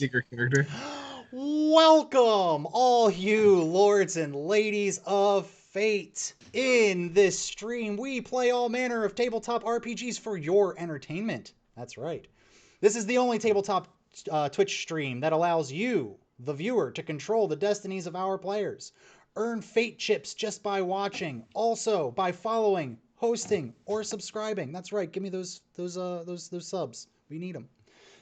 secret character. Welcome, all you lords and ladies of fate. In this stream, we play all manner of tabletop RPGs for your entertainment. That's right. This is the only tabletop Twitch stream that allows you, the viewer, to control the destinies of our players. Earn fate chips just by watching, also by following, hosting, or subscribing. That's right. Give me those subs. We need them.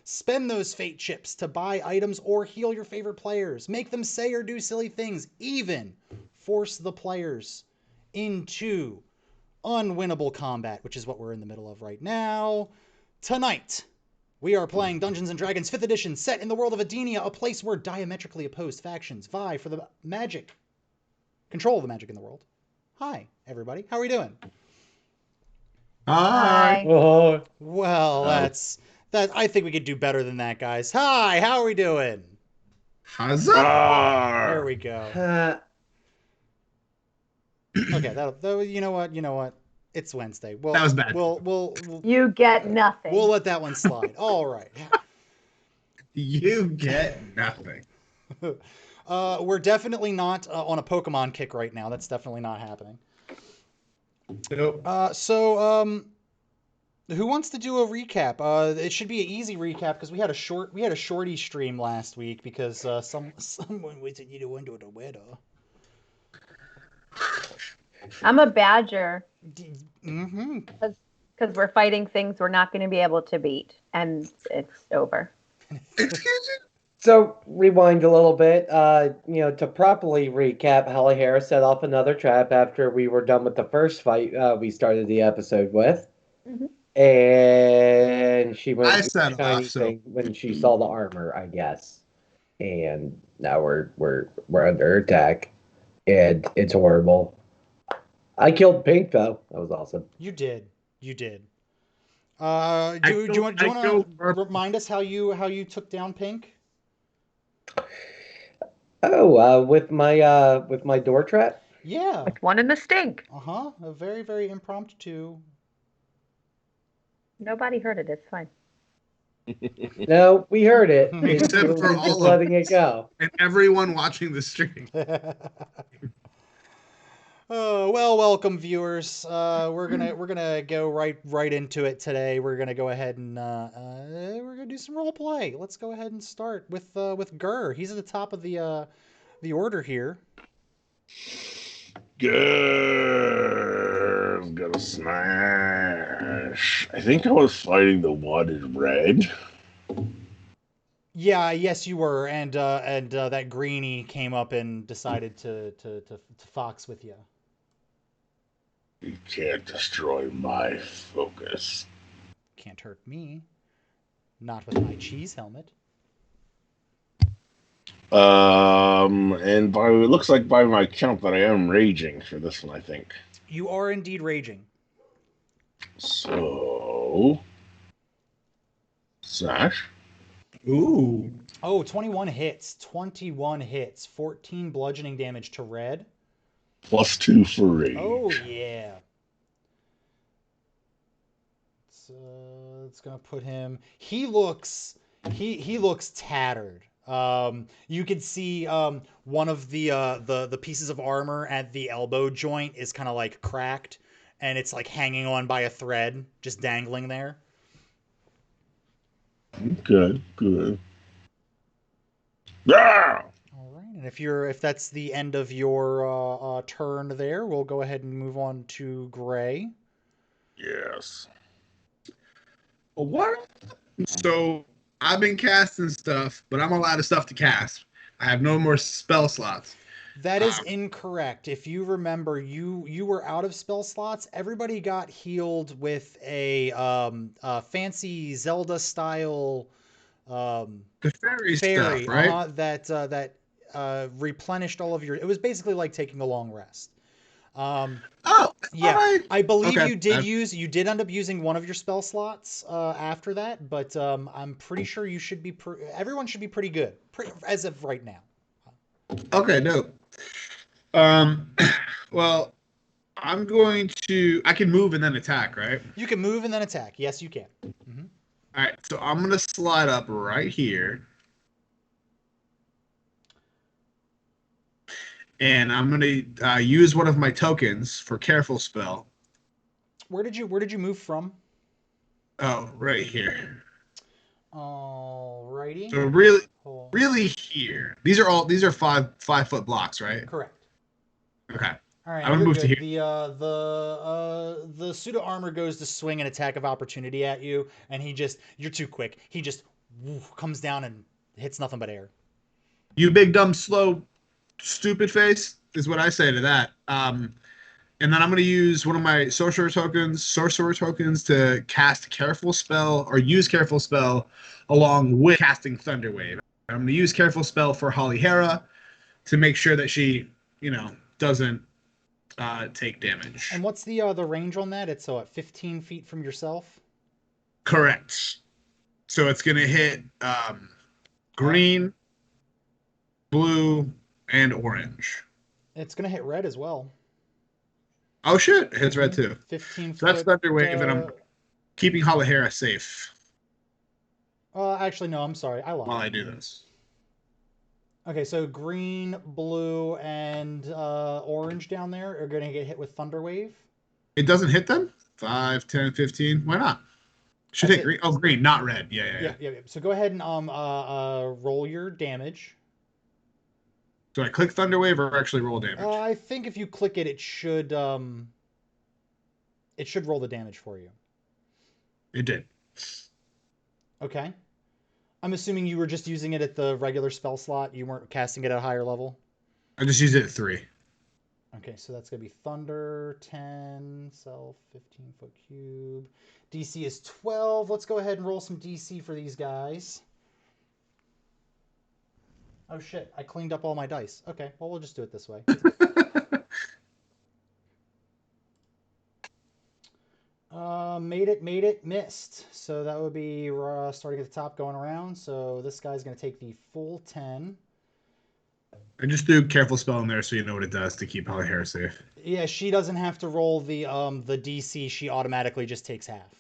Spend those fate chips to buy items or heal your favorite players. Make them say or do silly things. Even force the players into unwinnable combat, which is what we're in the middle of right now. Tonight, we are playing Dungeons & Dragons 5th edition, set in the world of Edinia, a place where diametrically opposed factions vie for the magic, control of the magic in the world. Hi, everybody. How are we doing? Hi. Oh, Well, that. I think we could do better than that, guys. Hi, how are we doing? Huzzah! There we go. Okay, you know what? It's Wednesday. That was bad. We'll You get nothing. we'll let that one slide. All right. You get nothing. We're definitely not on a Pokemon kick right now. That's definitely not happening. Nope. Who wants to do a recap? It should be an easy recap because we had a shorty stream last week because someone was into the weather. I'm a badger Mm-hmm. because we're fighting things we're not going to be able to beat, and it's over. Excuse you? so rewind a little bit. To properly recap, Holly Harris set off another trap after we were done with the first fight we started the episode with. Mhm. And she went I with set the shiny off, so- thing when she saw the armor, I guess. And now we're under attack. And it's horrible. I killed Pink though. That was awesome. You did. Do you want to remind us how you took down Pink? Oh, with my door trap? Yeah. With one in the stink. Uh-huh. A very, very impromptu. Nobody heard it. It's fine. No, we heard it. Except We're for just all of letting it go. And everyone watching the stream. Well, welcome viewers. We're gonna go right into it today. We're gonna go ahead and we're gonna do some role play. Let's go ahead and start with Gurr. He's at the top of the order here. Good. Gonna smash. I think I was fighting the one in red. Yeah, yes, you were, and that greenie came up and decided to fox with you. You can't destroy my focus. Can't hurt me. Not with my cheese helmet. And it looks like by my count that I am raging for this one, I think. You are indeed raging. So, Sash. Ooh. Oh, 21 hits. 21 hits. 14 bludgeoning damage to red. +2 for rage. Oh, yeah. It's gonna put him... He looks tattered. You can see one of the pieces of armor at the elbow joint is kind of like cracked, and it's like hanging on by a thread, just dangling there. Good. Ah! All right, and if that's the end of your turn there, we'll go ahead and move on to Gray. Yes. What? So I've been casting stuff, but I'm allowed of stuff to cast. I have no more spell slots. That is incorrect. If you remember, you were out of spell slots. Everybody got healed with a fancy Zelda style The fairy fairy, stuff, right? that replenished all of your. It was basically like taking a long rest. Oh, Yeah, alright. I believe Okay. you did end up using one of your spell slots after that, but I'm pretty sure you should be. Everyone should be pretty good as of right now. Okay, dope. Well, I'm going to. I can move and then attack, right? You can move and then attack. Yes, you can. All right, so I'm gonna slide up right here, and I'm gonna use one of my tokens for careful spell. Where did you move from? Oh, right here. Alrighty. So really, Hold- really here. These are 5 foot blocks, right? Correct. Okay. All right, I'm gonna you're move to good. here. The pseudo armor goes to swing an attack of opportunity at you, and you're too quick. He just comes down and hits nothing but air. You big dumb slow stupid face is what I say to that. And then I'm gonna use one of my sorcerer tokens to cast careful spell or use careful spell along with casting thunder wave. I'm gonna use careful spell for Holly Hera to make sure that she, doesn't take damage. And what's the range on that? It's at 15 feet from yourself. Correct. So it's gonna hit green, blue, and orange. It's gonna hit red as well. Oh shit! It hits red too. 15 So that's foot. thunder wave, and I'm keeping Halahera safe Actually, no. I'm sorry. I lied. while I do this. Okay, so green, blue, and orange down there are gonna get hit with thunder wave. It doesn't hit them? 5, 10, 15. Why not? Should That's hit it. green. Oh, green, not red. Yeah. Yeah. So go ahead and roll your damage. Do I click thunder wave or actually roll damage? I think if you click it, it should roll the damage for you. It did. Okay. I'm assuming you were just using it at the regular spell slot. You weren't casting it at a higher level. I just used it at 3. Okay, so that's gonna be thunder 10, self 15 foot cube. DC is 12. Let's go ahead and roll some DC for these guys. Oh shit! I cleaned up all my dice. Okay, well we'll just do it this way. Made it, missed. So that would be starting at the top, going around. So this guy's gonna take the full 10. I just threw careful spell in there so you know what it does to keep Halahera safe. Yeah, she doesn't have to roll the DC. She automatically just takes half.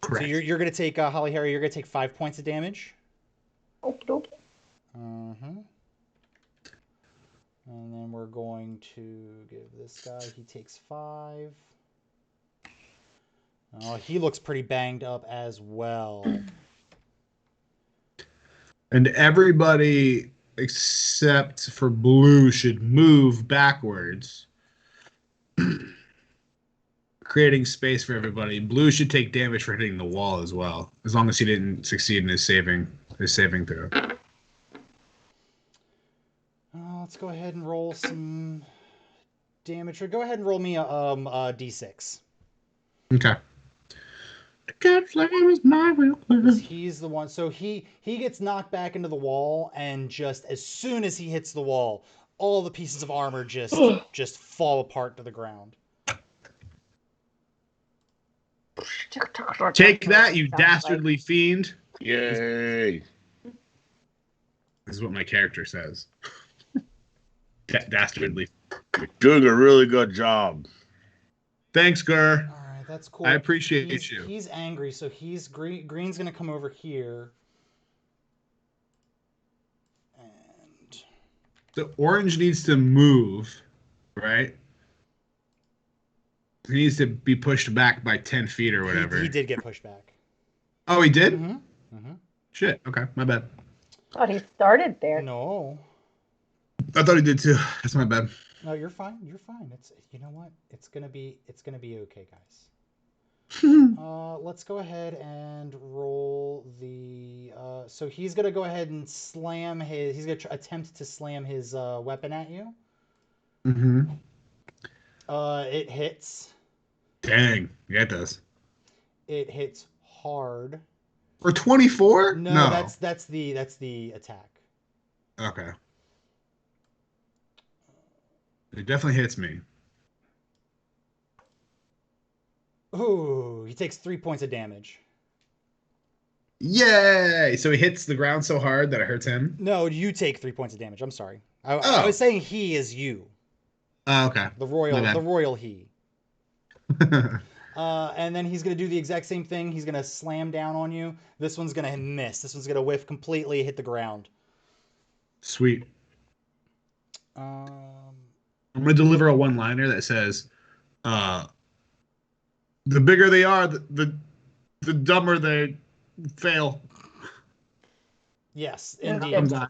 Correct. So you're gonna take Holly Harry. You're gonna take 5 points of damage. Okay. And then we're going to give this guy. He takes 5. Oh, he looks pretty banged up as well. And everybody except for blue should move backwards, creating space for everybody. Blue should take damage for hitting the wall as well, as long as he didn't succeed in his saving throw. Let's go ahead and roll some damage. Go ahead and roll me a d6. Okay. Cat flame is my weakness. He's the one. So he gets knocked back into the wall, and just as soon as he hits the wall, all the pieces of armor just fall apart to the ground. Take that, you dastardly fiend. Yay! This is what my character says. Dastardly. You're doing a really good job. Thanks, Gur. All right, that's cool. I appreciate you. He's angry, so Green's gonna come over here. And The orange needs to move, right? He needs to be pushed back by 10 feet or whatever. he did get pushed back. Oh, he did? Mm-hmm. Shit. Okay, my bad. Thought he started there. No. I thought he did too. That's my bad. No, you're fine. You're fine. You know what? It's gonna be okay, guys. Let's go ahead and roll the. So he's gonna go ahead and slam his. He's gonna attempt to slam his weapon at you. Mm-hmm. It hits. Dang. Yeah, it does. It hits hard. For 24? No, that's the attack. Okay. It definitely hits me. Ooh, he takes 3 points of damage. Yay! So he hits the ground so hard that it hurts him? No, you take 3 points of damage. I'm sorry. I was saying he is you. Okay. The royal he. And then he's going to do the exact same thing. He's going to slam down on you. This one's going to miss. This one's going to whiff completely, hit the ground. Sweet. I'm gonna deliver a one-liner that says, "The bigger they are, the dumber they fail." Yes, That's indeed. good.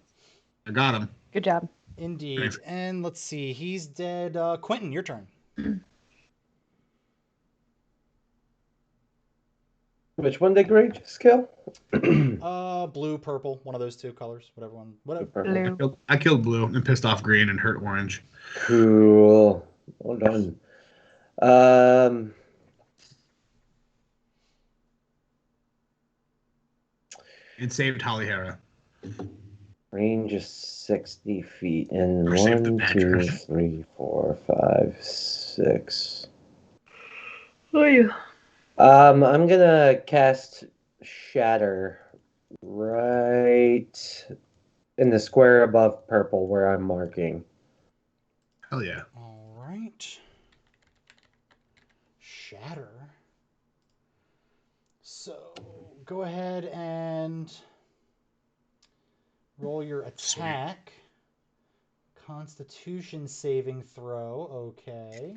I got him. Good job. Indeed. Thanks. And let's see. He's dead. Quentin, your turn. Which one did Gray just kill? Blue, purple, one of those two colors, whatever one. Whatever. Blue. I killed blue and pissed off green and hurt orange. Cool. Well done. And saved Holly Hera. Range is 60 feet. And Or save the 1, badger. 2, 3, 4, 5, 6. Oh, yeah. I'm gonna cast Shatter right in the square above purple where I'm marking. Hell yeah. All right. Shatter. So go ahead and roll your attack. Constitution saving throw. Okay.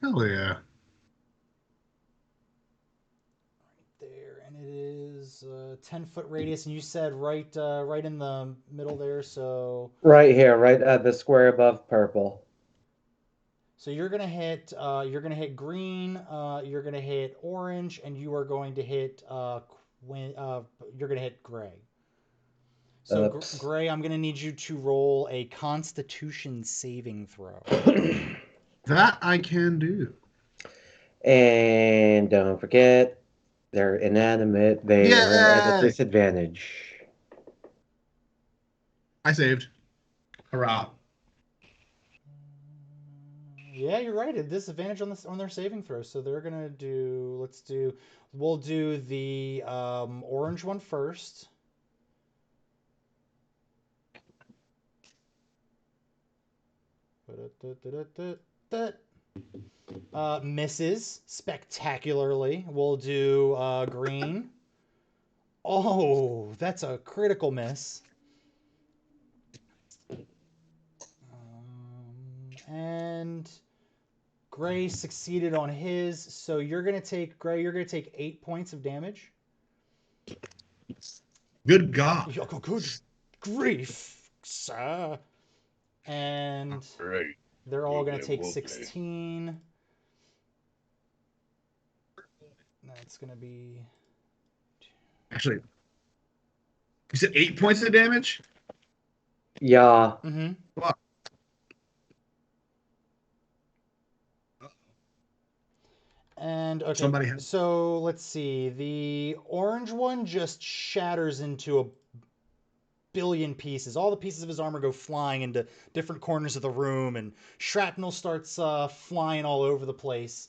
Hell yeah. Right there, and it is 10-foot radius, and you said right in the middle there. So Right here, right at the square above purple. you're gonna hit green, you're gonna hit orange, and you are going to hit you're gonna hit gray. So Gray, I'm gonna need you to roll a Constitution saving throw. That I can do. And don't forget, they're inanimate. They are at a Yay! disadvantage. I saved. Hurrah. Yeah, you're right. A disadvantage on their saving throw. So they're gonna do. We'll do the orange one first. Misses spectacularly. We'll do green. Oh, that's a critical miss. And Gray succeeded on his, so you're gonna take 8 points of damage. Good God. Oh, good grief, sir. And Right. they're all gonna Okay, take okay. 16. That's gonna be. Actually, you said 8 points of damage? Yeah. Mm-hmm. Fuck. And okay, Somebody has- so let's see. The orange one just shatters into a billion pieces. All the pieces of his armor go flying into different corners of the room, and shrapnel starts flying all over the place.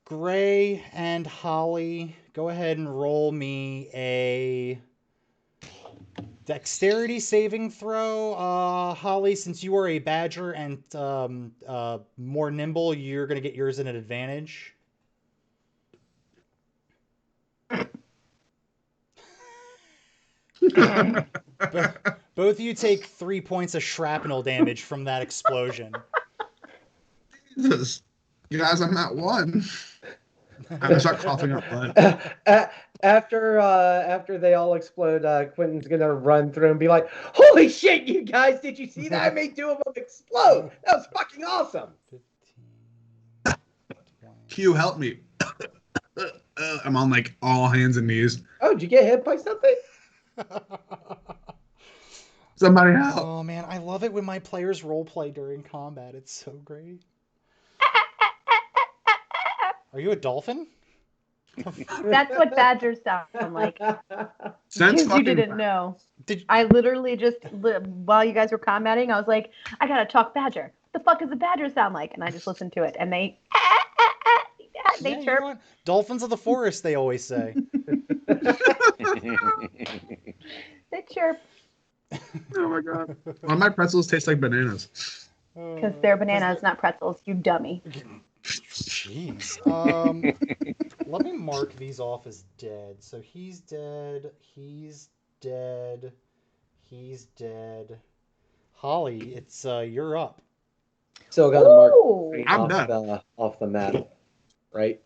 Gray and Holly, go ahead and roll me a dexterity saving throw. Holly, since you are a badger and more nimble, you're going to get yours at an advantage. Both of you take 3 points of shrapnel damage from that explosion. Jesus. You guys, I'm not one. I'm gonna start coughing up blood. After they all explode, Quentin's gonna run through and be like, "Holy shit, you guys! Did you see that? I made 2 of them explode. That was fucking awesome." 15, 20. Q, help me. I'm on like all hands and knees. Oh, did you get hit by something? Somebody help. Oh man, I love it when my players roleplay during combat. It's so great. Are you a dolphin? That's what badgers sound like. Since Because you didn't know. I literally just, while you guys were commenting, I was like, I gotta talk badger. What the fuck does a badger sound like? And I just listened to it, and they Yeah, you know chirp. what? Dolphins of the forest, they always say. They chirp. Oh my God. Why my pretzels taste like bananas? Because they're bananas, not pretzels, you dummy. Jeez. Let me mark these off as dead. So he's dead. He's dead. He's dead. Holly, it's you're up. Still got to mark Ooh. green I'm off the map, right?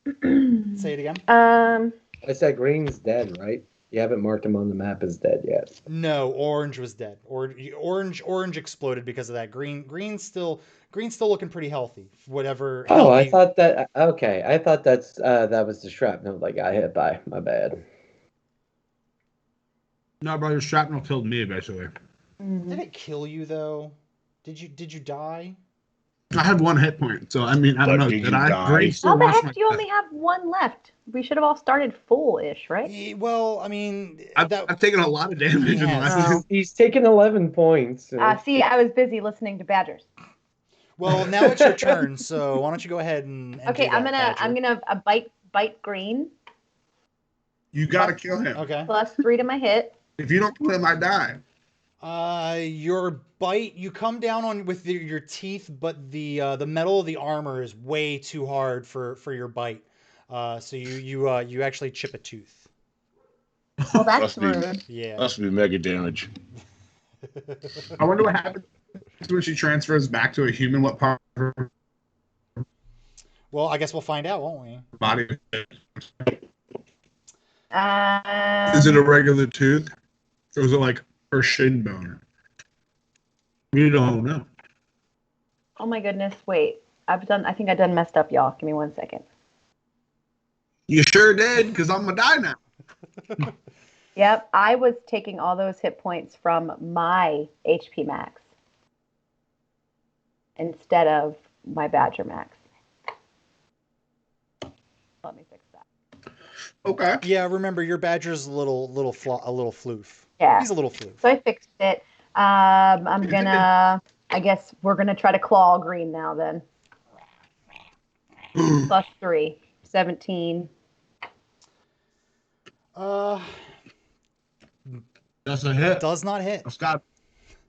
Say it again. I said green's dead, right? You haven't marked him on the map as dead yet. No, orange was dead. Orange exploded because of that. Green's still looking pretty healthy. Whatever. Oh, I healthy. thought that. Okay, I thought that was the shrapnel that got hit by. My bad. No, brother, shrapnel killed me basically. Did it kill you though? Did you die? I had 1 hit point, so I mean, I don't But know. did Did you I? die? Green How still the wants my heck do you only have 1 left? We should have all started full-ish, right? Well, I mean, I've taken a lot of damage in the Yes. last. He's taken 11 points. See, I was busy listening to Badgers. Well, now it's your turn, so why don't you go ahead and Okay, do that, I'm Badger. gonna bite green You gotta kill him. Okay. +3 to my hit. If you don't kill him, I die. Your bite, you come down on with your teeth, but the metal of the armor is way too hard for your bite. So you actually chip a tooth. Well, that's Must be. rude. Yeah. Must be mega damage. I wonder what happens when she transfers back to a human. What part of her Well, I guess we'll find out, won't we? body? Is it a regular tooth? Or is it like her shin bone? We don't know. Oh my goodness! Wait, I think I done messed up, y'all. Give me 1 second. You sure did, because I'm gonna die now. Yep, I was taking all those hit points from my HP max instead of my Badger max. Let me fix that. Okay. Yeah, remember your badger's a little floof. Yeah. He's a little floof. So I fixed it. I guess we're gonna try to claw green now then. +3, 17. That's a hit. Does not hit. That's got.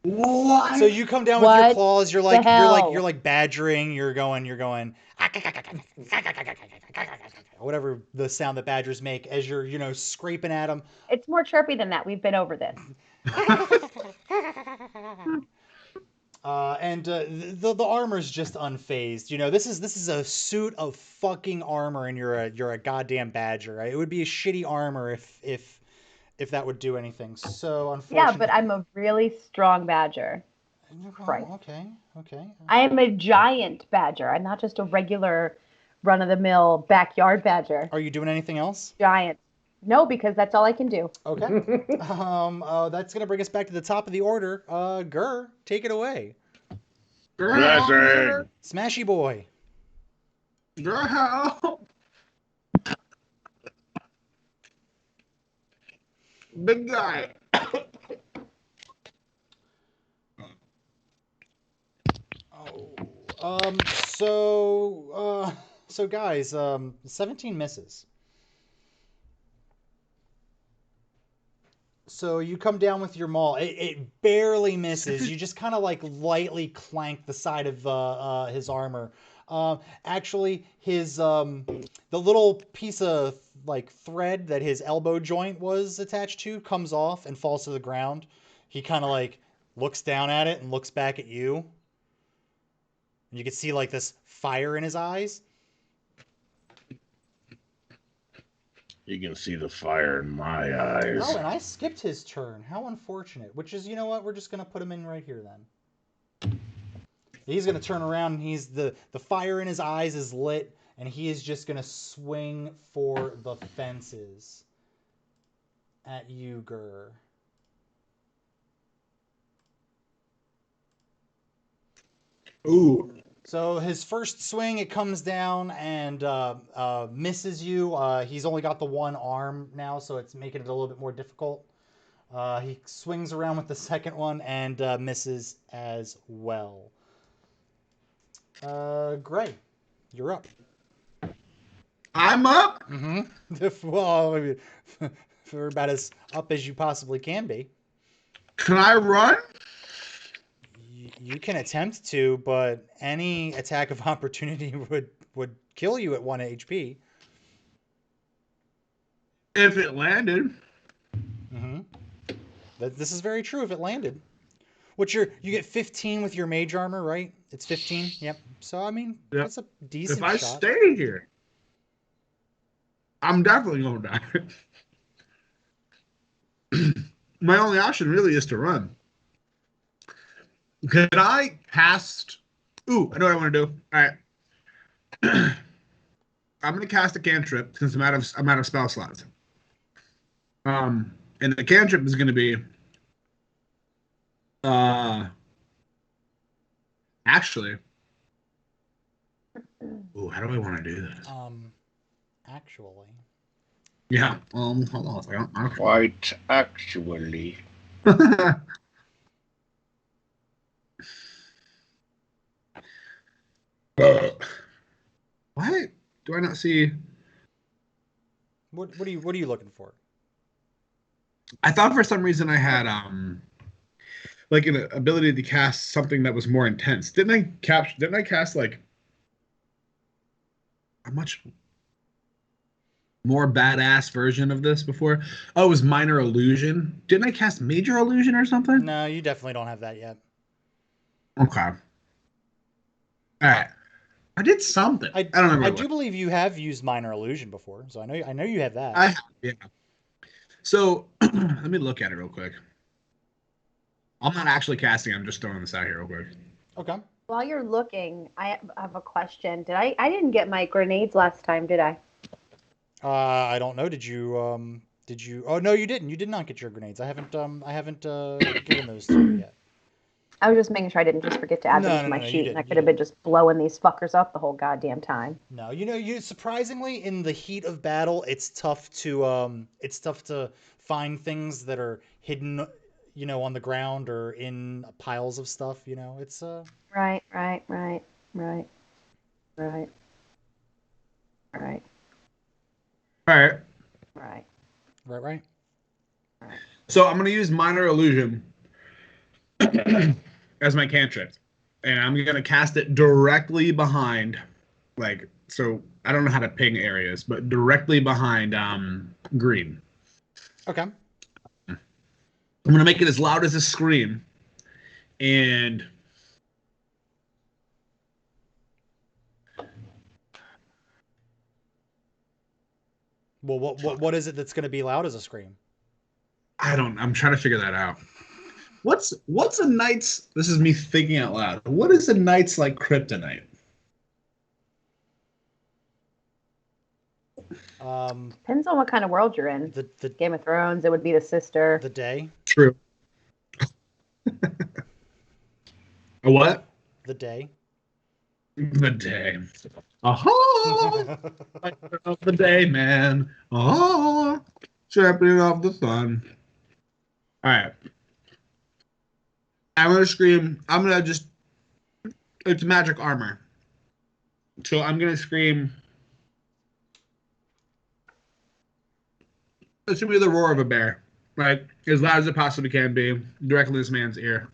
What? So you come down with your What claws. You're the like hell? you're like badgering. You're going. Whatever the sound that badgers make as you're scraping at them. It's more chirpy than that. We've been over this. And the armor's just unfazed. This is a suit of fucking armor, and you're a goddamn badger. Right? It would be a shitty armor if that would do anything. So unfortunately. Yeah, but I'm a really strong badger. Christ. Okay. I am a giant badger. I'm not just a regular run-of-the-mill backyard badger. Are you doing anything else? Giant. No, because that's all I can do. Okay. That's gonna bring us back to the top of the order. Gur, take it away. Blessing. Smashy boy. Girl. Big guy. So guys, 17 misses. So you come down with your maul. It barely misses. You just kind of like lightly clank the side of his armor. Actually, his the little piece of like thread that his elbow joint was attached to comes off and falls to the ground. He kind of like looks down at it and looks back at you. And you can see like this fire in his eyes. You can see the fire in my eyes. Oh, and I skipped his turn. How unfortunate. Which is, you know what? We're just going to put him in right here then. He's going to turn around and he's the fire in his eyes is lit and he is just going to swing for the fences at you, Gur. Ooh. So his first swing, it comes down and misses you. He's only got the one arm now, so it's making it a little bit more difficult. He swings around with the second one and misses as well. Gray, you're up. I'm up. Mm-hmm. Well, I mean, for about as up as you possibly can be. Can I run? You can attempt to, but any attack of opportunity would kill you at 1 HP. If it landed. Mm-hmm. This is very true if it landed. You get 15 with your mage armor, right? It's 15. Yep. So I mean, Yep. that's a decent If I shot. stay here, I'm definitely going to die. My only option really is to run. Could I cast? Ooh, I know what I want to do. All right. I'm going to cast a cantrip since I'm out of spell slots. And the cantrip is going to be actually. Ooh, how do I want to do this? Actually. Yeah. Hold on a second. Quite actually. What? Do I not see? What are you looking for? I thought for some reason I had like an ability to cast something that was more intense. Didn't I cast like a much more badass version of this before? Oh, it was minor illusion. Didn't I cast major illusion or something? No, you definitely don't have that yet. Okay. All right. I did something. I don't remember. I do believe you have used minor illusion before, so I know you have that. I have, yeah. So let me look at it real quick. I'm not actually casting. I'm just throwing this out here real quick. Okay. While you're looking, I have a question. I didn't get my grenades last time, did I? I don't know. Did you? Oh no, you didn't. You did not get your grenades. I haven't given those to you yet. I was just making sure I didn't just forget to add them to my sheet, and I could have been just blowing these fuckers up the whole goddamn time. No, you surprisingly in the heat of battle, it's tough to find things that are hidden, on the ground or in piles of stuff. It's Right. All right. Right. So I'm going to use minor illusion as my cantrip, and I'm going to cast it directly behind, so I don't know how to ping areas, but directly behind green. Okay. I'm going to make it as loud as a scream, and well, what is it that's going to be loud as a scream? I'm trying to figure that out. What's a knight's? This is me thinking out loud. What is a knight's like kryptonite? Depends on what kind of world you're in. The Game of Thrones, it would be the sister. The day. True. A what? The day. The day. Aha! Of the day, man. Ah, champion of the sun. All right. I'm gonna scream. It's magic armor. So I'm gonna scream. It's gonna be the roar of a bear, right? As loud as it possibly can be, directly in this man's ear.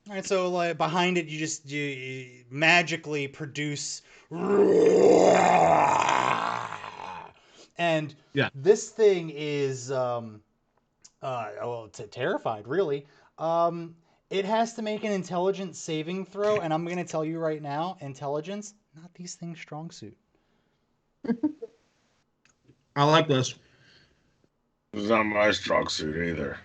All right, so like behind it, you magically produce, and yeah, this thing is terrified. Really, it has to make an intelligence saving throw, and I'm going to tell you right now, intelligence, not these things' strong suit. I like this. It's not my strong suit either.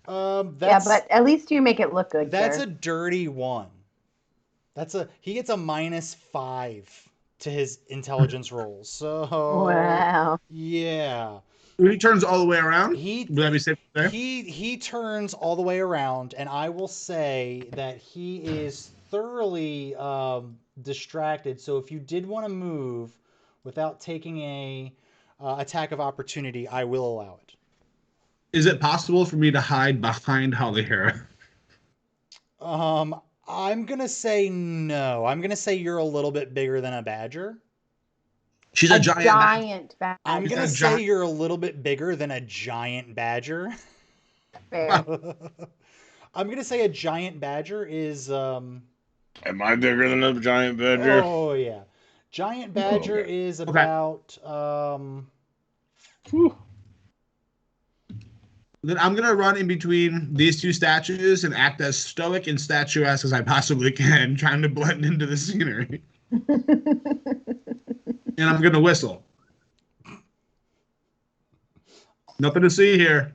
Yeah, but at least you make it look good. That's sir. a dirty 1. He gets a -5 to his intelligence rolls. So wow. Yeah. He turns all the way around. Would that be safe to say? He turns all the way around, and I will say that he is thoroughly distracted. So if you did want to move without taking a attack of opportunity, I will allow it. Is it possible for me to hide behind Holly Hera? I'm gonna say no. I'm gonna say you're a little bit bigger than a badger. She's a giant badger. I'm gonna say you're a little bit bigger than a giant badger. Fair. I'm gonna say a giant badger is Am I bigger than a giant badger? Oh yeah, giant badger okay. is Okay. about Whew. Then I'm gonna run in between these two statues and act as stoic and statuesque as I possibly can, trying to blend into the scenery. And I'm gonna whistle. Nothing to see here.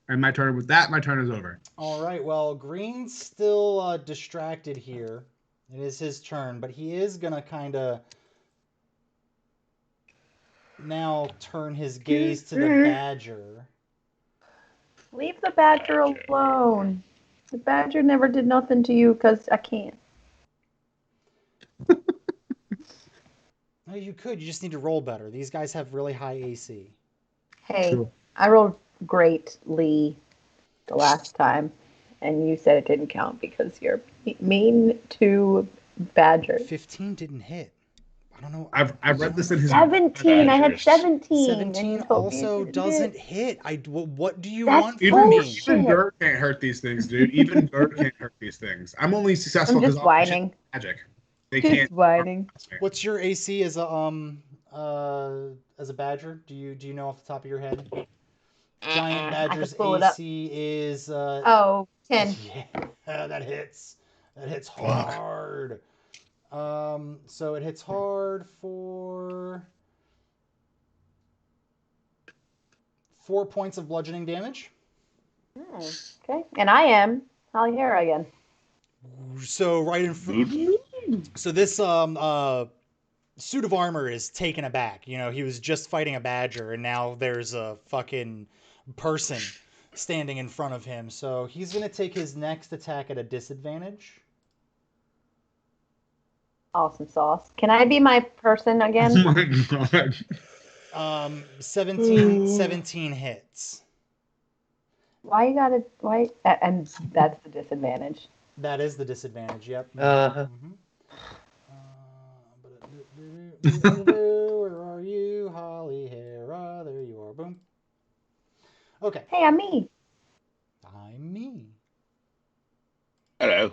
And my turn. With that, my turn is over. All right. Well, Green's still distracted here. It is his turn, but he is gonna kind of now turn his gaze to the badger. Leave the badger alone. The badger never did nothing to you because I can't. No, you could. You just need to roll better. These guys have really high AC. Hey, True. I rolled greatly the last time, and you said it didn't count because you're mean to badgers. 15 didn't hit. I don't know. I've read this in his 17. I had Badgers. 17. and 17 you told me it also didn't doesn't hit. hit. What do you That's want even from me? bullshit. even Gert can't hurt these things, dude. Even Gert can't hurt these things. I'm only successful I'm because just all my shit's whining. magic. They Just can't. whining. What's your AC as a badger? Do you know off the top of your head? Giant I could badger's pull it up. AC is Oh, 10. yeah, that hits. That hits hard. So it hits hard for 4 points of bludgeoning damage. Okay. And I am Holly Hera again. So right in front. So this suit of armor is taken aback. You know, he was just fighting a badger, and now there's a fucking person standing in front of him. So he's gonna take his next attack at a disadvantage. Awesome sauce. Can I be my person Oh again? my god. 17 hits. Why you gotta, why? And that's the disadvantage. That is the disadvantage. Yep. Uh-huh. Where are you, Holly Hera? There you are. Boom. Okay. Hey, I'm me. I'm me. Hello.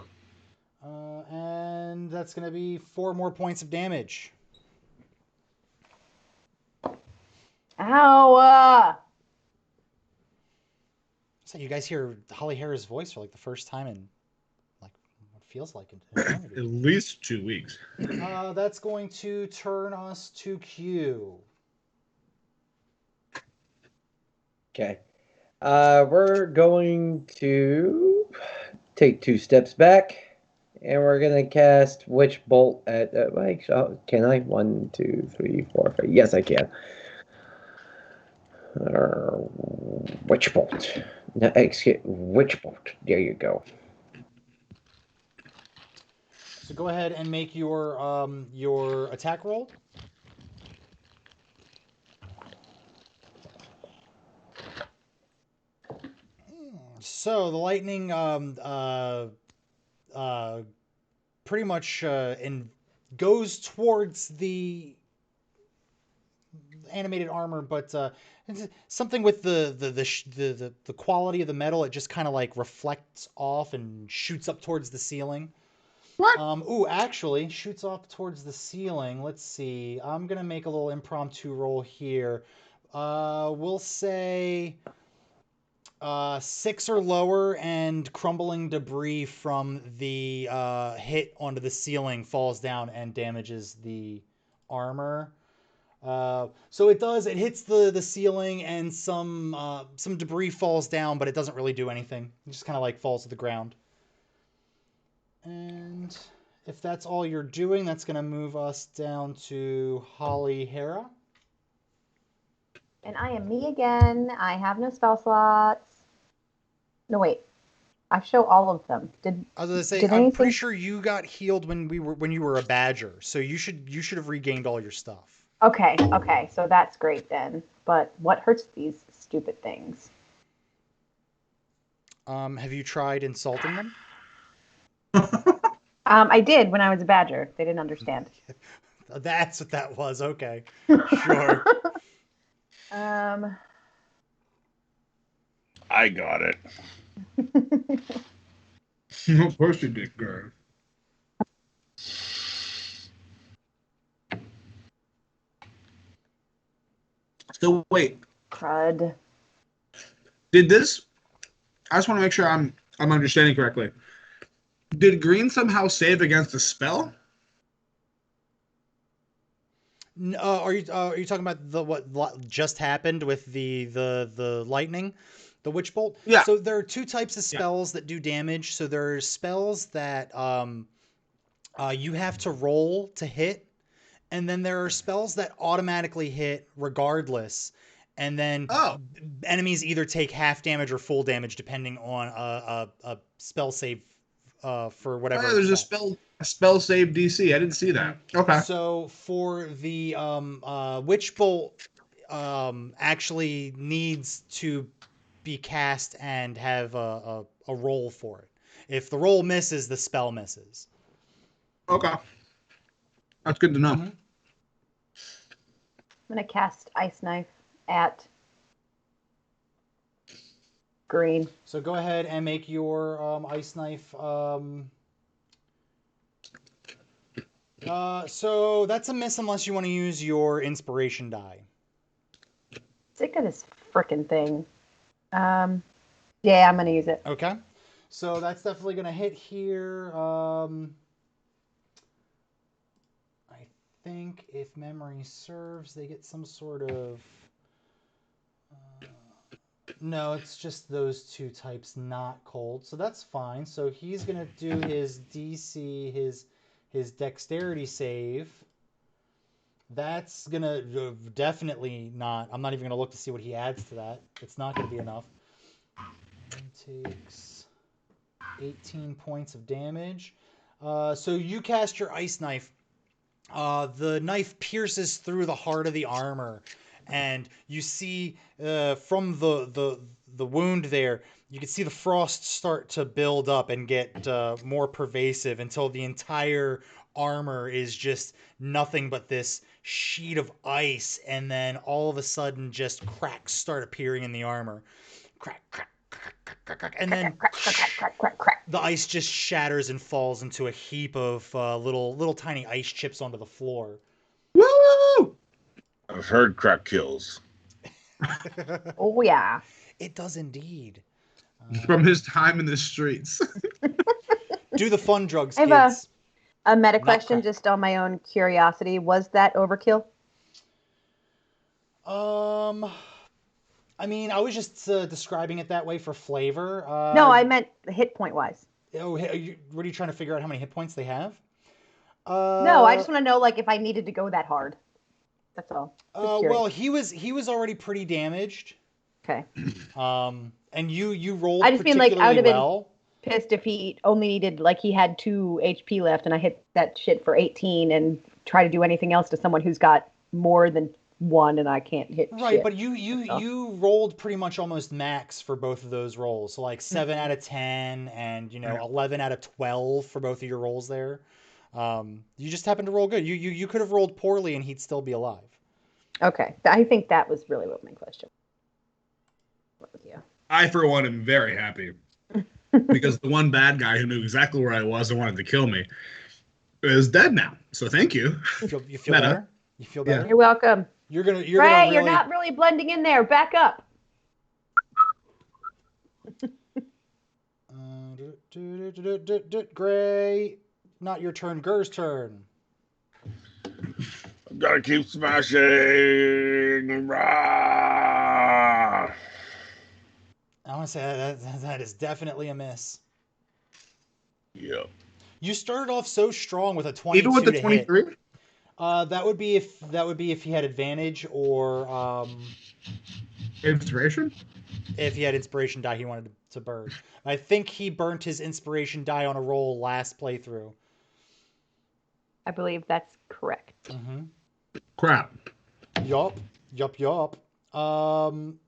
And that's going to be 4 more points of damage. Ow! So you guys hear Holly Hera's voice for like the first time in like what feels like an eternity. At least 2 weeks. That's going to turn us to Q. Okay. We're going to take 2 steps back, and we're gonna cast Witch Bolt at. Can I? 1, 2, 3, 4, 5. Yes, I can. Witch Bolt. No, excuse. Witch Bolt. There you go. So go ahead and make your attack roll. So the lightning pretty much goes towards the animated armor, but it's something with the quality of the metal. It just kind of like reflects off and shoots up towards the ceiling. What? Actually, shoots off towards the ceiling. Let's see. I'm gonna make a little impromptu roll here. We'll say 6 or lower, and crumbling debris from the hit onto the ceiling falls down and damages the armor. So it does. It hits the ceiling, and some debris falls down, but it doesn't really do anything. It just kind of like falls to the ground. And if that's all you're doing, that's going to move us down to Holly Hera. And I am me again. I have no spell slots. No, wait. I show all of them. I was gonna say, Did I'm anything- pretty sure you got healed when you were a badger, so you should have regained all your stuff. Okay, so that's great then. But what hurts these stupid things? Have you tried insulting them? I did when I was a badger. They didn't understand. That's what that was. Okay, sure. I got it. Of course you did, girl. So wait, Crud. did this? I just want to make sure I'm understanding correctly. Did green somehow save against a spell? Are you talking about the what just happened with the lightning, the witch bolt? Yeah. So there are two types of Yeah. spells that do damage. So there are spells that you have to roll to hit, and then there are spells that automatically hit regardless. And then Oh, enemies either take half damage or full damage depending on a spell save for whatever there's it's set. a spell save DC. I didn't see that. Okay. So for the witch bolt, actually needs to be cast and have a roll for it. If the roll misses, the spell misses. Okay. That's good to know. Mhm. I'm gonna cast Ice Knife at green. So go ahead and make your ice knife. So that's a miss unless you want to use your inspiration die. Sick of this frickin' thing. Yeah, I'm gonna use it. Okay. So that's definitely gonna hit here. I think if memory serves, they get some sort of. No, it's just those two types, not cold. So that's fine. So he's gonna do his DC, his dexterity save. That's gonna definitely not. I'm not even gonna look to see what he adds to that. It's not gonna be enough. He takes 18 points of damage. So you cast your ice knife. The knife pierces through the heart of the armor, and you see from the wound there, you can see the frost start to build up and get more pervasive until the entire armor is just nothing but this sheet of ice, and then all of a sudden, just cracks start appearing in the armor. Crack, crack, crack, crack, crack, crack, and then Crack, crack, crack, crack, crack, crack. the ice just shatters and falls into a heap of little tiny ice chips onto the floor. Woo! I've heard crack kills. Oh yeah. It does indeed. From his time in the streets. Do the fun drugs, I have kids. A meta Not question, crack. just on my own curiosity. Was that overkill? I mean, I was just describing it that way for flavor. No, I meant hit point wise. Oh, what are you trying to figure out how many hit points they have? No, I just want to know, like, if I needed to go that hard. That's all. Just curious. Well, he was already pretty damaged. Okay. And you rolled I just mean, like, I particularly would have been well. pissed if he only needed, like, he had 2 HP left and I hit that shit for 18 and try to do anything else to someone who's got more than 1 and I can't hit Right, shit. but you rolled pretty much almost max for both of those rolls. So like 7 out of 10 and 11 out of 12 for both of your rolls there. You just happened to roll good. You could have rolled poorly and he'd still be alive. Okay. I think that was really what my question was. Yeah. I, for one, am very happy. Because the one bad guy who knew exactly where I was and wanted to kill me is dead now. So thank you. You feel Meta. better? You feel better? You're welcome. You're gonna Ray, really... you're not really blending in there. Back up. Gray, not your turn. Gur's turn. I've got to keep smashing. Rah! I want to say that is definitely a miss. Yep. You started off so strong with a 22 Even with the to 23? hit. That would be if he had advantage or Inspiration? if he had inspiration die he wanted to burn. I think he burnt his inspiration die on a roll last playthrough. I believe that's correct. Mm-hmm. Crap. Yup.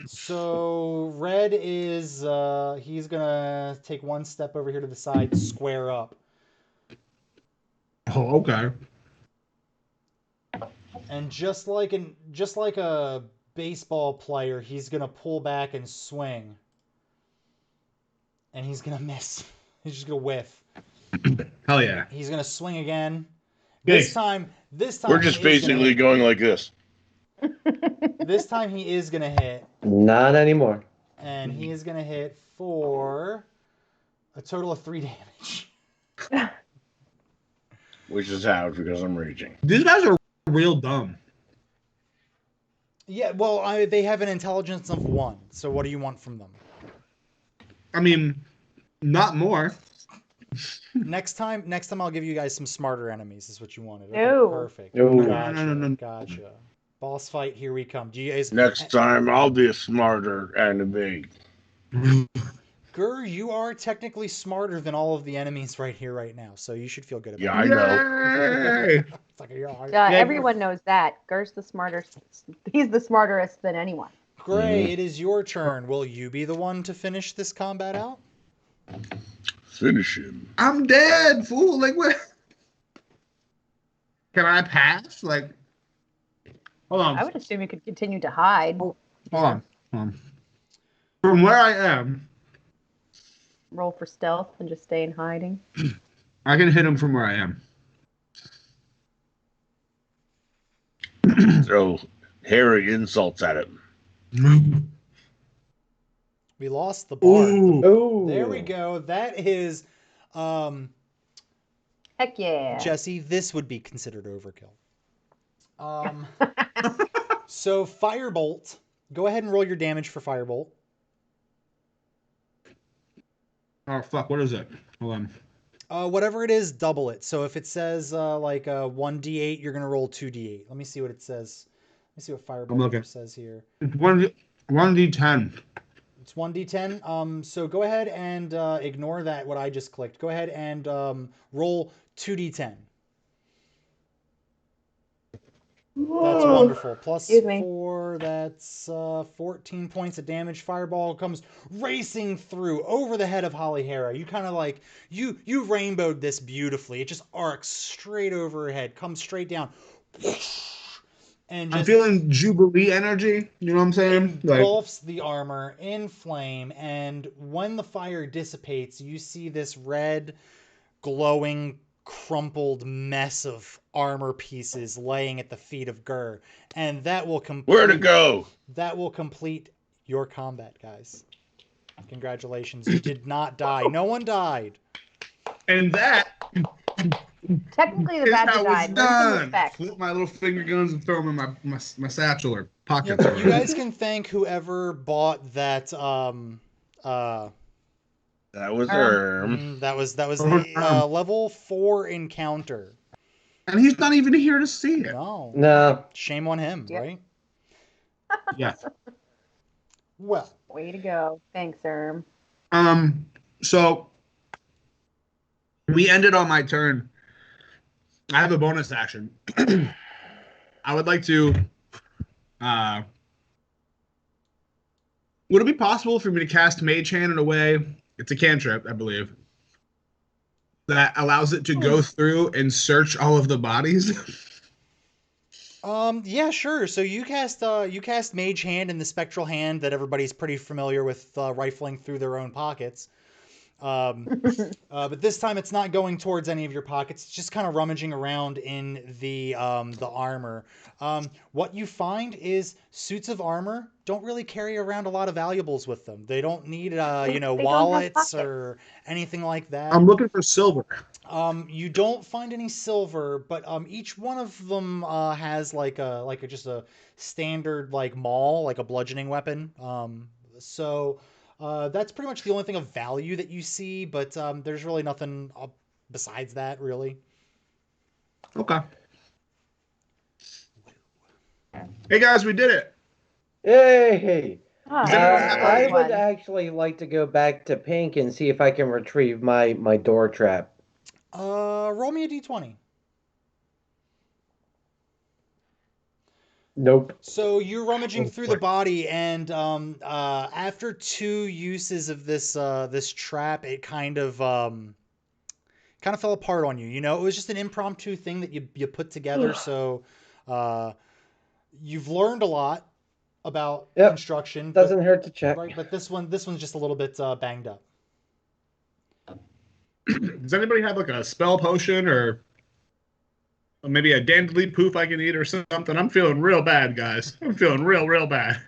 So Red is he's gonna take one step over here to the side, square up. Oh, okay. And just like a baseball player, he's gonna pull back and swing. And he's gonna miss He's just gonna whiff. Hell yeah. He's gonna swing again. Yes. This time We're just he is gonna basically hit. going like this. This time he is gonna hit, Not anymore. and he is gonna hit for a total of 3 damage. Which is how, because I'm raging. These guys are real dumb. Yeah, well, they have an intelligence of 1. So what do you want from them? I mean, not more. Next time I'll give you guys some smarter enemies. Is what you wanted. Okay, No. perfect. No. Gotcha. No. Gotcha. Boss fight. Here we come. Do you guys? Next time, I'll be a smarter enemy. Gur, you are technically smarter than all of the enemies right here, right now. So you should feel good about Yeah, it. I know. Yay! It's like, yeah, Everyone knows that. Ger's the smartest. He's the smartest than anyone. Gray, it is your turn. Will you be the one to finish this combat out? Finish him. I'm dead, fool. Like, what? Can I pass? Like, hold on. I would assume you could continue to hide. Hold on. From where I am, Roll for stealth and just stay in hiding. I can hit him from where I am. Throw hairy insults at him. We lost the bar. Ooh. Oh, There we go. That is, Heck yeah. Jesse, this would be considered overkill. So Firebolt, go ahead and roll your damage for Firebolt. Oh, fuck. What is it? Hold on. Whatever it is, double it. So if it says like 1d8, you're gonna roll 2d8. Let me see what it says. Let me see what I'm looking. Firebolt says here. It's 1d10. It's 1d10. So go ahead and ignore that, what I just clicked. Go ahead and roll 2d10. That's wonderful. Plus Excuse me. 4, that's 14 points of damage. Fireball comes racing through over the head of Holly Hera. You kind of like, you rainbowed this beautifully. It just arcs straight over her head, comes straight down. And I'm just feeling Jubilee energy. You know what I'm saying? Like, engulfs the armor in flame, and when the fire dissipates, you see this red, glowing, crumpled mess of armor pieces laying at the feet of Gur, and that will complete. Where to go? That will complete your combat, guys. Congratulations, you did not die. No one died. and that Technically, the is bad how guy it's died. Learn some done. respect. Flip my little finger guns and throw them in my satchel or pockets. You guys can thank whoever bought that. That was Erm. That was the level 4 encounter. And he's not even here to see it. No. Shame on him, Yeah. right? Yeah. Well, Way to go. Thanks, Erm. So we ended on my turn. I have a bonus action. I would like to. Would it be possible for me to cast Mage Hand in a way? It's a cantrip, I believe, that allows it to go through and search all of the bodies. yeah, sure. So you cast Mage Hand in the Spectral Hand that everybody's pretty familiar with, rifling through their own pockets. But this time it's not going towards any of your pockets. It's just kind of rummaging around in the armor. What you find is suits of armor don't really carry around a lot of valuables with them. They don't need They don't have wallets pockets. or anything like that. I'm looking for silver. You don't find any silver, but each one of them has like just a standard like maul, like a bludgeoning weapon. So that's pretty much the only thing of value that you see, but there's really nothing besides that, really. Okay. Hey guys, we did it. Yay! Ah, I would fun. actually like to go back to Pink and see if I can retrieve my door trap. Roll me a d20. Nope. So you're rummaging through the body, and after 2 uses of this trap, it kind of fell apart on you. You know, it was just an impromptu thing that you put together. So you've learned a lot about construction. Doesn't hurt to check. Right, but this one's just a little bit banged up. Does anybody have like a spell potion or maybe a dandelion poof I can eat or something? I'm feeling real bad, guys. I'm feeling real bad.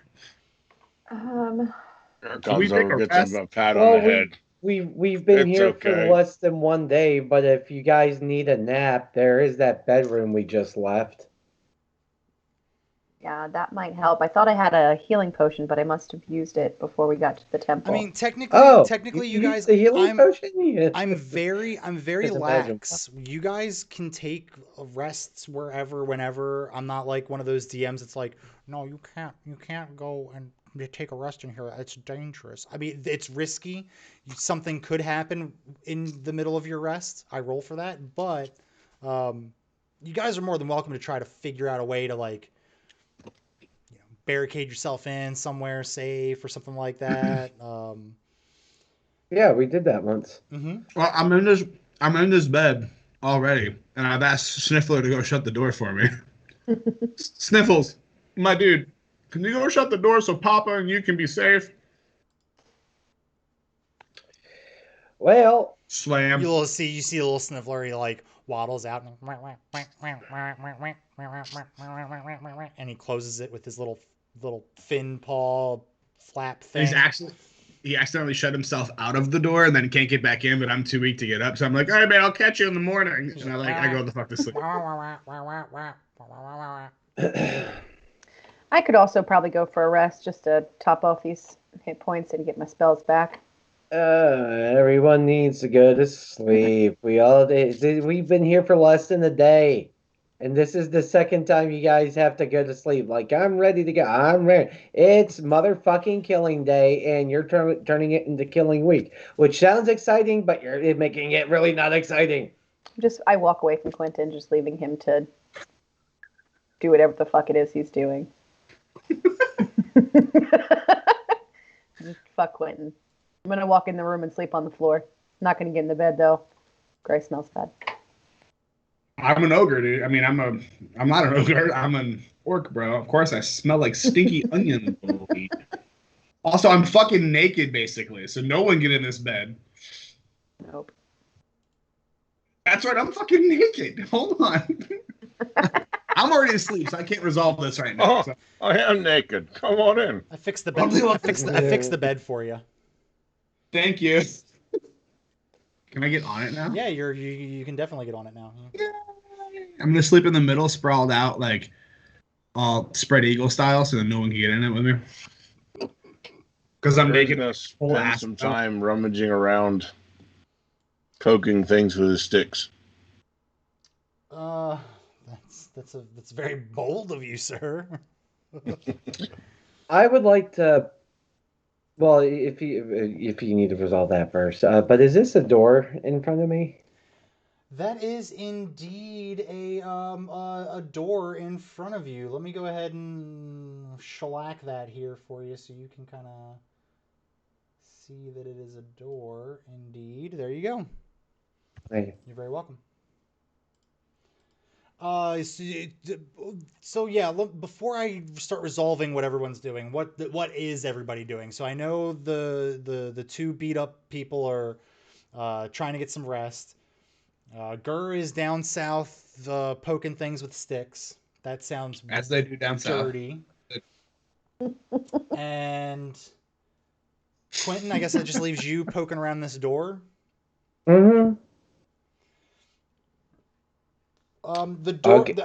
Um, Here Can we comes take over, a gets rest? a pat on Well, the head. we've been It's here for okay. less than 1 day, but if you guys need a nap, there is that bedroom we just left. yeah, that might help. I thought I had a healing potion, but I must have used it before we got to the I temple. mean, Oh, technically, you you used guys, the healing potion? Yeah. I'm very Just imagine. lax. You guys can take rests wherever, whenever. I'm not like one of those DMs. It's like, no, you can't go and take a rest in here. It's dangerous. I mean, it's risky. Something could happen in the middle of your rest. I roll for that, but you guys are more than welcome to try to figure out a way to like, barricade yourself in somewhere safe or something like that. Yeah, we did that once. Mm-hmm. Well, I'm in this bed already, and I've asked Sniffler to go shut the door for me. Sniffles, my dude, can you go shut the door so Papa and you can be safe? Well, Slam. You see a little sniffler. He like waddles out and he closes it with his little fin paw flap thing. He accidentally shut himself out of the door and then can't get back in, but I'm too weak to get up. So I'm like, all right, man, I'll catch you in the morning. And I go the fuck to sleep. I could also probably go for a rest just to top off these hit points and get my spells back. everyone needs to go to sleep. We've been here for less than a day. And this is the second time you guys have to go to sleep. Like, I'm ready to go. I'm ready. It's motherfucking killing day, and you're turning it into killing week, which sounds exciting, but you're making it really not exciting. I walk away from Quentin, just leaving him to do whatever the fuck it is he's doing. Just fuck Quentin. I'm gonna walk in the room and sleep on the floor. Not gonna get in the bed though. Gray smells bad. I'm an ogre, dude. I mean, I'm not an ogre. I'm an orc, bro. Of course, I smell like stinky onion. Also, I'm fucking naked, basically. So no one get in this bed. Nope. That's right. I'm fucking naked. Hold on. I'm already asleep, so I can't resolve this right now. Oh, So. I am naked. Come on in. I fixed the bed. I fixed the bed for you. Thank you. Can I get on it now? Yeah, you can definitely get on it now. Yeah. I'm gonna sleep in the middle, sprawled out, like all spread eagle style, so that no one can get in it with me. Because I'm Greg's naked. gonna spend some time rummaging around, poking things with his sticks. That's very bold of you, sir. I would like to. Well, if you need to resolve that first, but is this a door in front of me? That is indeed a door in front of you. Let me go ahead and shellac that here for you so you can kind of see that it is a door indeed. There you go. Thank you. You're very welcome. So yeah, look, before I start resolving what everyone's doing, what is everybody doing? So I know the two beat up people are trying to get some rest. Gur is down south poking things with sticks. That sounds As they do down dirty. And Quentin, I guess that just leaves you poking around this door. Mm-hmm. The door, Okay.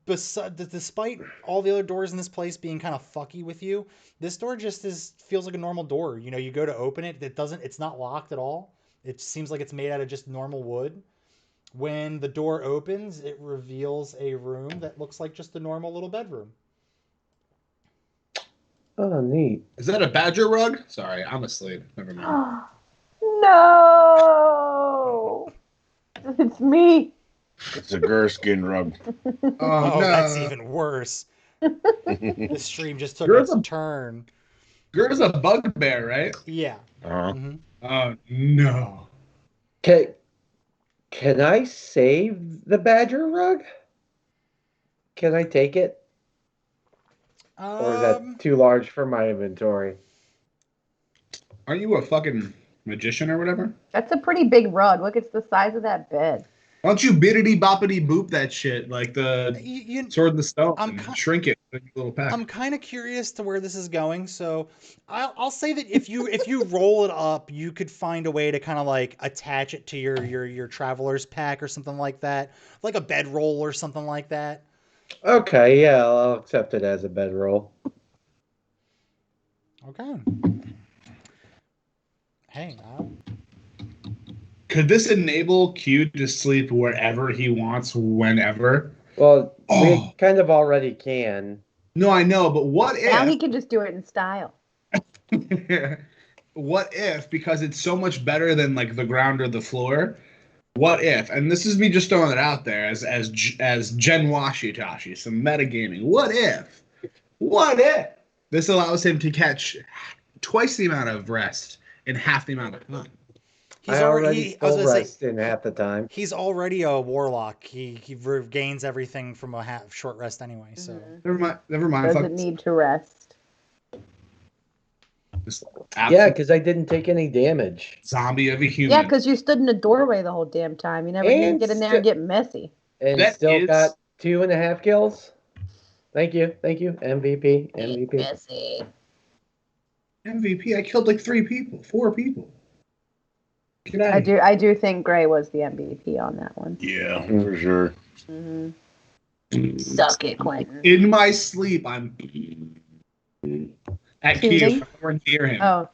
despite all the other doors in this place being kind of fucky with you, this door just feels like a normal door. You know, you go to open it, it's not locked at all. It seems like it's made out of just normal wood. When the door opens, it reveals a room that looks like just a normal little bedroom. Oh, neat. Is that a badger rug? Sorry, I'm asleep. Never mind. No! It's me! It's a Gurskin rug. Oh, no. that's even worse. The stream just took Yours its a- turn. Gerda's a bugbear, right? Yeah. Uh-huh. Mm-hmm. Oh, no. Can I save the badger rug? Can I take it? Or is that too large for my inventory? Aren't you a fucking magician or whatever. That's a pretty big rug. Look, it's the size of that bed. Why don't you biddity boppity boop that shit like the Sword in the Stone I'm and ki- shrink it in a little pack? I'm kind of curious to where this is going, so I'll say that if you roll it up, you could find a way to kind of like attach it to your traveler's pack or something like that, like a bedroll or something like that. Okay, yeah, I'll accept it as a bedroll. Okay. Hey, Could this enable Q to sleep wherever he wants, whenever? Well, we Oh, kind of already can. no, I know, but what Now he if? can just do it in style. What if? Because it's so much better than like the ground or the floor. What if? And this is me just throwing it out there as Gen Washitashi, some metagaming. What if? What if this allows him to catch twice the amount of rest in half the amount of time? he's I already I was full gonna say rest in half the time. he's already a warlock. He regains everything from a short rest anyway. So Mhm. Never mind. Never mind. Doesn't Fuck need to rest. this Yeah, absolute because I didn't take any damage. zombie of a Yeah, human. because you stood in a doorway the whole damn time. You never need to And get in there and get messy. And That still is- got 2.5 kills. Thank you. MVP. MVP. Messy. MVP. I killed like 4 people. Get out of here. I do think Gray was the MVP on that one. Yeah, for sure. Hmm. Suck it, Quentin. In my sleep, I'm at Q. Tooting? We're near him. Oh,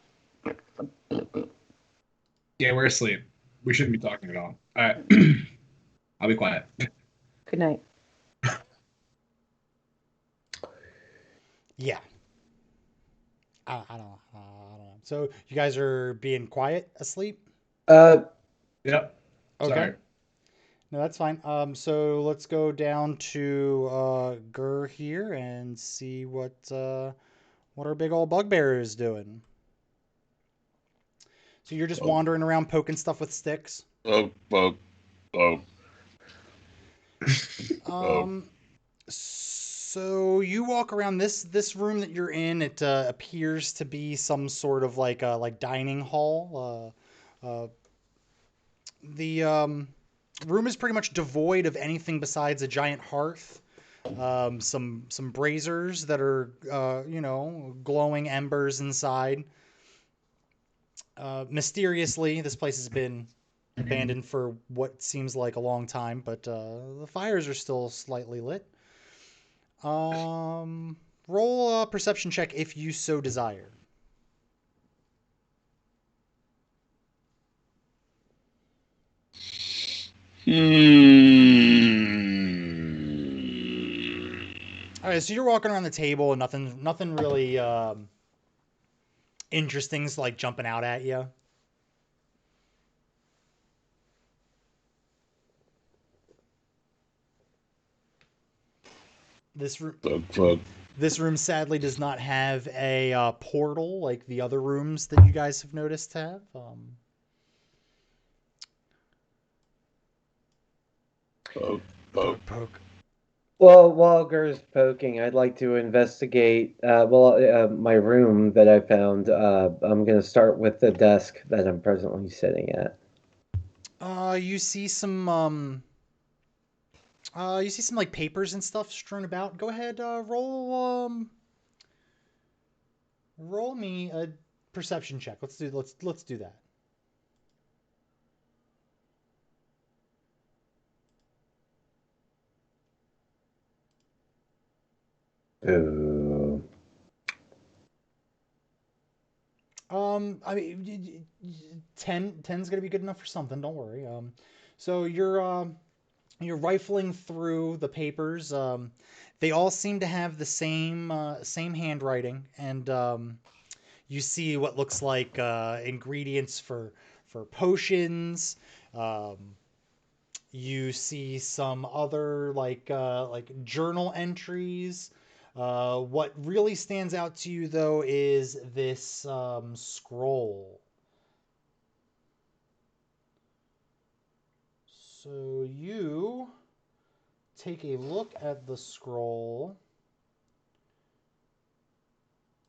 Yeah, we're asleep. We shouldn't be talking at all. All right. I'll be quiet. good night. yeah. I don't know. So you guys are being quiet asleep? Yep. Okay. Sorry. No, that's fine. So let's go down to Gur here and see what our big old bugbear is doing. So you're just wandering around poking stuff with sticks. Oh. So you walk around this room that you're in. It appears to be some sort of like dining hall. The room is pretty much devoid of anything besides a giant hearth, some braziers that are glowing embers inside. Mysteriously, this place has been abandoned for what seems like a long time, but the fires are still slightly lit. Roll a perception check if you so desire. All right, so you're walking around the table and nothing really interesting's like jumping out at you. This room sadly does not have a portal like the other rooms that you guys have noticed have. Poke. Well, while Gur's poking, I'd like to investigate. My room that I found. I'm gonna start with the desk that I'm presently sitting at. You see some like papers and stuff strewn about. Go ahead, roll me a perception check. Let's do that. Ooh. I mean, 10's gonna be good enough for something. Don't worry. So you're rifling through the papers. They all seem to have the same handwriting, and you see what looks like ingredients for potions. Um, you see some other like journal entries. What really stands out to you though is this scroll. So you take a look at the scroll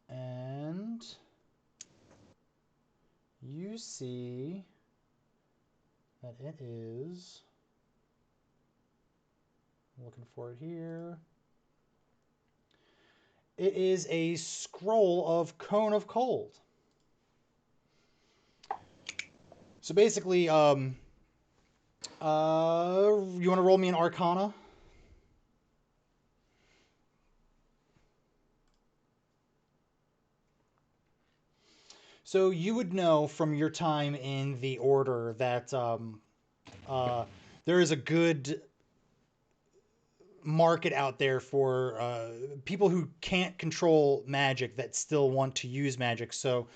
and you see that it is. I'm looking for it here. It is a scroll of Cone of Cold. So basically, you want to roll me an Arcana? So you would know from your time in the Order that there is a good market out there for people who can't control magic that still want to use magic. So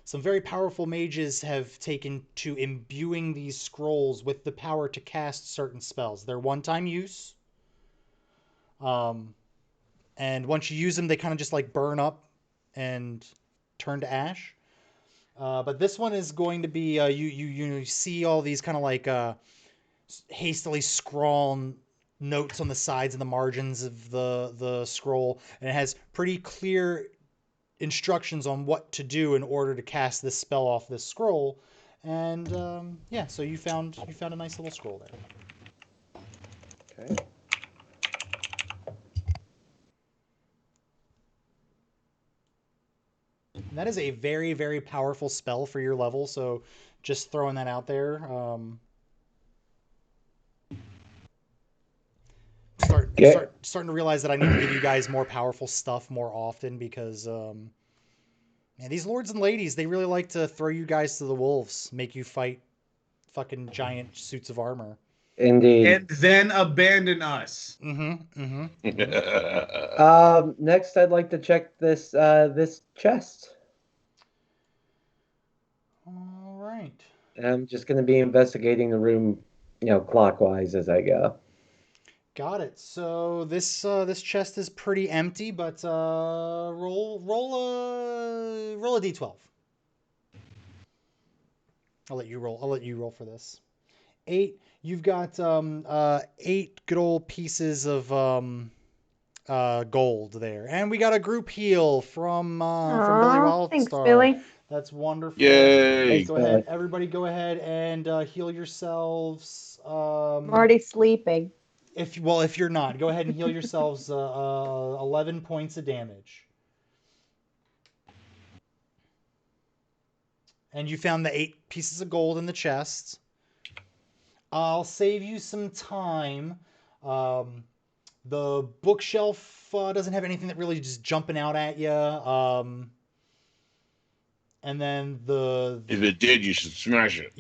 some very powerful mages have taken to imbuing these scrolls with the power to cast certain spells. They're one-time use. And once you use them, they kind of just like burn up and turn to ash. But this one is going to be you see all these kind of like hastily scrawled notes on the sides and the margins of the scroll, and it has pretty clear instructions on what to do in order to cast this spell off this scroll. And yeah, so you found a nice little scroll there. Okay. And that is a very, very powerful spell for your level, so just throwing that out there. Starting to realize that I need to give you guys more powerful stuff more often because, man, these lords and ladies, they really like to throw you guys to the wolves, make you fight fucking giant suits of armor. Indeed. And then abandon us. Next, I'd like to check this this chest. All right. I'm just going to be investigating the room, clockwise as I go. Got it. So this chest is pretty empty, but roll a d12. I'll let you roll for this. 8. You've got 8 good old pieces of gold there, and we got a group heal from Billy Wildstar. Thanks, Billy. That's wonderful. Yay! Go ahead, everybody. Go ahead and heal yourselves. I'm already sleeping. If you're not, go ahead and heal yourselves 11 points of damage. And you found the 8 pieces of gold in the chest. I'll save you some time. The bookshelf doesn't have anything that really just jumping out at you. And then if it did, you should smash it.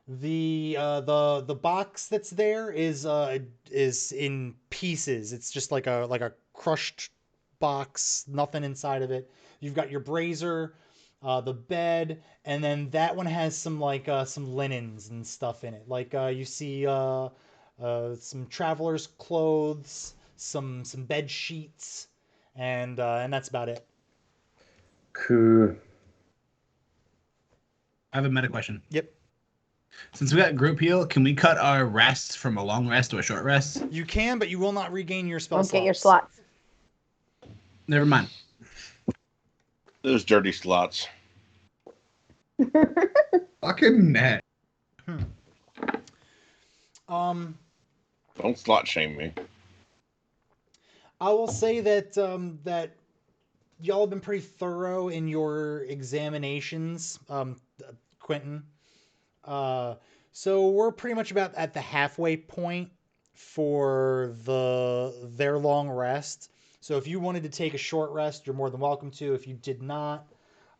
The box that's there is in pieces. It's just like a crushed box, nothing inside of it. You've got your brazier, the bed, and then that one has some some linens and stuff in it. Like you see some traveler's clothes, some bed sheets, and that's about it. Cool. I have a meta question. Yep. Since we got group heal, can we cut our rests from a long rest to a short rest? You can, but you will not regain your spell Don't slots. get your slots. Never mind. Those dirty slots. Fucking net. Don't slot shame me. I will say that that y'all have been pretty thorough in your examinations, Quentin. So we're pretty much about at the halfway point for their long rest. So if you wanted to take a short rest, you're more than welcome to. If you did not,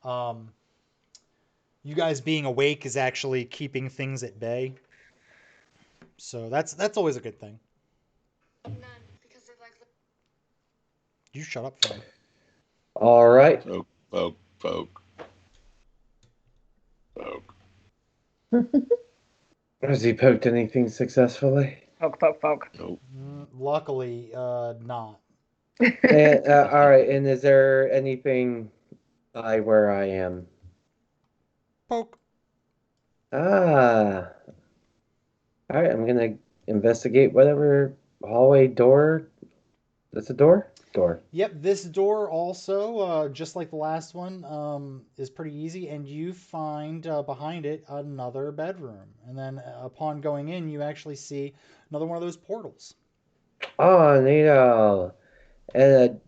you guys being awake is actually keeping things at bay. So that's always a good thing. None, because they like. You shut up, Fran. All right. Poke. Has he poked anything successfully? Poke. Nope. Luckily, not. And, all right. And is there anything by where I am? Poke. Ah. All right. I'm gonna investigate whatever hallway door. That's a door? door. Yep, this door also, just like the last one, is pretty easy, and you find behind it another bedroom. And then upon going in, you actually see another one of those portals. Oh, neato. And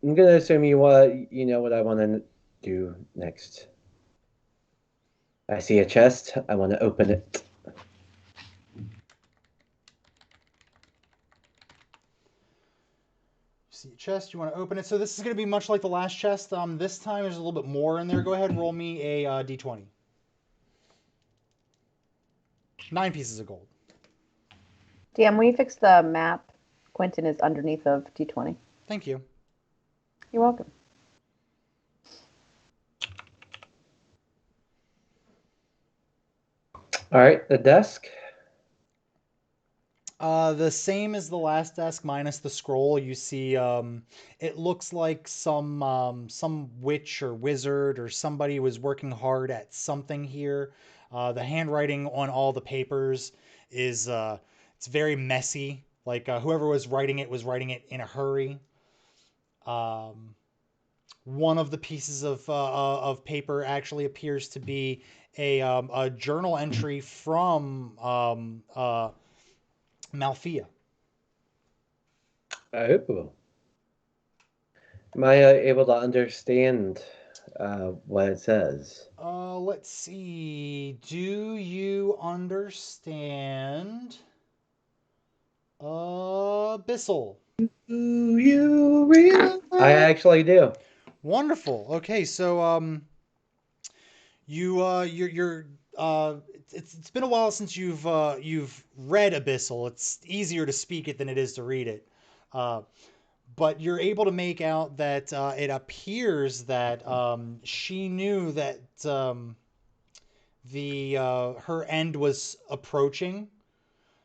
I'm gonna assume you know what I want to do next. I see a chest. I want to open it. See a chest, you want to open it. So this is going to be much like the last chest. This time there's a little bit more in there. Go ahead and roll me a d20. 9 pieces of gold. DM, will you fix the map? Quentin is underneath of D20. Thank you. You're welcome. All right, the desk. The same as the last desk, minus the scroll. You see, it looks like some witch or wizard or somebody was working hard at something here. The handwriting on all the papers is it's very messy. Like whoever was writing it in a hurry. One of the pieces of paper actually appears to be a journal entry from Malfia. Oh. Am I able to understand what it says? Let's see. Do you understand Abyssal? Do you realize? I actually do. Wonderful. Okay, so you're it's been a while since you've read Abyssal. It's easier to speak it than it is to read it. But you're able to make out that it appears that she knew that her end was approaching,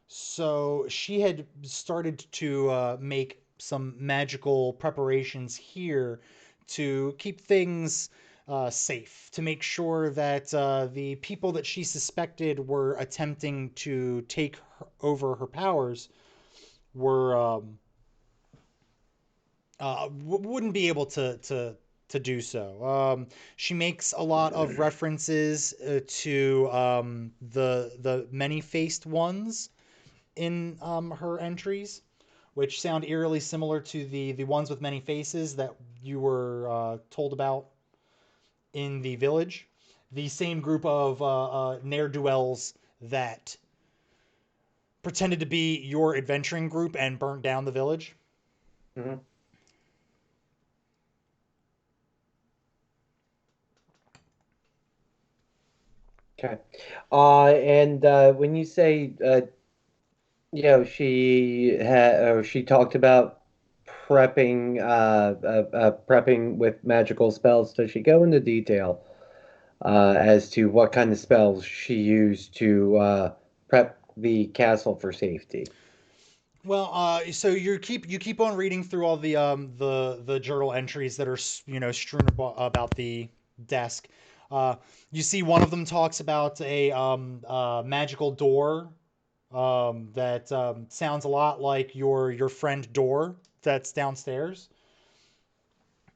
so she had started to make some magical preparations here to keep things safe, to make sure that the people that she suspected were attempting to take over her powers were wouldn't be able to do so. She makes a lot of references to the many-faced ones in her entries, which sound eerily similar to the ones with many faces that you were told about in the village. The same group of ne'er-do-wells that pretended to be your adventuring group and burnt down the village. Mm-hmm. Okay. And when you say, she talked about prepping with magical spells. Does she go into detail as to what kind of spells she used to prep the castle for safety? Well, so you keep on reading through all the journal entries that are strewn about the desk. You see one of them talks about a magical door that sounds a lot like your friend Door that's downstairs.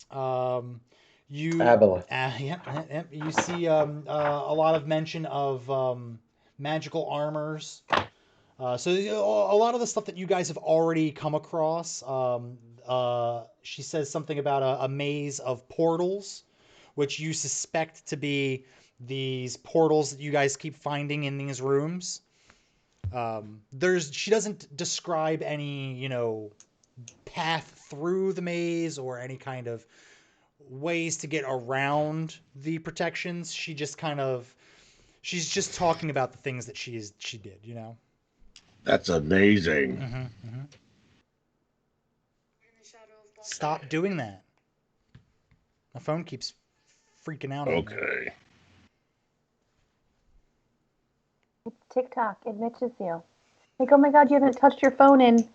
Um, Abela. you see a lot of mention of magical armors. So a lot of the stuff that you guys have already come across. She says something about a maze of portals, which you suspect to be these portals that you guys keep finding in these rooms. She doesn't describe any, path through the maze or any kind of ways to get around the protections. She's just talking about the things that she did. That's amazing. Mm-hmm, mm-hmm. Stop doing that. My phone keeps freaking out on me. Okay. TikTok, it misses you. Like, oh my god, you haven't touched your phone in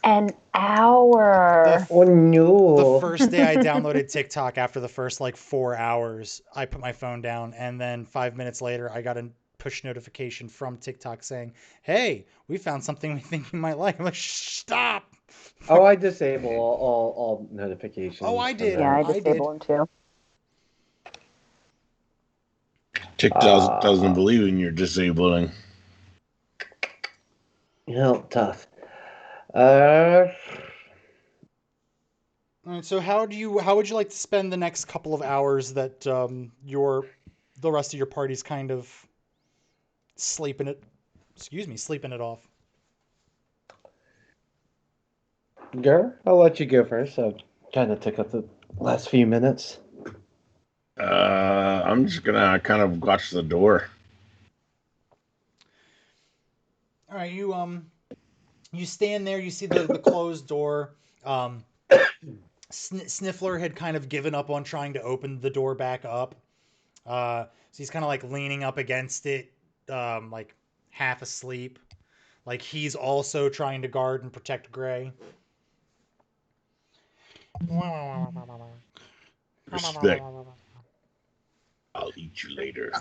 an hour. Oh no. The first day I downloaded TikTok, after the first 4 hours, I put my phone down, and then 5 minutes later I got a push notification from TikTok saying, "Hey, we found something we think you might like." I'm like, "Stop!" Oh, I disable all notifications. Oh, I from did. that. Yeah, I I disable them too. TikTok doesn't believe in your disabling. Tough. All right, so how would you like to spend the next couple of hours that the rest of your party's kind of sleeping it off? Gur, I'll let you go first. I kind of took up the last few minutes. I'm just gonna kind of watch the door. All right, you stand there, you see the closed door. Sniffler had kind of given up on trying to open the door back up. So he's kind of like leaning up against it, like half asleep. Like he's also trying to guard and protect Gray. Respect. I'll eat you later.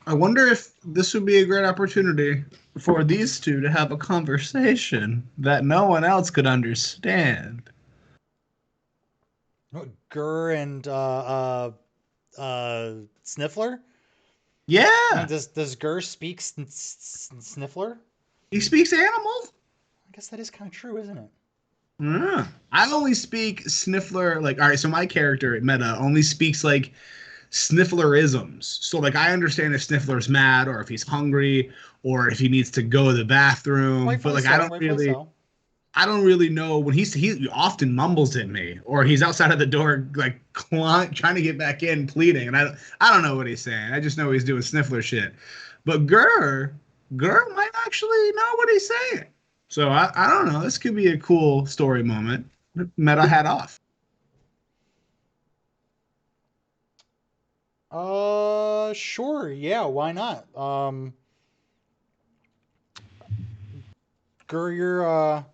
I wonder if this would be a great opportunity for these two to have a conversation that no one else could understand. Gurr and Sniffler? Yeah, Does Gurr speak Sniffler? he speaks animal. I guess that is kind of true, isn't it? Yeah. I only speak Sniffler. Like, all right, so my character at Meta only speaks like Snifflerisms. So, like, I understand if Sniffler's mad or if he's hungry or if he needs to go to the bathroom. But Rightfully like, so, rightfully so. I don't really know when he often mumbles at me or he's outside of the door like trying to get back in, pleading, and I don't know what he's saying. I just know he's doing Sniffler shit. But Gurr might actually know what he's saying. So I don't know. This could be a cool story moment. Meta hat off. Sure, yeah, why not? Gurr,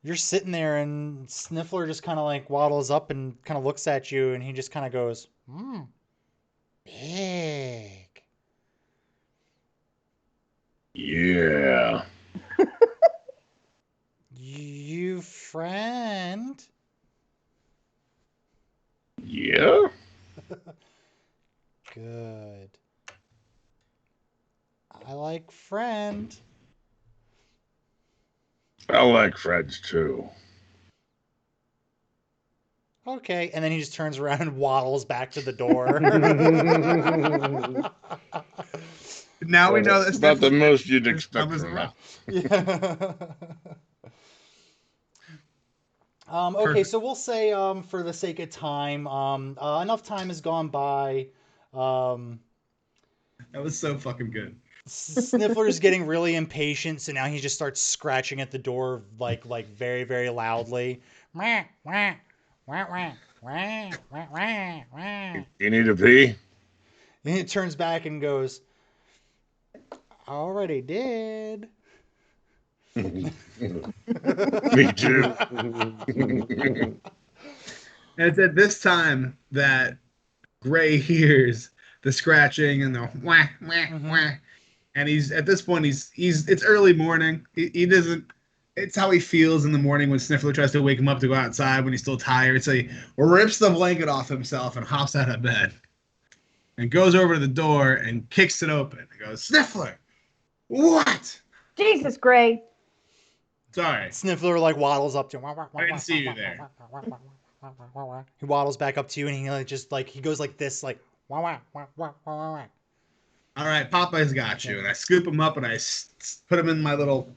you're sitting there, and Sniffler just kind of like waddles up and kind of looks at you, and he just kind of goes, big. Yeah. You friend? Yeah. Good. I like friend. I like friends too. Okay, and then he just turns around and waddles back to the door. Now we know It's that about the most you'd Sniffler expect comes from around. Yeah. Okay, Perfect. so we'll say, for the sake of time, enough time has gone by. Um, That was so fucking good. Sniffler's getting really impatient, so now he just starts scratching at the door like very, very loudly. Wah, wah, wah, wah, wah, wah, wah, wah. You need a pee? And he turns back and goes, "I already did." Me too. And it's at this time that Gray hears the scratching and the wah wah wah, and he's at this point he's it's early morning. He doesn't. It's how he feels in the morning when Sniffler tries to wake him up to go outside when he's still tired. So he rips the blanket off himself and hops out of bed and goes over to the door and kicks it open. He goes, "Sniffler, what?" Jesus, Gray. Sorry. Sniffler like waddles up to him. I didn't see you there. He waddles back up to you, and he like just like he goes like this, like wah wah wah wah wah wah. All right, Popeye's got you. And I scoop him up and I put him in my little.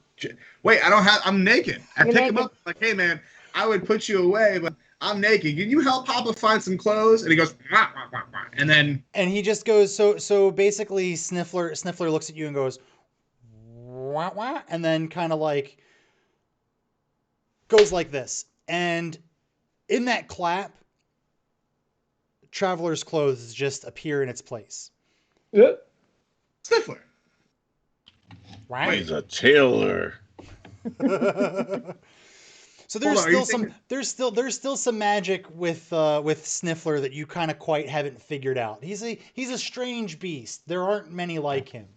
Wait, I don't have. I'm naked. I You're pick him naked. up like, hey man, I would put you away, but I'm naked. Can you help Papa find some clothes? And he goes, wah, wah, wah, wah. And then And he just goes so basically Sniffler looks at you and goes wah wah, and then kind of like goes like this, and in that clap, Traveler's clothes just appear in its place. Sniffler. Right? He's a tailor. So there's Hold on, are you still some thinking- there's still some magic with Sniffler that you kind of quite haven't figured out. He's a strange beast. There aren't many like him.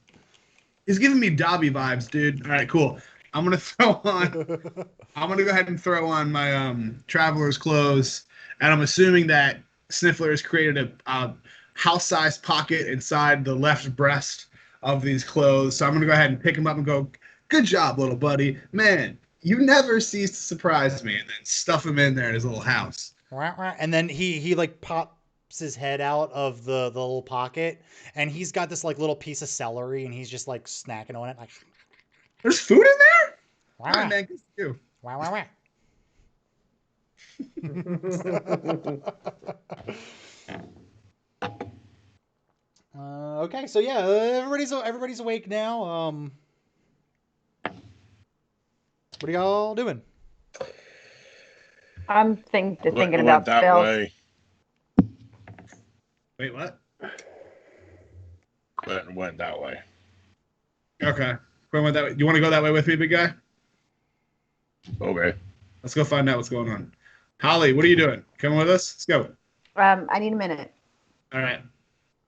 He's giving me Dobby vibes, dude. All right, cool. I'm gonna throw on. I'm gonna go ahead and throw on my traveler's clothes, and I'm assuming that Sniffler has created a house-sized pocket inside the left breast of these clothes. So I'm gonna go ahead and pick him up and go, "Good job, little buddy. Man, you never cease to surprise me." And then stuff him in there in his little house. And then he like pops his head out of the little pocket, and he's got this like little piece of celery, and he's just like snacking on it, like. There's food in there. Wah, All right, man. Good for you. wah, wah, wah. Okay, so yeah, everybody's awake now. What are y'all doing? I'm thinking Went about that spells. way. Wait, what? Went that way. Okay. Quinn went that way. You want to go that way with me, big guy? Okay. Let's go find out what's going on. Holly, what are you doing? Coming with us? Let's go. I need a minute. All right.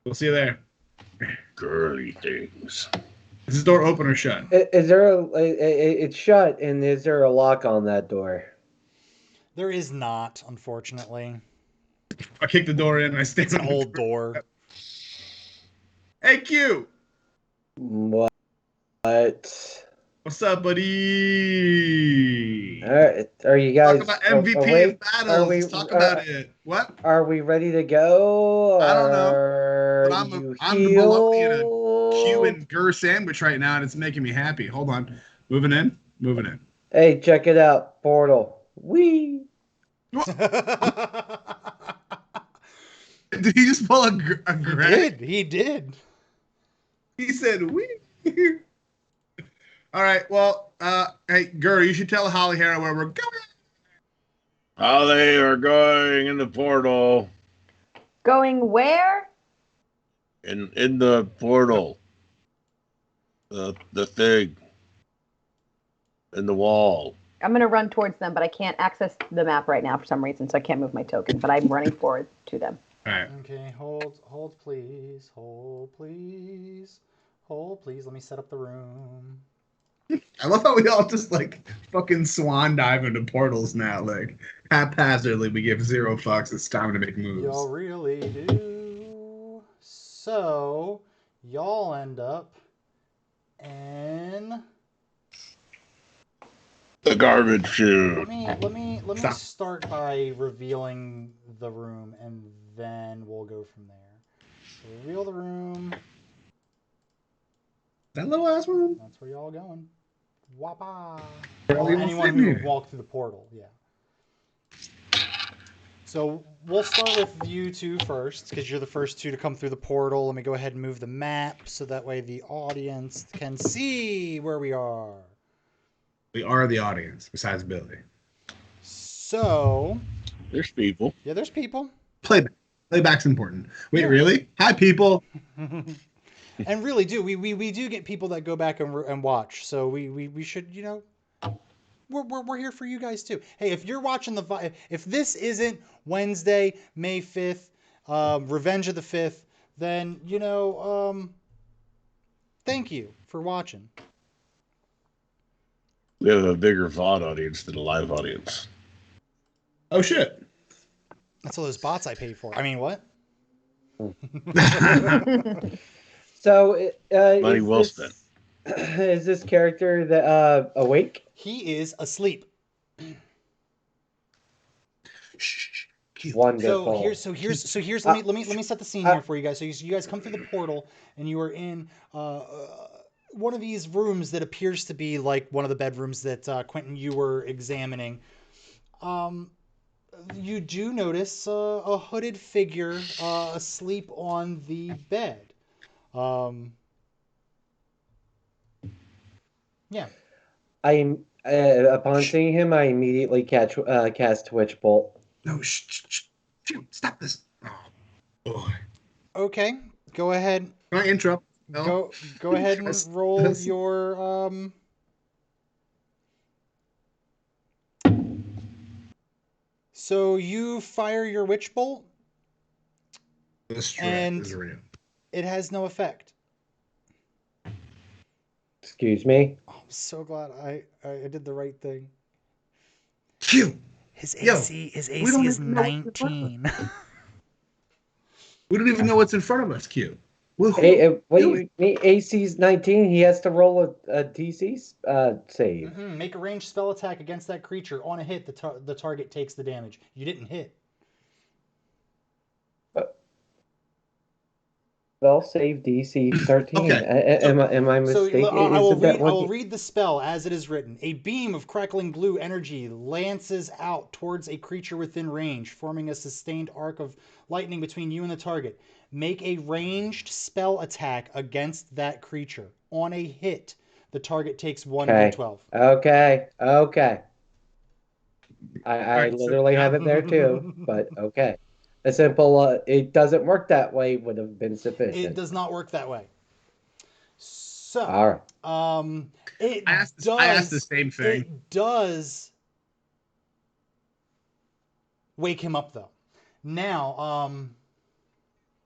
We'll see you there. Girly things. Is this door open or shut? Is there it's shut, and is there a lock on that door? There is not, unfortunately. I kick the door in and I stand It's an on the old door. door. Hey, Q. What? What's up, buddy? All right, are you guys Talk about MVP awake? of battles. Let's talk about it. What? Are we ready to go? I don't know. Are But I'm you bologna in a Q healed? and Gur sandwich right now, and it's making me happy. Hold on. Moving in. Moving in. Hey, check it out. Portal. Wee. Did he just pull a Greg? He did. He said, "We." All right. Well, hey, Gur, you should tell Holly Hera where we're going. Oh, they are going in the portal. Going where? In the portal. The thing. In the wall. I'm gonna run towards them, but I can't access the map right now for some reason, so I can't move my token. But I'm running forward to them. All right. Okay, hold please. Hold please. Hold please. Let me set up the room. I love how we all just like fucking swan dive into portals now. Like haphazardly, we give 0 fucks. It's time to make moves. Y'all really do. So, y'all end up in. The garbage chute. Let me Stop. start by revealing the room, and then we'll go from there. So reveal the room. That little ass one. That's where y'all going. Wapa. Well, we will Anyone fit who here. walked through the portal, yeah. So we'll start with you two first, because you're the first two to come through the portal. Let me go ahead and move the map so that way the audience can see where we are. We are the audience, besides Billy. So, There's people. yeah, there's people. Playback. Playback's important. Wait, Yeah. really? Hi, people. And really do. We do get people that go back and watch. So we should, you know, we're here for you guys too. Hey, if you're watching if this isn't Wednesday, May 5th, Revenge of the 5th, then, you know, thank you for watching. We have a bigger VOD audience than a live audience. Oh shit. That's all those bots I paid for. I mean, what? So, Money is well this- spent. Is this character that awake? He is asleep. Shh. Q. One good pull. Here's let me set the scene here for you guys. So you guys come through the portal and you are in one of these rooms that appears to be like one of the bedrooms that Quentin, you were examining. You do notice a hooded figure asleep on the bed. Yeah. Upon seeing him, I immediately cast Twitch Bolt. No, shh. Stop this. Oh, boy. Okay. Go ahead. Can I interrupt? No. Go ahead and Just roll this. your So you fire your witch bolt. This threat And- is real. It has no effect. Excuse me. Oh, I'm so glad I did the right thing. Q. His Yo, AC we don't is even know what's in front of us. 19. We don't even know what's in front of us, Q. Well, Hey, what do do you mean? AC's 19. He has to roll a DC save. Make a ranged spell attack against that creature. On a hit, the target takes the damage. You didn't hit. Spell save DC 13. Okay. Am I mistaken? I will Isn't that read. I what? will read the spell as it is written. A beam of crackling blue energy lances out towards a creature within range, forming a sustained arc of lightning between you and the target. Make a ranged spell attack against that creature. On a hit, the target takes 1d12. Okay. I Alright, so- literally have it there too, but okay. A simple it doesn't work that way would have been It sufficient. does not work that way. So, All right. it I asked the same thing. It does wake him up though. Now,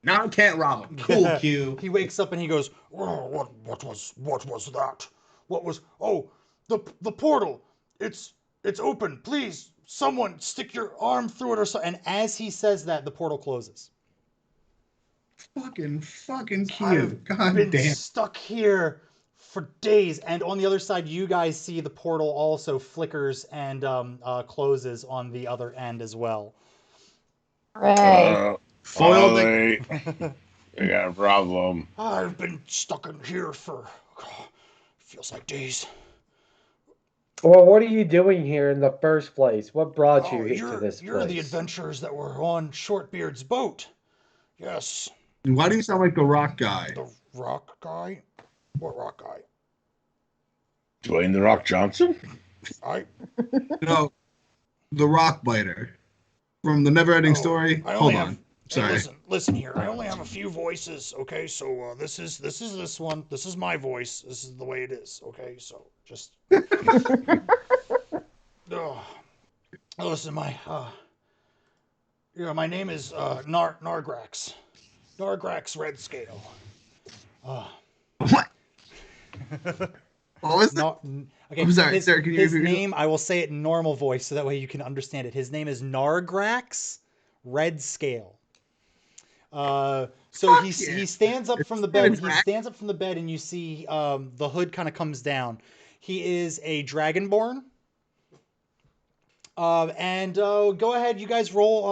Now I can't rob him. Cool, Q. he wakes up and he goes, "Oh, what was that? What was? Oh, the portal. It's open. Please, someone stick your arm through it or so." And as he says that, the portal closes. Fucking Q. I've God been damn. stuck here for days, and on the other side, you guys see the portal also flickers and closes on the other end as well. Hooray. Foiled it. Wait, I got a problem. I've been stuck in here for feels like days. Well, what are you doing here in the first place? What brought you here to this You're the place? adventurers that were on Shortbeard's boat. Yes, Why do you sound like the rock guy? the rock guy. What rock guy? Dwayne the Rock Johnson? No, the rock biter from the Never-Ending Story. Hold on. Sorry. Listen here. I only have a few voices. Okay, so this is this one. This is my voice. This is the way it is. Okay, so just. Listen, my my name is Nargrax. Nargrax Red Scale. What? What was that? Okay, I'm sorry, sir, can you his repeat? name, I will say it in normal voice so that way you can understand it. His name is Nargrax Red Scale. So Fuck he yeah. he stands up from the It's bed. not He a stands up from the bed, and you see the hood kind of comes down. He is a dragonborn. And go ahead, you guys roll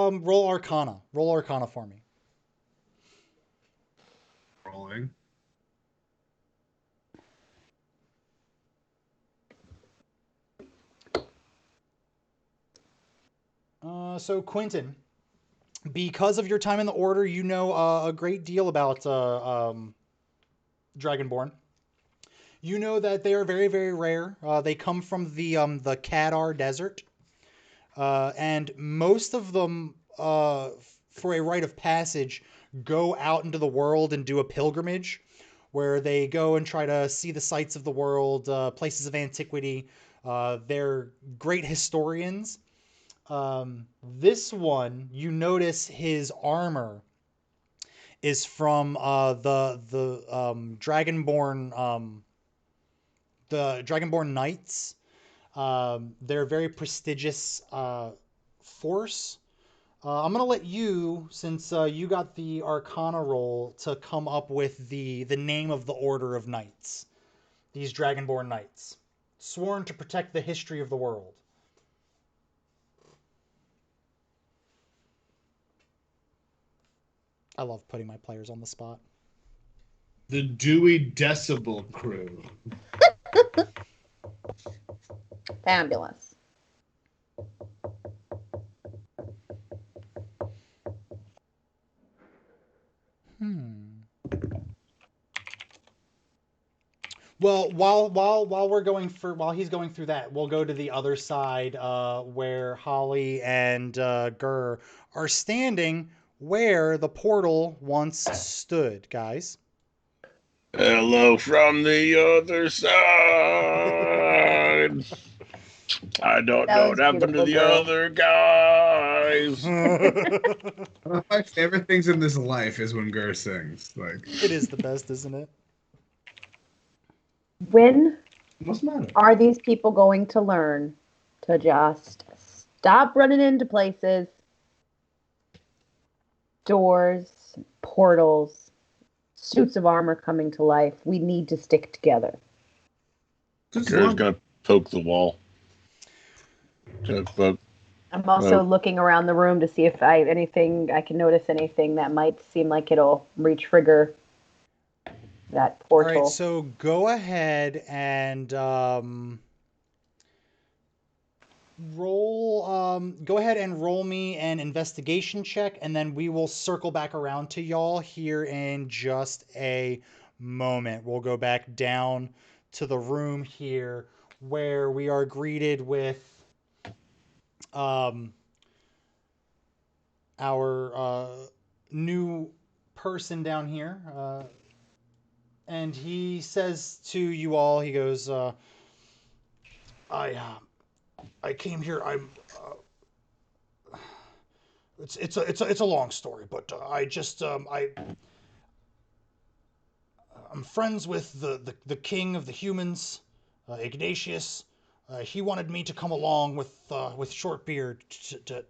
Arcana. Roll Arcana for me. Rolling. So Quentin, because of your time in the Order, you know a great deal about Dragonborn. You know that they are very, very rare. They come from the Kadar Desert, and most of them, for a rite of passage, go out into the world and do a pilgrimage, where they go and try to see the sights of the world, places of antiquity. They're great historians. This one, you notice his armor is from the Dragonborn the Dragonborn Knights. They're a very prestigious force. I'm gonna let you, since you got the Arcana roll, to come up with the name of the Order of Knights. These Dragonborn Knights, sworn to protect the history of the world. I love putting my players on the spot. The Dewey Decibel Crew. Fabulous. Well, while he's going through that, we'll go to the other side where Holly and Gurr are standing where the portal once stood, guys. Hello from the other side. I don't That know was what happened to beautiful, the girl. other guys. One of my favorite things in this life is when Gurr sings. Like, It is the best, isn't it? When What's the matter? are these people going to learn to just stop running into places, doors, portals, suits of armor coming to life? We need to stick together. Kara's gonna poke the wall. Poke. I'm also looking around the room to see if I can notice anything that might seem like it'll retrigger that All portal. right, so go ahead and roll me an investigation check, and then we will circle back around to y'all here in just a moment. We'll go back down to the room here where we are greeted with our new person down here, and he says to you all, he goes, I came here. It's a long story, but I'm friends with the king of the humans, Ignatius. He wanted me to come along with Shortbeard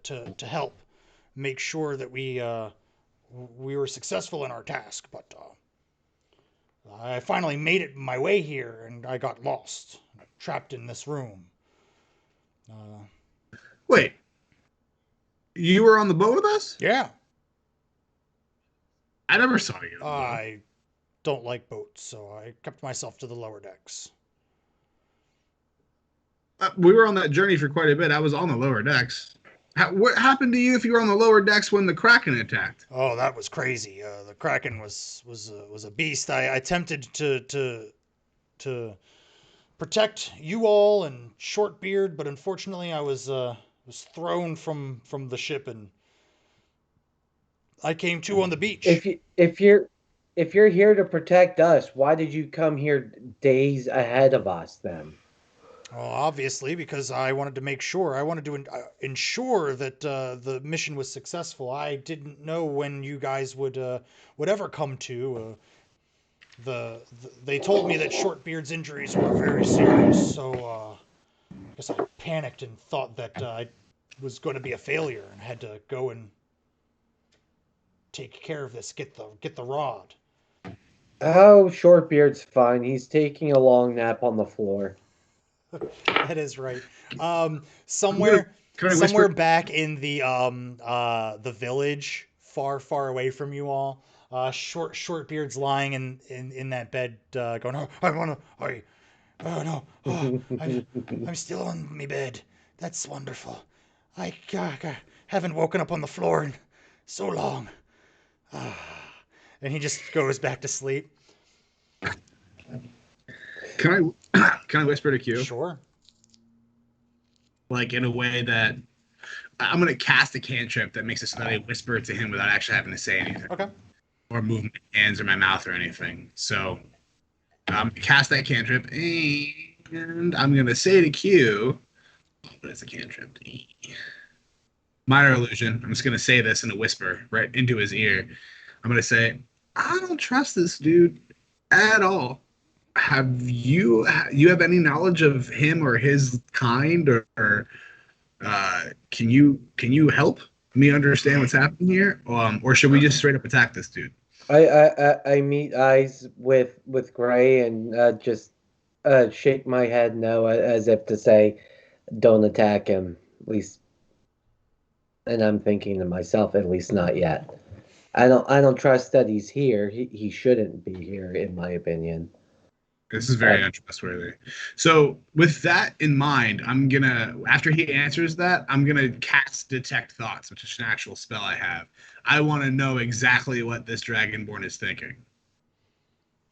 to help make sure that we were successful in our task. But I finally made it my way here, and I got lost, trapped in this room. Wait, you were on the boat with us? Yeah. I never saw you. I don't like boats, so I kept myself to the lower decks. We were on that journey for quite a bit. I was on the lower decks. What happened to you if you were on the lower decks when the Kraken attacked? Oh, that was crazy. The Kraken was a beast. I attempted to protect you all and Shortbeard, but unfortunately, I was thrown from the ship, and I came to on the beach. If you're here to protect us, why did you come here days ahead of us then? Well, obviously, because I wanted to make sure. I wanted to ensure that the mission was successful. I didn't know when you guys would ever come to. They told me that Shortbeard's injuries were very serious, so I guess I panicked and thought that I was going to be a failure and had to go and take care of this. Get the rod. Oh, Shortbeard's fine. He's taking a long nap on the floor. That is right. Somewhere Can I somewhere whisper? back in the village, far away from you all, Shortbeard's lying in that bed, going, oh, oh no, oh, I'm still on my bed. That's wonderful. I haven't woken up on the floor in so long. And he just goes back to sleep. Can I whisper to Q? Sure. Like in a way that I'm gonna cast a cantrip that makes it so that I whisper to him without actually having to say anything. Okay. Or move my hands or my mouth or anything. So cast that cantrip and I'm gonna say to Q, what is a cantrip? Minor illusion. I'm just gonna say this in a whisper right into his ear. I'm gonna say, I don't trust this dude at all. Have you have any knowledge of him or his kind, or can you help me understand what's happening here, or should we just straight up attack this dude? I meet eyes with Gray and just shake my head no, as if to say, don't attack him. At least, and I'm thinking to myself, at least not yet. I don't trust that he's here. He shouldn't be here, in my opinion. This is very untrustworthy. So with that in mind, I'm gonna, after he answers that, I'm gonna cast Detect Thoughts, which is an actual spell I have. I want to know exactly what this Dragonborn is thinking.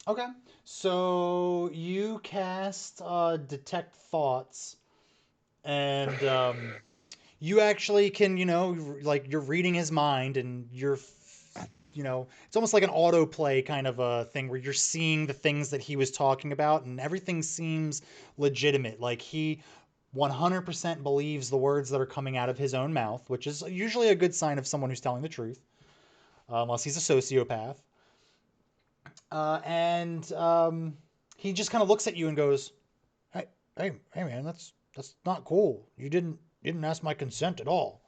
Okay. So you cast Detect Thoughts, and you actually can, like you're reading his mind, and it's almost like an autoplay kind of a thing where you're seeing the things that he was talking about, and everything seems legitimate. Like he 100% believes the words that are coming out of his own mouth, which is usually a good sign of someone who's telling the truth, unless he's a sociopath. And he just kind of looks at you and goes, hey, man, that's not cool. You didn't ask my consent at all.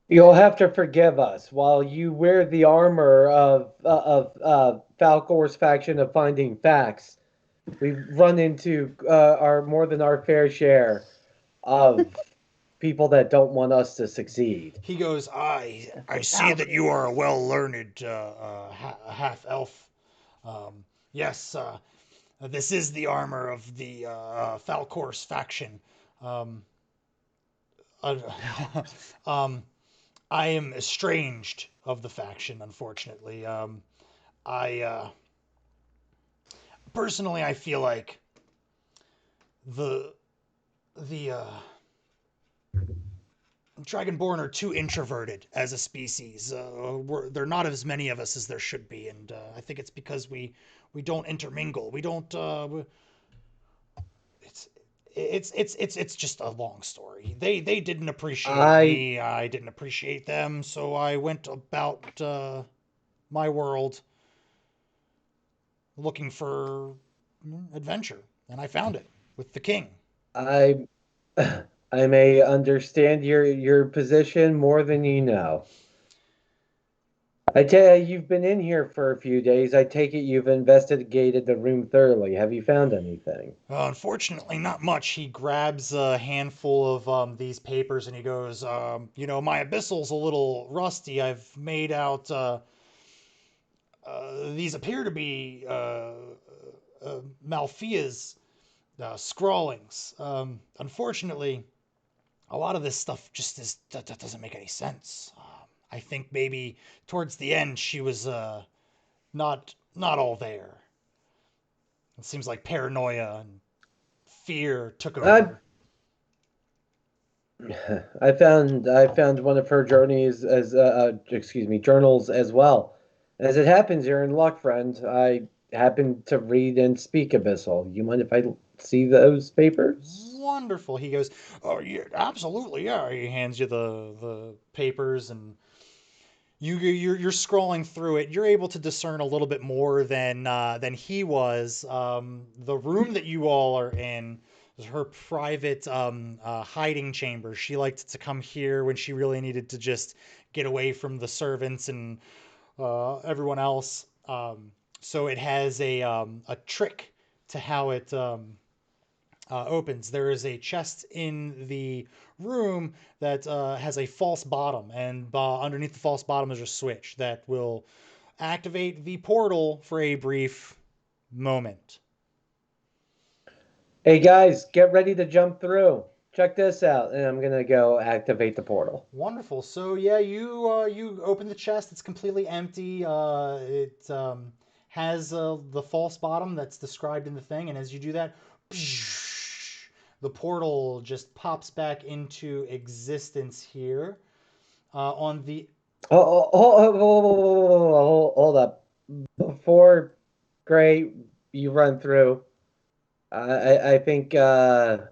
You'll have to forgive us while you wear the armor of Falcor's faction of finding facts. We've run into our more than our fair share of people that don't want us to succeed. He goes, I see that you are a well-learned half-elf. Yes, this is the armor of the Falcor's faction. Um, uh, I am estranged of the faction, unfortunately. I personally, I feel like the Dragonborn are too introverted as a species. They're not as many of us as there should be, and I think it's because we don't intermingle. We don't. It's just a long story. They didn't appreciate me. I didn't appreciate them. So I went about my world looking for adventure, and I found it with the king. I I may understand your position more than you know. I tell you, you've been in here for a few days. I take it you've investigated the room thoroughly. Have you found anything? Unfortunately, not much. He grabs a handful of these papers and he goes, my abyssal's a little rusty. I've made out these appear to be Malfia's scrawlings. Unfortunately, a lot of this stuff just that doesn't make any sense. I think maybe towards the end she was not all there. It seems like paranoia and fear took over. I found one of her journeys as journals as well. As it happens, you're in luck, friend. I happen to read and speak Abyssal. You mind if I see those papers? Wonderful. He goes, "Oh yeah, absolutely, yeah." He hands you the papers, and you're scrolling through it. You're able to discern a little bit more than he was. The room that you all are in is her private hiding chamber. She liked to come here when she really needed to just get away from the servants and everyone else. So it has a trick to how it opens. There is a chest in the room that has a false bottom, and underneath the false bottom is a switch that will activate the portal for a brief moment. Hey guys, get ready to jump through. Check this out, and I'm gonna go activate the portal. Wonderful. So yeah, you open the chest. It's completely empty. It has the false bottom that's described in the thing, and as you do that, the portal just pops back into existence here. On the Hold up. Before Gray, you run through. I think Gur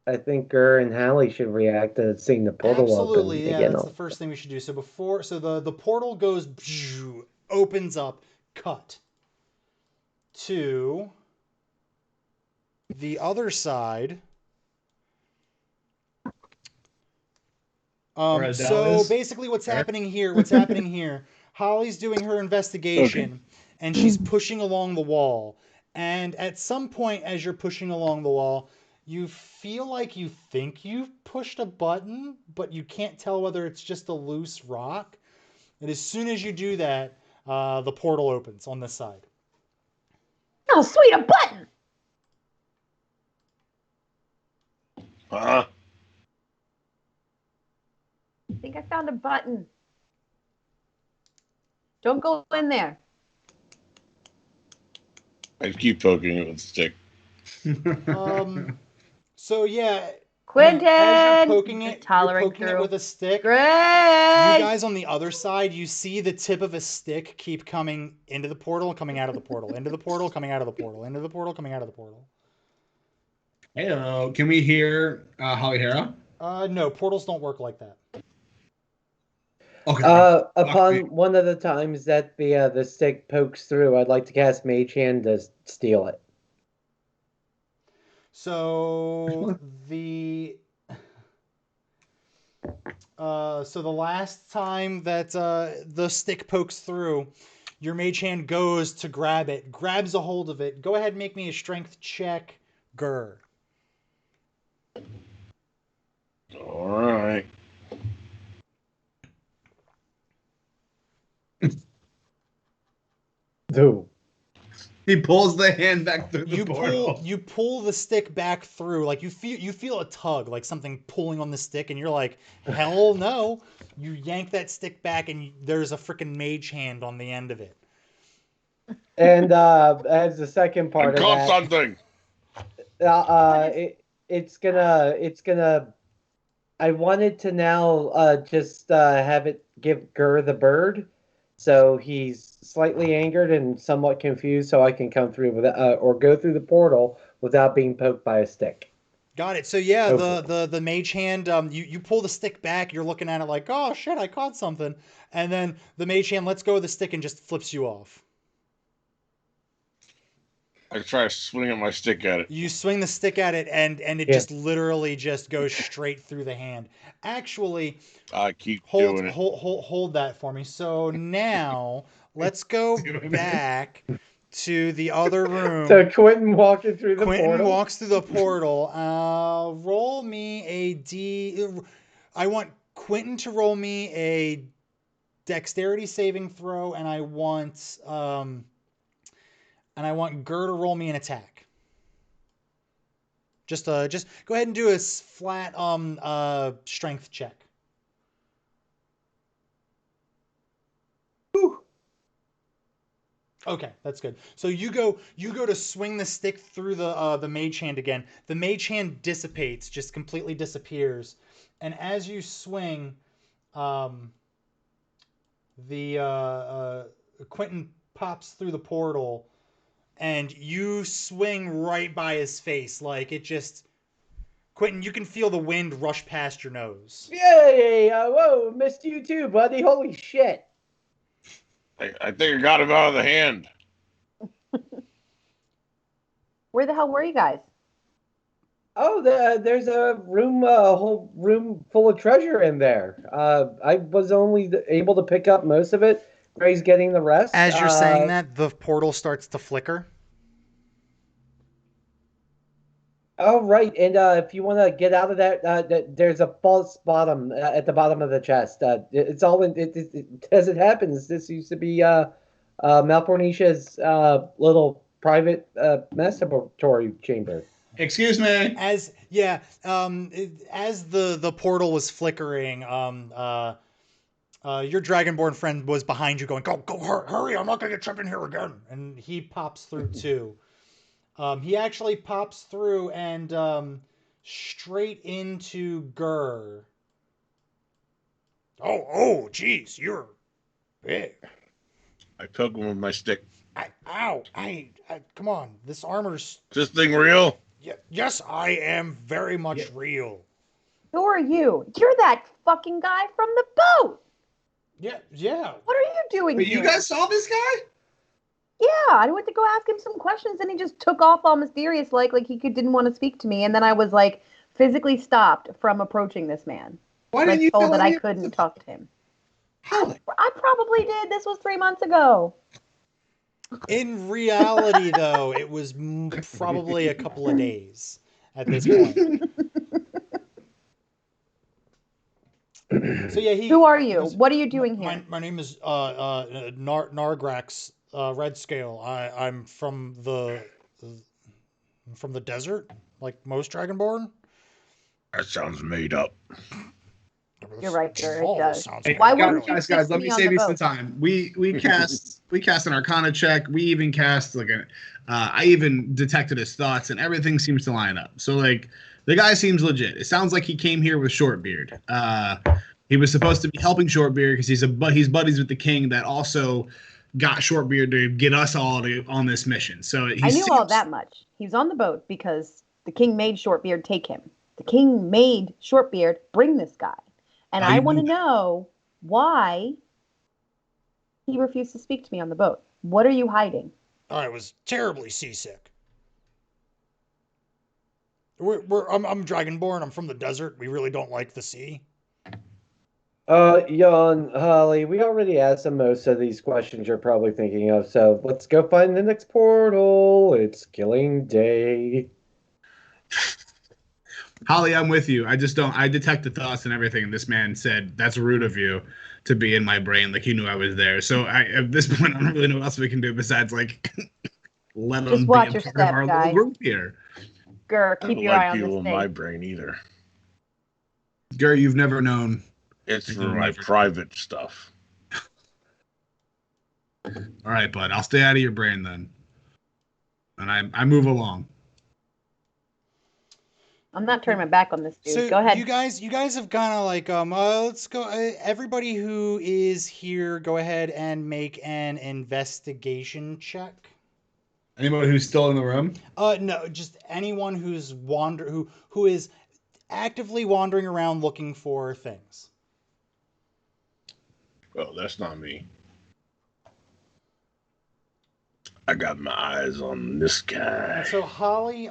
and Hallie should react to seeing the portal absolutely, open yeah, again. that's the first thing we should do. So the portal goes opens up, cut to the other side. So basically what's happening here, Holly's doing her investigation and she's pushing along the wall. And at some point as you're pushing along the wall, you feel like you think you've pushed a button, but you can't tell whether it's just a loose rock. And as soon as you do that, the portal opens on this side. Oh, sweet, a button! Huh? I think I found a button. Don't go in there. I keep poking it with a stick. So yeah, Quentin! as you're poking Just it, tolerate you're poking it through. with a stick. Great! You guys on the other side, you see the tip of a stick keep coming into the portal and coming out of the portal, into the portal, coming out of the portal, into the portal, coming out of the portal. Hello, can we hear Holly Hera? No, portals don't work like that. Okay. Upon one of the times that the stick pokes through, I'd like to cast Mage Hand to steal it. So the last time that the stick pokes through, your mage hand goes to grab it, grabs a hold of it. Go ahead and make me a strength check, Gur. All right. Dude. He pulls the hand back through the portal. You pull the stick back through, like you feel a tug, like something pulling on the stick, and you're like, hell no. You yank that stick back, and there's a freaking mage hand on the end of it. And as the second I part of caught that, something. it's gonna. I wanted to now just have it give Gur the bird, so he's slightly angered and somewhat confused, so I can come through with or go through the portal without being poked by a stick. Got it. So yeah, Okay. the mage hand, you pull the stick back, you're looking at it like, oh shit, I caught something, and then the mage hand lets go of the stick and just flips you off. I try swinging my stick at it. You swing the stick at it, and it just literally just goes straight through the hand. Actually, I keep doing it. hold that for me. So now let's go back to the other room. So Quentin walking through the Quentin portal. walks through the portal. Roll me a D. I want Quentin to roll me a dexterity saving throw, and I want Gur to roll me an attack. Just go ahead and do a flat strength check. Whew. Okay, that's good. So you go to swing the stick through the mage hand again. The mage hand dissipates, just completely disappears, and as you swing, Quentin pops through the portal, and you swing right by his face, like it just. Quentin, you can feel the wind rush past your nose. Yay! Whoa, missed you too, buddy. Holy shit! I think I got him out of the hand. Where the hell were you guys? Oh, there's a whole room full of treasure in there. I was only able to pick up most of it. Gray's getting the rest. As you're saying that, the portal starts to flicker. Oh, right. And if you want to get out of that, there's a false bottom at the bottom of the chest. It's all in. As it happens, this used to be Malfornicia's little private masturbatory chamber. Excuse me. As the portal was flickering, your dragonborn friend was behind you, going, "Go, hurry! I'm not gonna get trapped in here again." And he pops through too. He actually pops through and straight into Gur. Oh, geez, you're big. I poke him with my stick. Ow! Come on, this armor's. Is this thing real? Yes, I am very much real. Who are you? You're that fucking guy from the boat. Yeah. What are you doing But here? you guys saw this guy? Yeah, I went to go ask him some questions, and he just took off all mysterious, like he didn't want to speak to me. And then I was like physically stopped from approaching this man. Why didn't you told tell that I me? couldn't talk to him. How? I probably did. This was 3 months ago. In reality, though, it was probably a couple of days at this point. So yeah, Who are you? What are you doing here? My name is Nargrax Red Scale. I'm from the desert, like most Dragonborn. That sounds made up. You're right, sir. It All does. sounds Hey, made Why up. wouldn't you guys, fix let me me on save the you some boat? time. We cast an Arcana check. We even cast I even detected his thoughts, and everything seems to line up. So like the guy seems legit. It sounds like he came here with Shortbeard. He was supposed to be helping Shortbeard because he's buddies with the king that also got Shortbeard to get us all on this mission. So I knew all that much. He was on the boat because the king made Shortbeard take him. The king made Shortbeard bring this guy. And I want to know why he refused to speak to me on the boat. What are you hiding? I was terribly seasick. I'm Dragonborn. I'm from the desert. We really don't like the sea. Jan, Holly, we already asked them most of these questions you're probably thinking of, so let's go find the next portal. It's killing day. Holly, I'm with you. I just don't. I detect the thoughts and everything. And this man said that's rude of you to be in my brain. Like he knew I was there. So at this point, I don't really know what else we can do besides like let Just him watch be your a part step, of our guy. little group here. Grr, I keep don't your like eye on people this in thing. my brain either. Gary, you've never known. It's for You'll my never- private stuff. All right, bud. I'll stay out of your brain then. And I move along. I'm not turning my back on this dude. So Go ahead. you guys have kind of like let's go. Everybody who is here, go ahead and make an investigation check. Anybody who's still in the room? No, just anyone who's who is actively wandering around looking for things. Well, that's not me. I got my eyes on this guy. So Holly,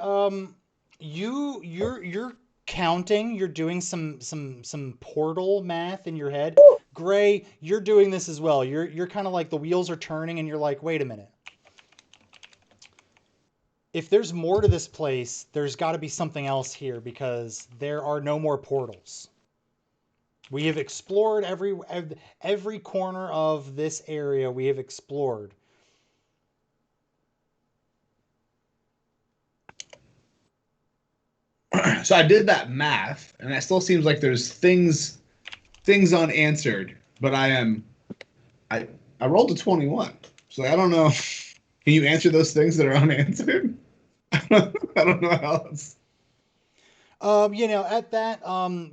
you're counting. You're doing some portal math in your head. Gray, you're doing this as well. You're kind of like the wheels are turning, and you're like, wait a minute. If there's more to this place, there's got to be something else here because there are no more portals. We have explored every corner of this area. We have explored. So I did that math, and it still seems like there's things unanswered. But I rolled a 21, so I don't know. Can you answer those things that are unanswered? I don't know how else. At that,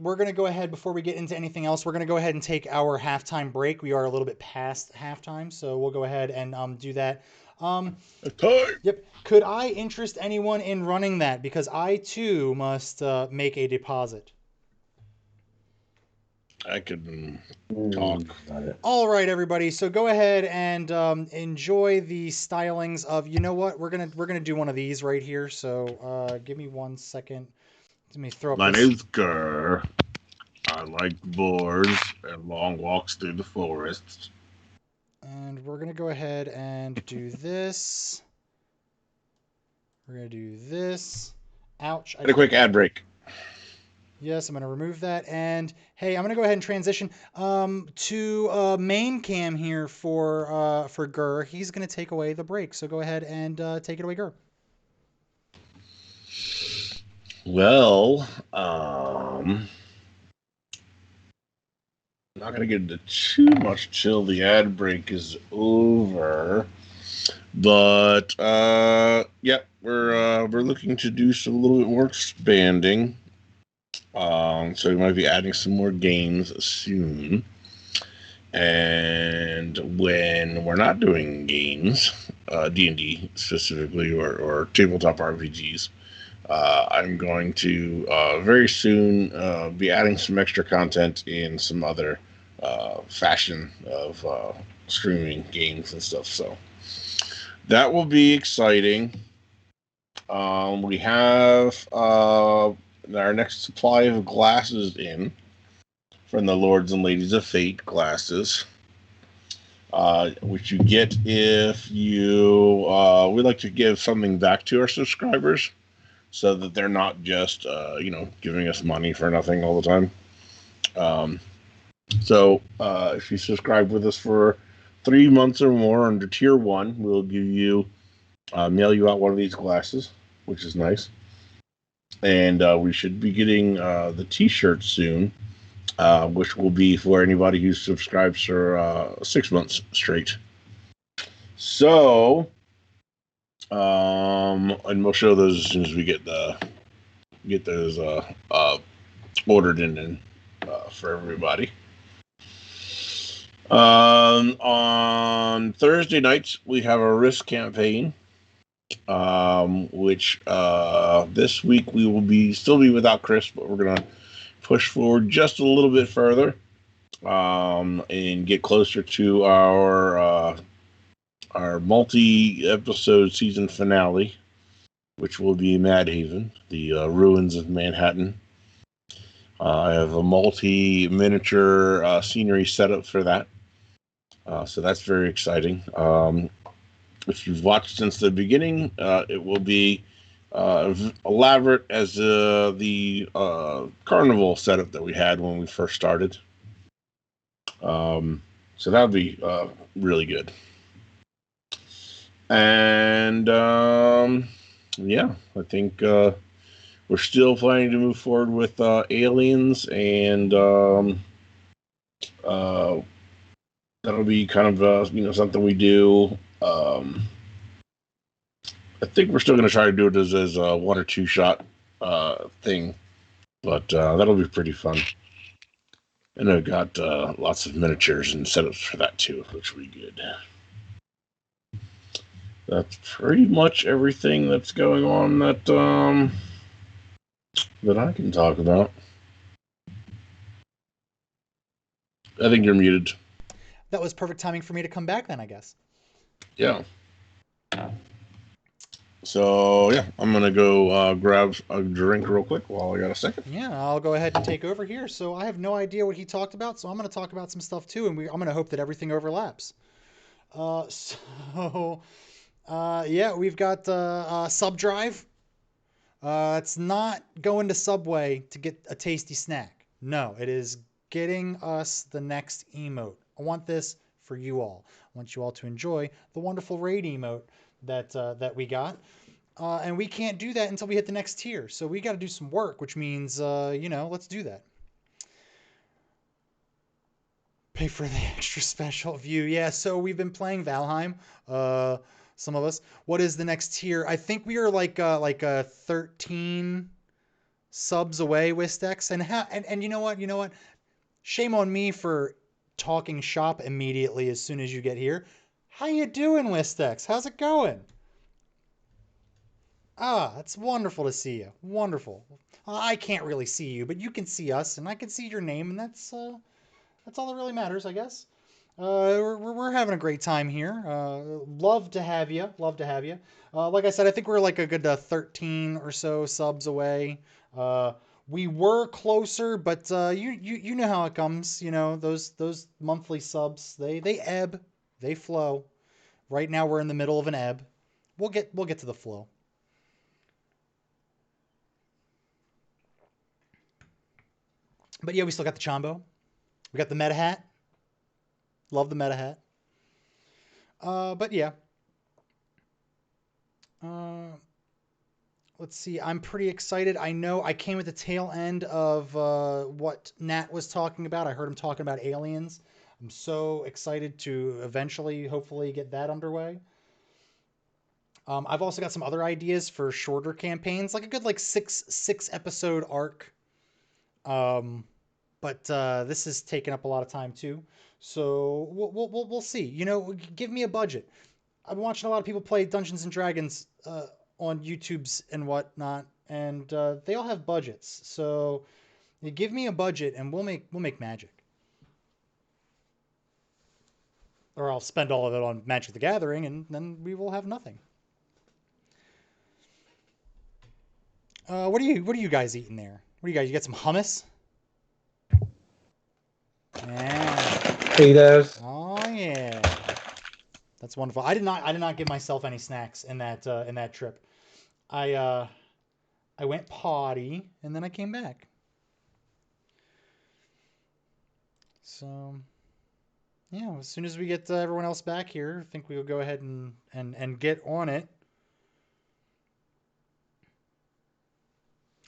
we're going to go ahead before we get into anything else. We're going to go ahead and take our halftime break. We are a little bit past halftime, so we'll go ahead and do that. Yep. Could I interest anyone in running that? Because I too must make a deposit. I could talk. All right, everybody. So go ahead and enjoy the stylings of. You know what? We're gonna do one of these right here. So give me 1 second. Let me throw up. My this. name's Gurr. I like boars and long walks through the forests. And we're gonna go ahead and do this. We're gonna do this. Ouch! And a quick ad break. Yes, I'm going to remove that. And hey, I'm going to go ahead and transition to main cam here for Gurr. He's going to take away the break. So go ahead and take it away, Gurr. Well, I'm not going to get into too much till the ad break is over. But yeah, we're looking to do a little bit more expanding. So we might be adding some more games soon. And when we're not doing games, D&D specifically, or tabletop RPGs, I'm going to very soon be adding some extra content in some other fashion of streaming games and stuff. So that will be exciting. We have our next supply of glasses in from the Lords and Ladies of Fate glasses, which you get if you we like to give something back to our subscribers so that they're not just giving us money for nothing all the time. So if you subscribe with us for 3 months or more under tier 1, we'll give you mail you out one of these glasses, which is nice. And we should be getting the t-shirt soon, which will be for anybody who subscribes for 6 months straight. So, and we'll show those as soon as we get those ordered in for everybody. On Thursday nights, we have a Risk campaign, which this week we will still be without Chris, but we're gonna push forward just a little bit further. and get closer to our multi-episode season finale, which will be Mad Haven, the ruins of Manhattan. I have a multi-miniature scenery setup for that, so that's very exciting. If you've watched since the beginning, it will be elaborate as the carnival setup that we had when we first started. So that'll be really good. And yeah, I think we're still planning to move forward with aliens, and that'll be kind of something we do. I think we're still going to try to do it as a 1 or 2 shot thing, but that'll be pretty fun. And I've got lots of miniatures and setups for that too, which will be good. That's pretty much everything that's going on that I can talk about. I think you're muted. That was perfect timing for me to come back then, I guess. Yeah. So, yeah, I'm going to go grab a drink real quick while I got a second. Yeah, I'll go ahead and take over here. So I have no idea what he talked about, so I'm going to talk about some stuff too, and I'm going to hope that everything overlaps. Yeah, we've got Subdrive. It's not going to Subway to get a tasty snack. No, it is getting us the next emote. I want this for you all. I want you all to enjoy the wonderful raid emote that we got. And we can't do that until we hit the next tier. So we got to do some work, which means, let's do that. Pay for the extra special view. Yeah, so we've been playing Valheim. Some of us. What is the next tier? I think we are like 13 subs away, Wistex. And you know what? Shame on me for talking shop immediately as soon as you get here. How you doing, Wistex? How's it going? Ah, it's wonderful to see you. Wonderful. I can't really see you, but you can see us, and I can see your name, and that's all that really matters, I guess. We're having a great time here. Love to have you. Love to have you. Like I said, I think we're like a good 13 or so subs away. We were closer, but you know how it comes. You know those monthly subs, they ebb, they flow. Right now we're in the middle of an ebb. We'll get to the flow. But yeah, we still got the Chombo. We got the meta hat. Love the meta hat. But yeah. Let's see. I'm pretty excited. I know I came at the tail end of what Nat was talking about. I heard him talking about aliens. I'm so excited to eventually, hopefully, get that underway. I've also got some other ideas for shorter campaigns, like a good six episode arc. But this is taking up a lot of time too. So we'll see. Give me a budget. I've been watching a lot of people play Dungeons and Dragons on YouTube's and whatnot, and they all have budgets. So you give me a budget, and we'll make magic. Or I'll spend all of it on Magic the Gathering, and then we will have nothing. What are you guys eating there? What do you guys? You got some hummus? Yeah. Potatoes. Oh yeah. That's wonderful. I did not give myself any snacks in that trip. I went potty and then I came back. So yeah, as soon as we get everyone else back here, I think we'll go ahead and get on it.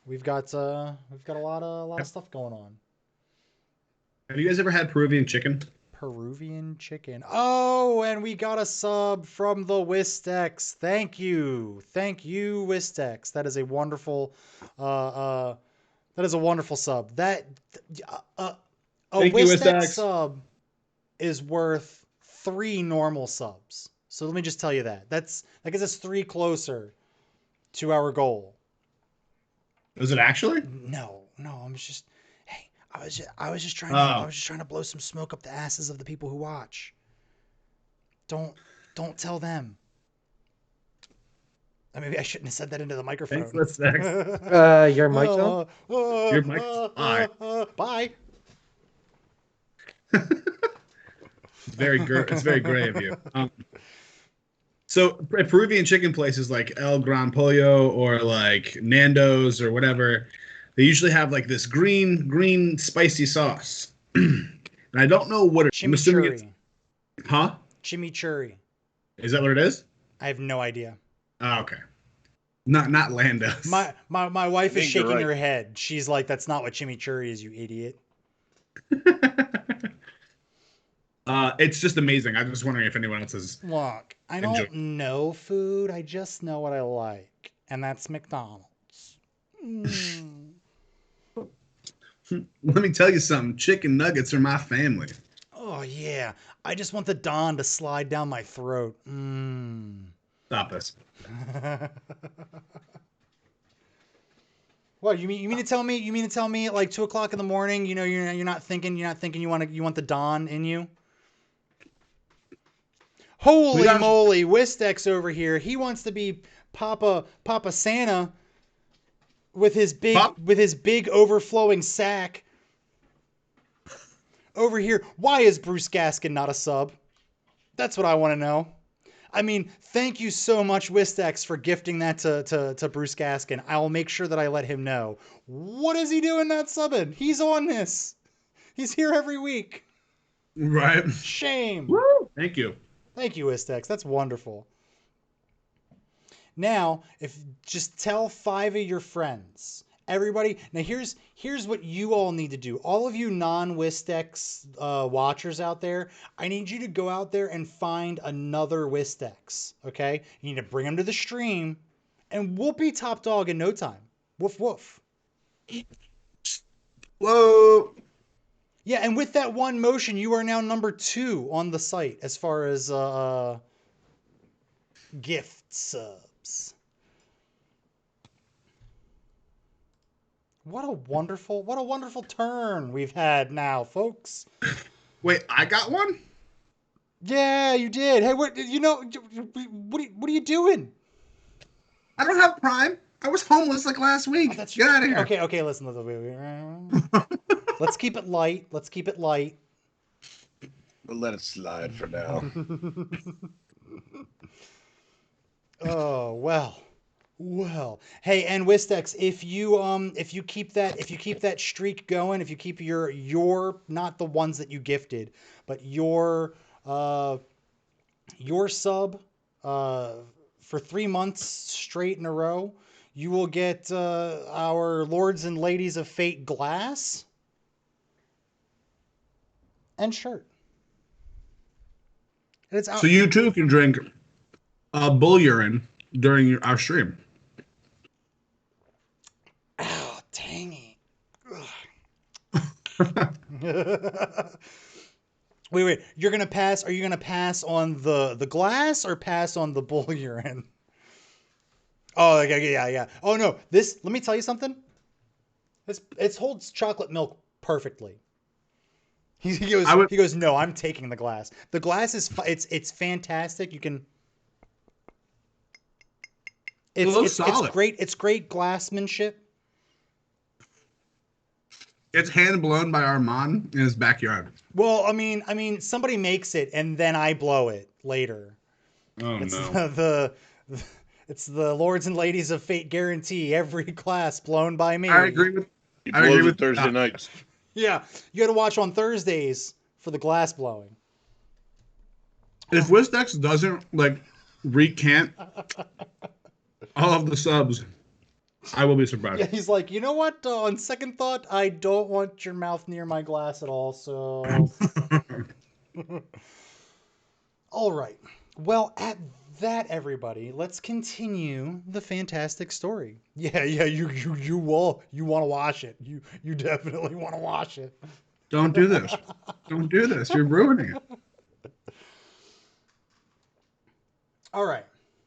We've got a lot of stuff going on. Have you guys ever had Peruvian chicken? Peruvian chicken. Oh, and we got a sub from the Wistex. Thank you, Wistex. That is a wonderful, sub. That a Wistex sub is worth 3 normal subs. So let me just tell you that. That gets us 3 closer to our goal. Is it actually? No. I'm just. Hey, I was just trying to blow some smoke up the asses of the people who watch. Don't tell them. Maybe I shouldn't have said that into the microphone. Thanks, Sex. Your mic's on? Your mic's on. Bye. It's very gray of you. So Peruvian chicken places like El Gran Pollo or like Nando's or whatever, they usually have like this green spicy sauce. And I don't know what it I'm assuming it's, Chimichurri. huh? Chimichurri. Is that what it is? I have no idea. Oh, okay. Not Lando's. My wife is think you're shaking right. her head. She's like, "That's not what chimichurri is, you idiot." It's just amazing. I'm just wondering if anyone else is. Look, I don't know food. I just know what I like, and that's McDonald's. Let me tell you something. Chicken nuggets are my family. Oh yeah, I just want the Don to slide down my throat. Stop this. What you mean to tell me? You mean to tell me at like 2:00 in the morning? You know, you're not thinking you want the Don in you. Holy moly, Wistex over here. He wants to be Papa Santa with his big overflowing sack. Over here, why is Bruce Gaskin not a sub? That's what I want to know. I mean, thank you so much, Wistex, for gifting that to Bruce Gaskin. I'll make sure that I let him know. What is he doing not subbing? He's on this. He's here every week. Right. Shame. Woo! Thank you. Thank you, Wistex. That's wonderful. Now, if just tell 5 of your friends. Everybody, now here's what you all need to do. All of you non-Wistex watchers out there, I need you to go out there and find another Wistex, okay? You need to bring them to the stream, and we'll be top dog in no time. Woof, woof. Whoa! Yeah, and with that one motion, you are now number 2 on the site as far as gift subs. What a wonderful turn we've had now, folks. Wait, I got one? Yeah, you did. Hey, what are you doing? I don't have Prime. I was homeless like last week. Oh, that's Get out of here. Okay, listen. Let's keep it light. We'll let it slide for now. Oh, well. Hey, and Wistex, if you keep that streak going, if you keep your not the ones that you gifted, but your sub for 3 months straight in a row, you will get our Lords and Ladies of Fate glass and shirt. And it's out. So you too can drink bull urine during our stream. Oh, dang it. Wait. You're gonna pass. Are you gonna pass on the glass or pass on the bull urine? Oh, yeah. Oh no, this. Let me tell you something. It holds chocolate milk perfectly. He goes. No, I'm taking the glass. The glass is it's fantastic. You can. It's great. It's great glassmanship. It's hand blown by Armand in his backyard. Well, I mean, somebody makes it and then I blow it later. Oh It's no! It's the Lords and Ladies of Fate guarantee. Every glass blown by me. I agree with. He I agree blows with it Thursday nights. Yeah, you got to watch on Thursdays for the glass blowing. If Wistex doesn't recant all of the subs, I will be surprised. Yeah, he's like, you know what? On second thought, I don't want your mouth near my glass at all. So, all right. Well, at that, everybody, let's continue the fantastic story. Yeah. You want to watch it. You definitely want to watch it. Don't do this. Don't do this. You're ruining it. All right.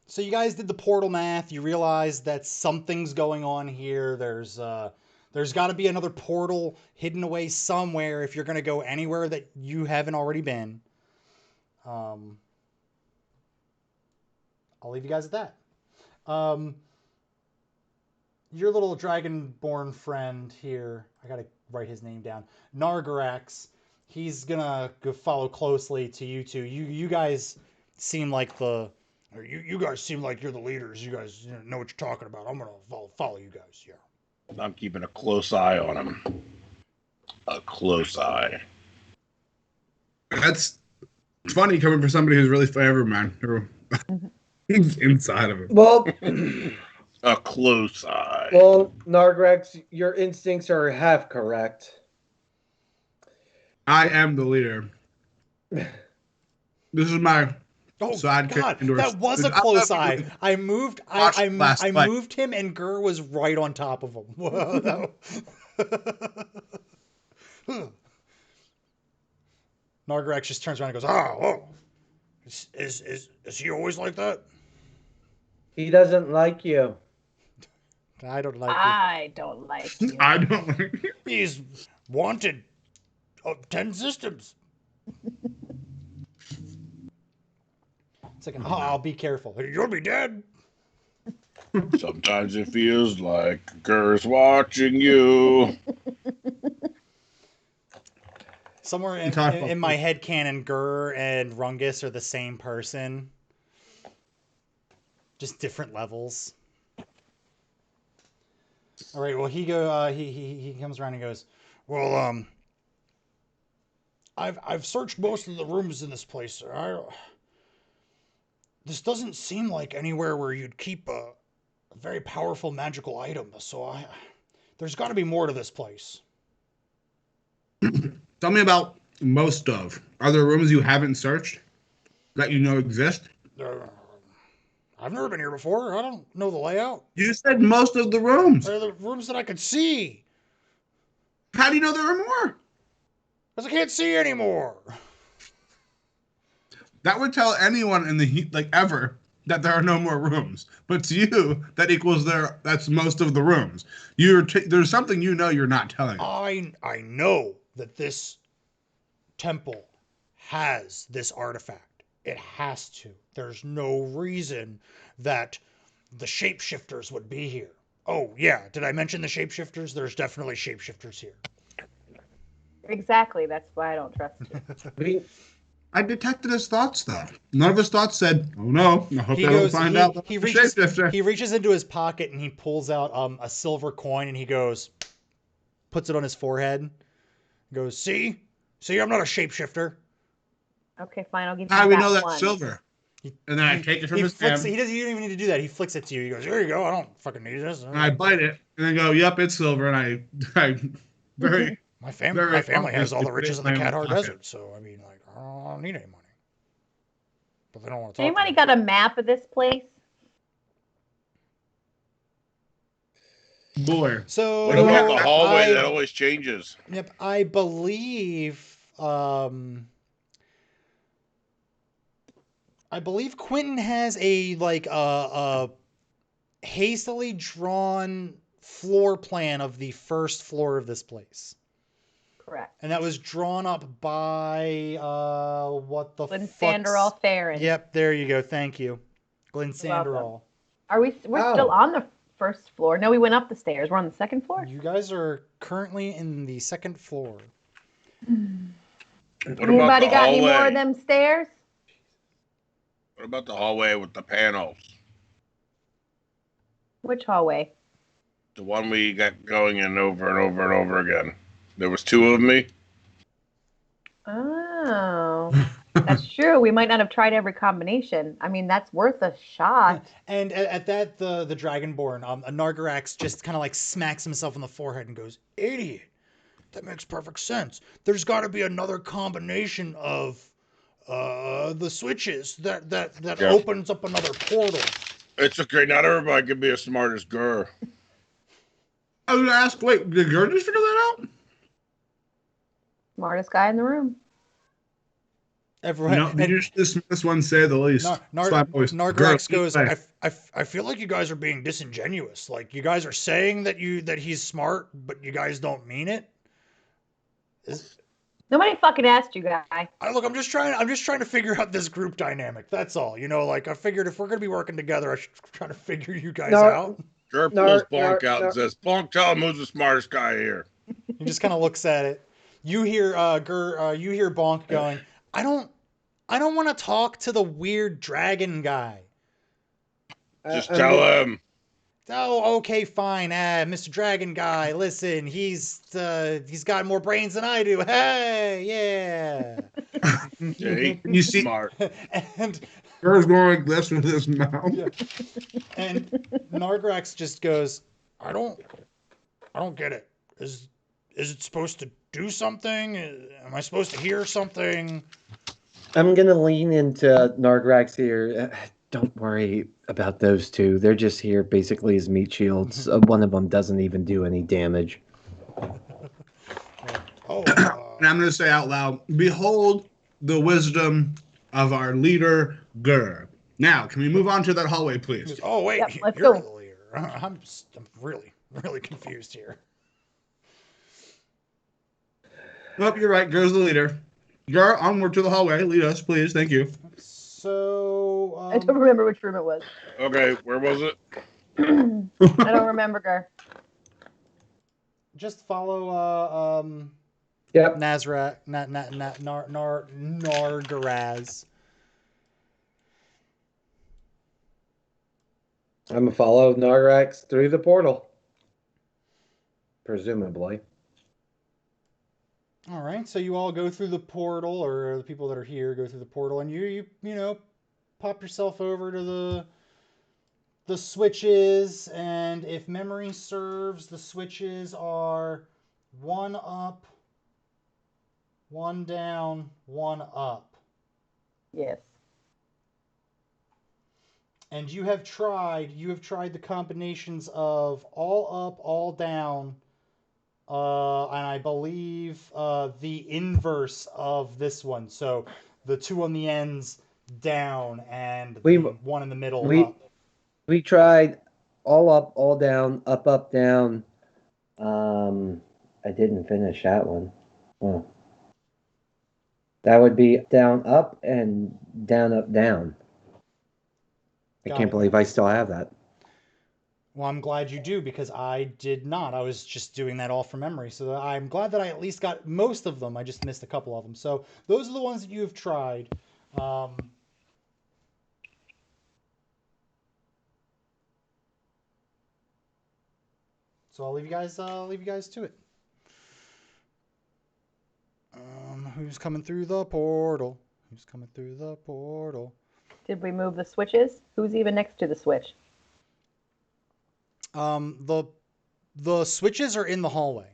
So you guys did the portal math. You realized that something's going on here. There's There's got to be another portal hidden away somewhere if you're going to go anywhere that you haven't already been. I'll leave you guys at that. Your little dragonborn friend here, I gotta write his name down. Nargarax, he's gonna go follow closely to you two. You guys seem like you guys seem like you're the leaders. You guys know what you're talking about. I'm gonna follow you guys. Yeah. I'm keeping a close eye on him. A close eye. It's funny coming from somebody who's really forever, man. He's inside of it. Well, A close eye. well, Nargrex, your instincts are half correct. I am the leader. This is my side God, that was a close eye. I moved him and Gur was right on top of him. Whoa, Nargarax just turns around and goes, "Oh, is he always like that?" He doesn't like you. I don't like it. I don't like you. I don't like it. He's wanted of 10 systems. It's like, I'll be careful. You'll be dead. Sometimes it feels like Gur's watching you. Somewhere in my head canon, Gur and Rungus are the same person. Just different levels. All right. Well, he comes around and goes, "Well, I've searched most of the rooms in this place, sir. This doesn't seem like anywhere where you'd keep a very powerful magical item. So there's got to be more to this place." Tell me about most of. Are there rooms you haven't searched that you know exist? I've never been here before. I don't know the layout. You said most of the rooms. They're the rooms that I could see. How do you know there are more? Because I can't see anymore. That would tell anyone in the heat, like ever, that there are no more rooms. But to you, that equals that's most of the rooms. There's something you know you're not telling. I know that this temple has this artifact. It has to. There's no reason that the shapeshifters would be here. Oh, yeah. Did I mention the shapeshifters? There's definitely shapeshifters here. Exactly. That's why I don't trust you. I detected his thoughts, though. None of his thoughts said, "Oh no, I hope they don't find out that I'm a shapeshifter." He reaches into his pocket and he pulls out a silver coin and he goes, puts it on his forehead. Goes, see, I'm not a shapeshifter. Okay, fine. I'll give you How do we that know that's one. silver? And then I take it from his hand. He doesn't even need to do that. He flicks it to you. He goes, "Here you go. I don't fucking need this." And I bite it and then go, "Yep, it's silver." And I very my family has all the riches in the Kadhar Desert, so I mean, like, I don't need any money. But they don't want to talk. Anybody got a map of this place? boy. So What about the hallway that always changes? Yep, I believe Quentin has a hastily drawn floor plan of the first floor of this place. Correct. And that was drawn up by what the fuck? Glensanderall Theron. Yep, there you go. Thank you. Glensanderall. We're still on the first floor. No, we went up the stairs. We're on the second floor. You guys are currently in the second floor. Anybody got any more of them stairs? What about the hallway with the panels? Which hallway? The one we got going in over and over and over again. There was two of me. Oh, that's true. We might not have tried every combination. I mean, that's worth a shot. And at that, the Dragonborn, Nargarax just kind of like smacks himself on the forehead and goes, "Idiot! That makes perfect sense. There's got to be another combination of the switches that opens up another portal." It's okay. Not everybody can be as smart as Gur. I was gonna ask, wait, did Gur just figure that out? Smartest guy in the room. Everyone, you just dismiss one, say the least. That's why I'm always, Nargrax "Girl, goes, lead the way." I feel like you guys are being disingenuous. Like you guys are saying that he's smart, but you guys don't mean it. Nobody fucking asked you, guy. I'm just trying to figure out this group dynamic. That's all. Like I figured if we're gonna be working together, I should try to figure you guys out. Jerp pulls Bonk out and says, Bonk, tell him who's the smartest guy here. He just kind of looks at it. You hear you hear Bonk going, I don't want to talk to the weird dragon guy. Just tell him. Oh, okay, fine. Mr. Dragon Guy, listen, he's got more brains than I do. Hey, yeah. Okay, You see, smart. And Girl's going like this with his mouth. yeah. And Nargrax just goes, I don't get it. Is it supposed to do something? Am I supposed to hear something? I'm gonna lean into Nargrax here. Don't worry about those two. They're just here basically as meat shields. One of them doesn't even do any damage. Oh, And I'm going to say out loud, behold the wisdom of our leader, Gur. Now, can we move on to that hallway, please? oh wait, Yep, let's you're go. the leader. I'm really confused here. Nope, you're right. Gur's the leader. Gur, onward to the hallway. Lead us, please. Thank you. So I don't remember which room it was. Okay, where was it? I don't remember, Gar. just follow Yep. Nazrak, Nargaraz. I'm gonna follow Nargrax through the portal. Presumably. All right, so you all go through the portal, or the people that are here go through the portal, and you pop yourself over to the switches, and if memory serves, the switches are 1 up, 1 down, 1 up. Yes. And you have tried the combinations of all up, all down, and I believe the inverse of this one. So the 2 on the ends down, and the 1 in the middle up. We tried all up, all down, up, down. I didn't finish that one. Oh. That would be down, up, and down, up, down. I can't believe I still have that. Well, I'm glad you do, because I did not. I was just doing that all from memory. So I'm glad that I at least got most of them. I just missed a couple of them. So those are the ones that you have tried. So I'll leave you guys to it. Who's coming through the portal? Who's coming through the portal? Did we move the switches? Who's even next to the switch? The switches are in the hallway.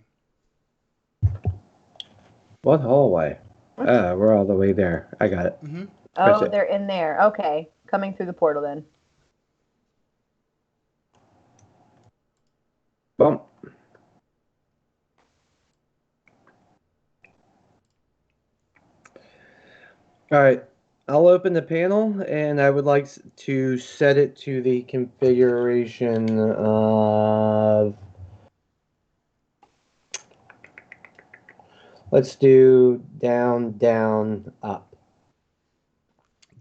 What hallway? We're all the way there. I got it. Mm-hmm. Oh, they're in there. Okay. Coming through the portal then. Boom. All right. I'll open the panel, and I would like to set it to the configuration of... Let's do down, down, up.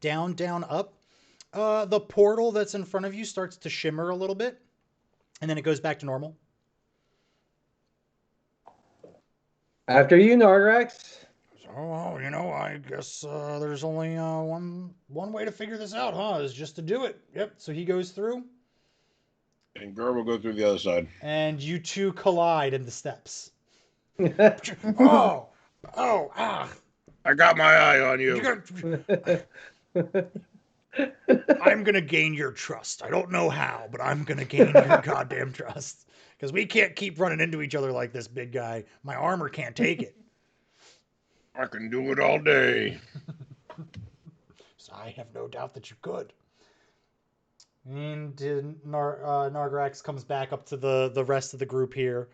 Down, down, up. The portal that's in front of you starts to shimmer a little bit, and then it goes back to normal. After you, Nargrax. Oh, I guess there's only one way to figure this out, huh? Is just to do it. Yep. So he goes through. And Gur will go through the other side. And you two collide in the steps. Oh, ah. I got my eye on you. I'm going to gain your trust. I don't know how, but I'm going to gain your goddamn trust. Because we can't keep running into each other like this, big guy. My armor can't take it. I can do it all day. So I have no doubt that you could. And Nargrax comes back up to the rest of the group here.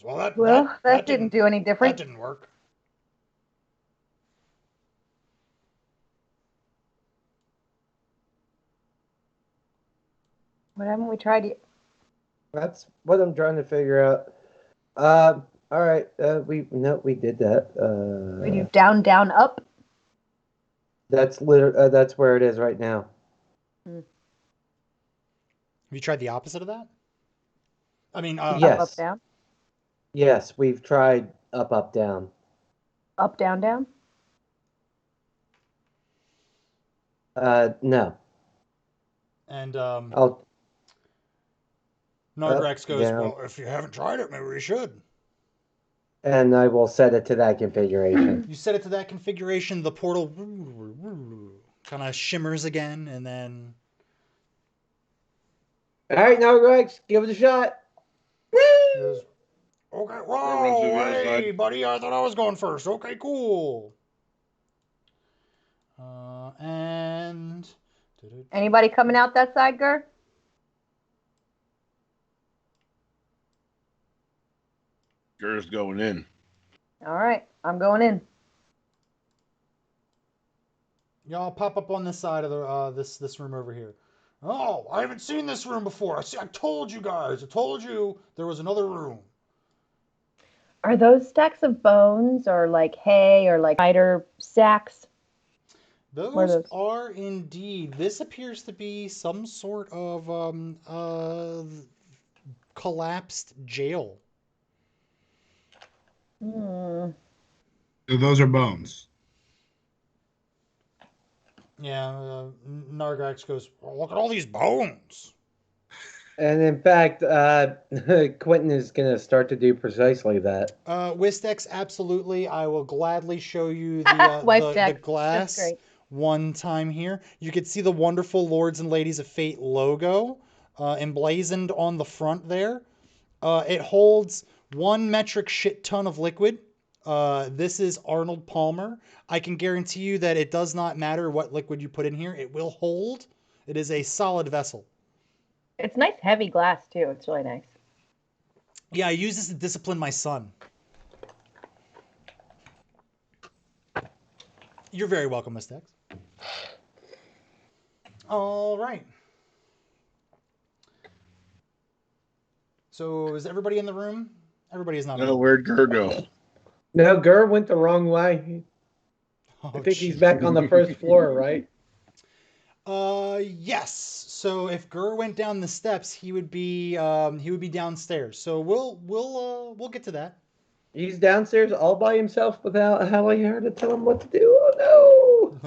Well, That didn't do any That different. didn't work. What haven't we tried yet? That's what I'm trying to figure out. All right. We did that. We do down, down, up. That's that's where it is right now. Have you tried the opposite of that? I mean, Yes. Up, up, down. Yes, we've tried up, up, down. Up, down, down. No. And I'll Nargrax goes, down. well, if you haven't tried it, maybe we should. And I will set it to that configuration. You set it to that configuration, the portal kind of shimmers again, and then... All right, now, Rex, give it a shot. Goes, okay, Runs whoa, to the other hey, side. buddy, I thought I was going first. Okay, cool. And... Anybody coming out that side, Gur? Gur's going in. All right, I'm going in. Y'all pop up on this side of the this room over here. Oh, I haven't seen this room before. I told you guys. I told you there was another room. Are those stacks of bones or like hay or like spider sacks? Those are indeed. This appears to be some sort of collapsed jail. Hmm. So those are bones. Yeah, Nargrax goes, oh, look at all these bones. And in fact, Quentin is going to start to do precisely that. Wistex, absolutely. I will gladly show you the glass one time here. You can see the wonderful Lords and Ladies of Fate logo emblazoned on the front there. It holds 1 metric shit ton of liquid. This is Arnold Palmer. I can guarantee you that it does not matter what liquid you put in here. It will hold. It is a solid vessel. It's nice heavy glass too. It's really nice. Yeah, I use this to discipline my son. You're very welcome, Miss Dex. All right. So is everybody in the room? Everybody is not. No, where'd Gur go? No, Gur went the wrong way. Oh, I think he's back on the first floor, right? Yes. So if Gur went down the steps, he would be downstairs. So we'll get to that. He's downstairs all by himself without Hallie here to tell him what to do. Oh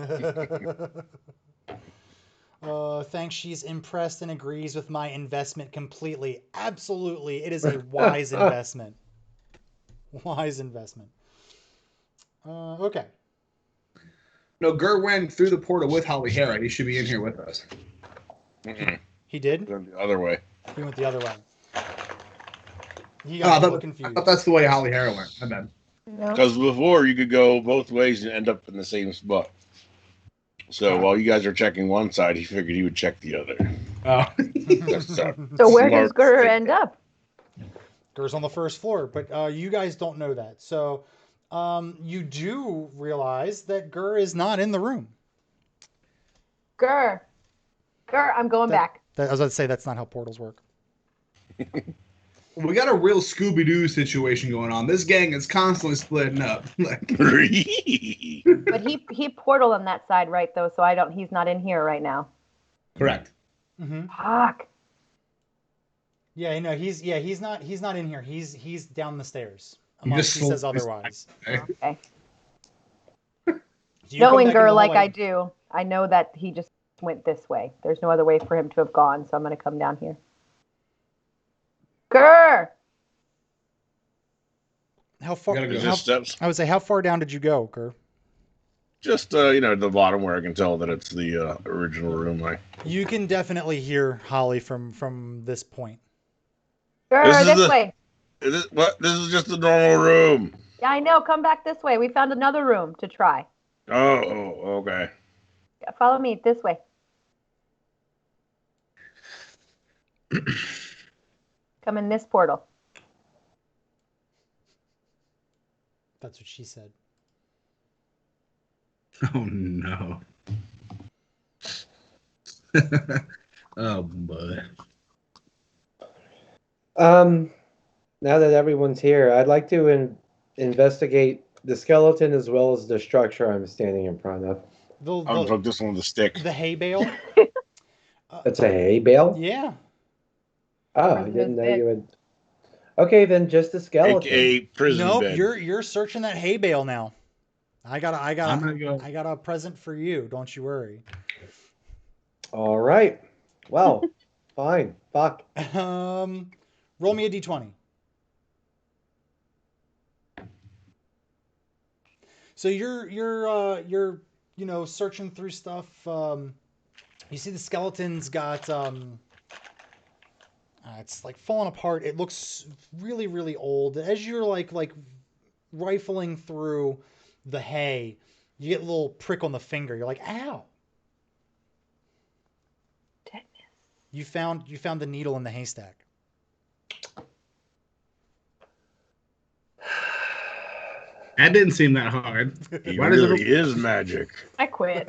no! Thanks. She's impressed and agrees with my investment completely. Absolutely, it is a wise investment. Wise investment. Okay. No, Gur went through the portal with Holly Hera. He should be in here with us. He did? He went the other way. He went the other way. He got a little confused. I thought that's the way Holly Hera went. My bad. Because before you could go both ways and end up in the same spot. So while you guys are checking one side, he figured he would check the other. Oh. So where does Gur end up? Gur's on the first floor, but you guys don't know that. So you do realize that Gur is not in the room. Gur, I'm going back. I was about to say that's not how portals work. We got a real Scooby-Doo situation going on. This gang is constantly splitting up. But he portaled on that side, right? Though, so he's not in here right now. Correct. Mm-hmm. Fuck. Yeah, no, he's not in here. He's down the stairs. Unless he says otherwise. Okay. Knowing Gur like I do, I know that he just went this way. There's no other way for him to have gone, so I'm going to come down here. Gur! How far? Steps. I would say, how far down did you go, Gur? Just the bottom where I can tell that it's the original room. You can definitely hear Holly from this point. Gur, this way. This is just the normal room. Yeah, I know. Come back this way. We found another room to try. Oh, okay. Yeah, follow me this way. Come in this portal. That's what she said. Oh no. Oh boy. Now that everyone's here, I'd like to investigate the skeleton as well as the structure I'm standing in front of. I'm gonna poke this one with a stick. The hay bale. It's a hay bale? Yeah. Oh, I President's didn't know bed. you would. Okay, then just the skeleton. AKA prison Nope, bed. you're searching that hay bale now. I got I'm gonna go. a present for you. Don't you worry. All right. Well, fine. Fuck. Roll me a d20. So you're searching through stuff. You see the skeleton's got it's like falling apart. It looks really really old. As you're like rifling through the hay, you get a little prick on the finger. You're like, ow. Tetanus. You found the needle in the haystack. That didn't seem that hard. He Why does really it- is magic. I quit.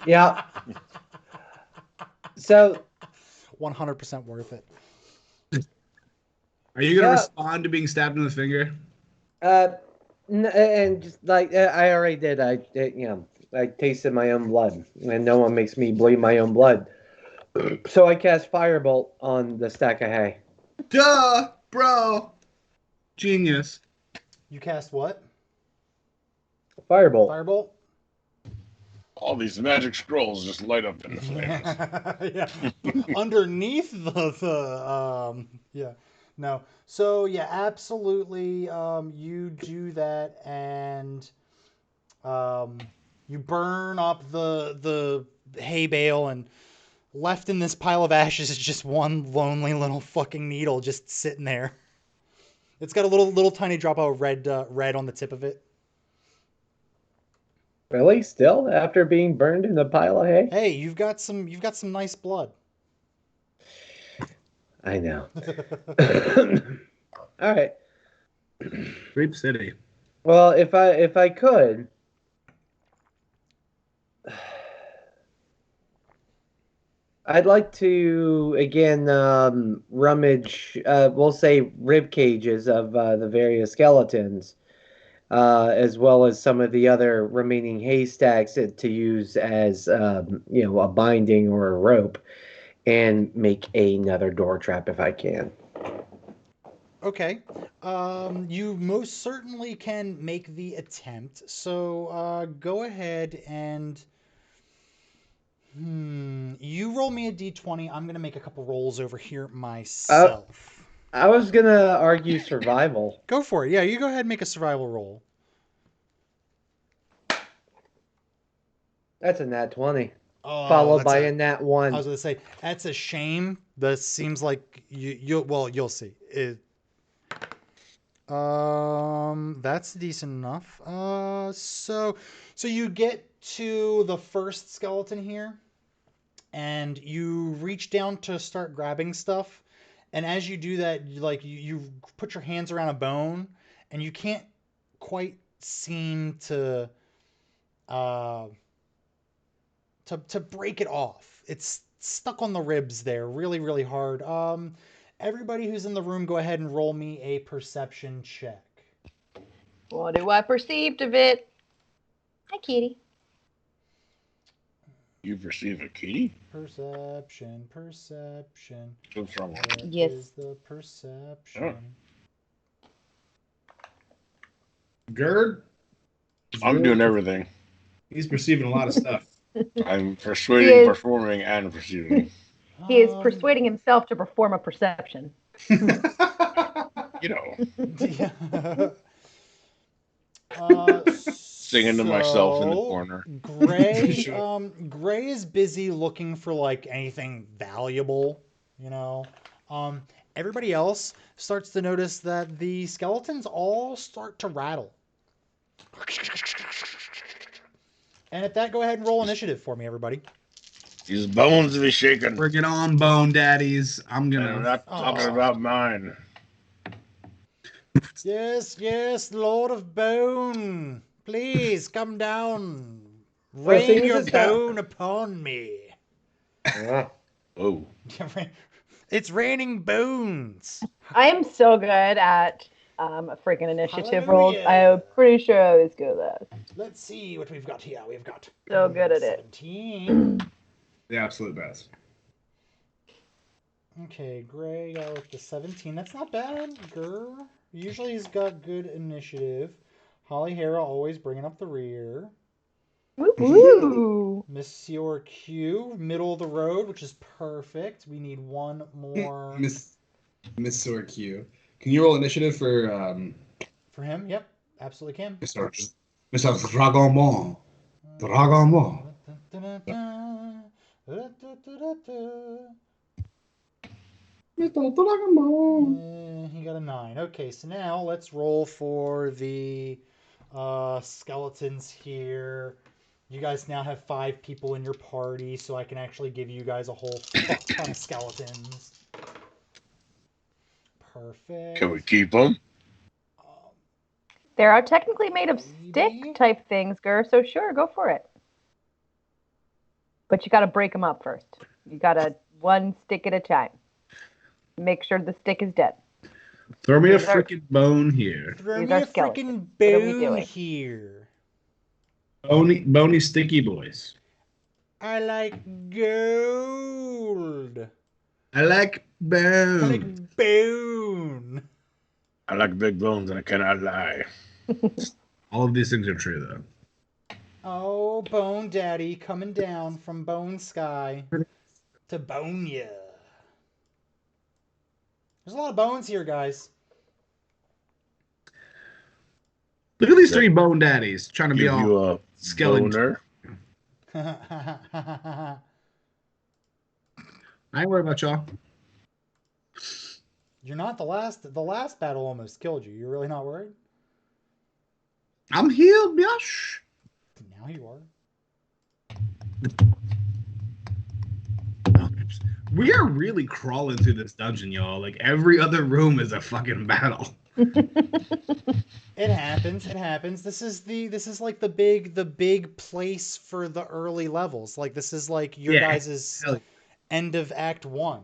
Yeah. So, 100% worth it. Are you gonna Yeah. respond to being stabbed in the finger? and just like I already did, I tasted my own blood, and no one makes me bleed my own blood. So I cast Firebolt on the stack of hay. Duh, bro. Genius. You cast what? Firebolt. Firebolt? All these magic scrolls just light up in the flames. Yeah. Underneath yeah. No. So yeah, absolutely. You do that, and you burn up the hay bale, and left in this pile of ashes is just one lonely little fucking needle just sitting there. It's got a little tiny drop of red on the tip of it. Really? Still? After being burned in a pile of hay? Hey, you've got some nice blood. I know. All right. Grape City. Well, if I could, I'd like to again rummage. We'll say rib cages of the various skeletons, as well as some of the other remaining haystacks to use as a binding or a rope, and make another door trap if I can. Okay. You most certainly can make the attempt. So go ahead and you roll me a d20. I'm gonna make a couple rolls over here myself. I was gonna argue survival. Go for it. Yeah, you go ahead and make a survival roll. That's a nat 20, Oh, followed by that's a nat I 1. was gonna say that's a shame. That seems like you'll see. That's decent enough. So you get to the first skeleton here, and you reach down to start grabbing stuff, and as you do that, you put your hands around a bone, and you can't quite seem to break it off. It's stuck on the ribs there, really, really hard. Everybody who's in the room, go ahead and roll me a perception check. What do I perceived of it? Hi, kitty. You perceive a kitty? Perception. What's wrong? What Yes. is the perception? Gerd? I'm doing everything. He's perceiving a lot of stuff. I'm persuading, Yes. performing, and perceiving. He is persuading himself to perform a perception. You know, Yeah. singing to myself in the So, corner. Gray, Sure. Gray is busy looking for like anything valuable, Everybody else starts to notice that the skeletons all start to rattle. And at that, go ahead and roll initiative for me, everybody. These bones be shaking. Bring it on, Bone Daddies. I'm And I'm gonna. not talking Aw. about mine. Yes, Lord of Bone. Please come down. Well, Rain seeing your as it's got- bone upon me. Ah, Oh, It's raining bones. I am so good at freaking initiative rolls. Hallelujah. I'm pretty sure I was good at that. Let's see what we've got here. We've got So good at it. 17. The absolute best. Okay, Gray got with the 17. That's not bad. Grr. Usually he's got good initiative. Holly Hera always bringing up the rear. Woo woo. Monsieur Q, middle of the road, which is perfect. We need one more Miss Q. Can you roll initiative for for him. Yep, absolutely can. Mr. Dragon Ball? Dragon Ball. Mr. Dragon Ball. He got a 9. Okay, so now let's roll for the skeletons here. You guys now have 5 people in your party, so I can actually give you guys a whole fuck ton of skeletons. Perfect. can we keep them? They are technically made of Maybe. stick type things, Gur, so sure, go for it. But you gotta break them up first. You gotta one stick at a time. Make sure the stick is dead. Throw me a These are- freaking bone here. Throw These me are a skeletons. freaking What are we bone doing? here. Bony sticky boys. I like gold. I like I bone. like bone. I like big bones, and I cannot lie. All of these things are true, though. Oh, Bone Daddy coming down from Bone Sky to bone ya. There's a lot of bones here, guys. Look at these 3 bone daddies trying to be Give all you a skeleton. boner. I ain't worried about y'all. You're not the last. The last battle almost killed you. You're really not worried? I'm healed, bitch. Now you are. We are really crawling through this dungeon, y'all. Like every other room is a fucking battle. It happens. It happens. This is like the big place for the early levels. Like this is like your Yeah. guys' Hell yeah. end of Act 1.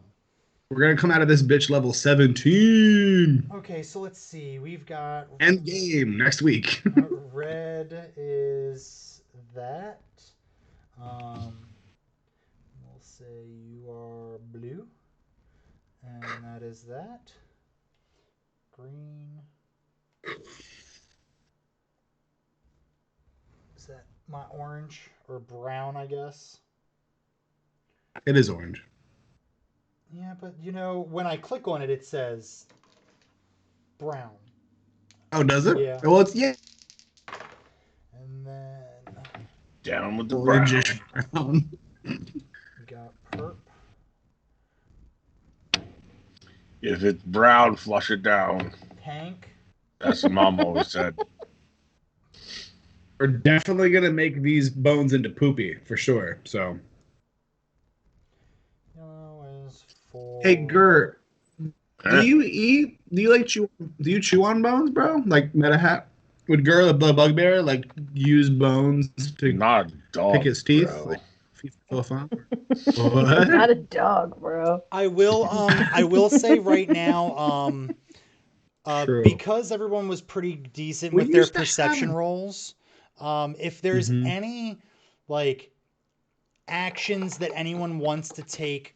We're gonna come out of this bitch level 17. Okay, so let's see. We've got End game next week. red is that. We'll say you are blue, and that is that. Green. Is that my orange or brown? I guess. It is orange. Yeah, but you know, when I click on it, it says brown. Oh, does it? Yeah. Well, it's And then Down with the brown. orangish brown. we got perp. If it's brown, flush it down. Tank. That's what Mom always said. We're definitely gonna make these bones into poopy for sure. So, Yellow is for. hey, Gert, Huh? do you eat? Do you like chew? Do you chew on bones, bro? Like Metahat? Would Gert, the bugbear, like use bones to Not a dog. pick his teeth? bro. Like, what? Not a dog, bro. I will say right now, True. because everyone was pretty decent We with their used to perception have- rolls, if there's Mhm. any like actions that anyone wants to take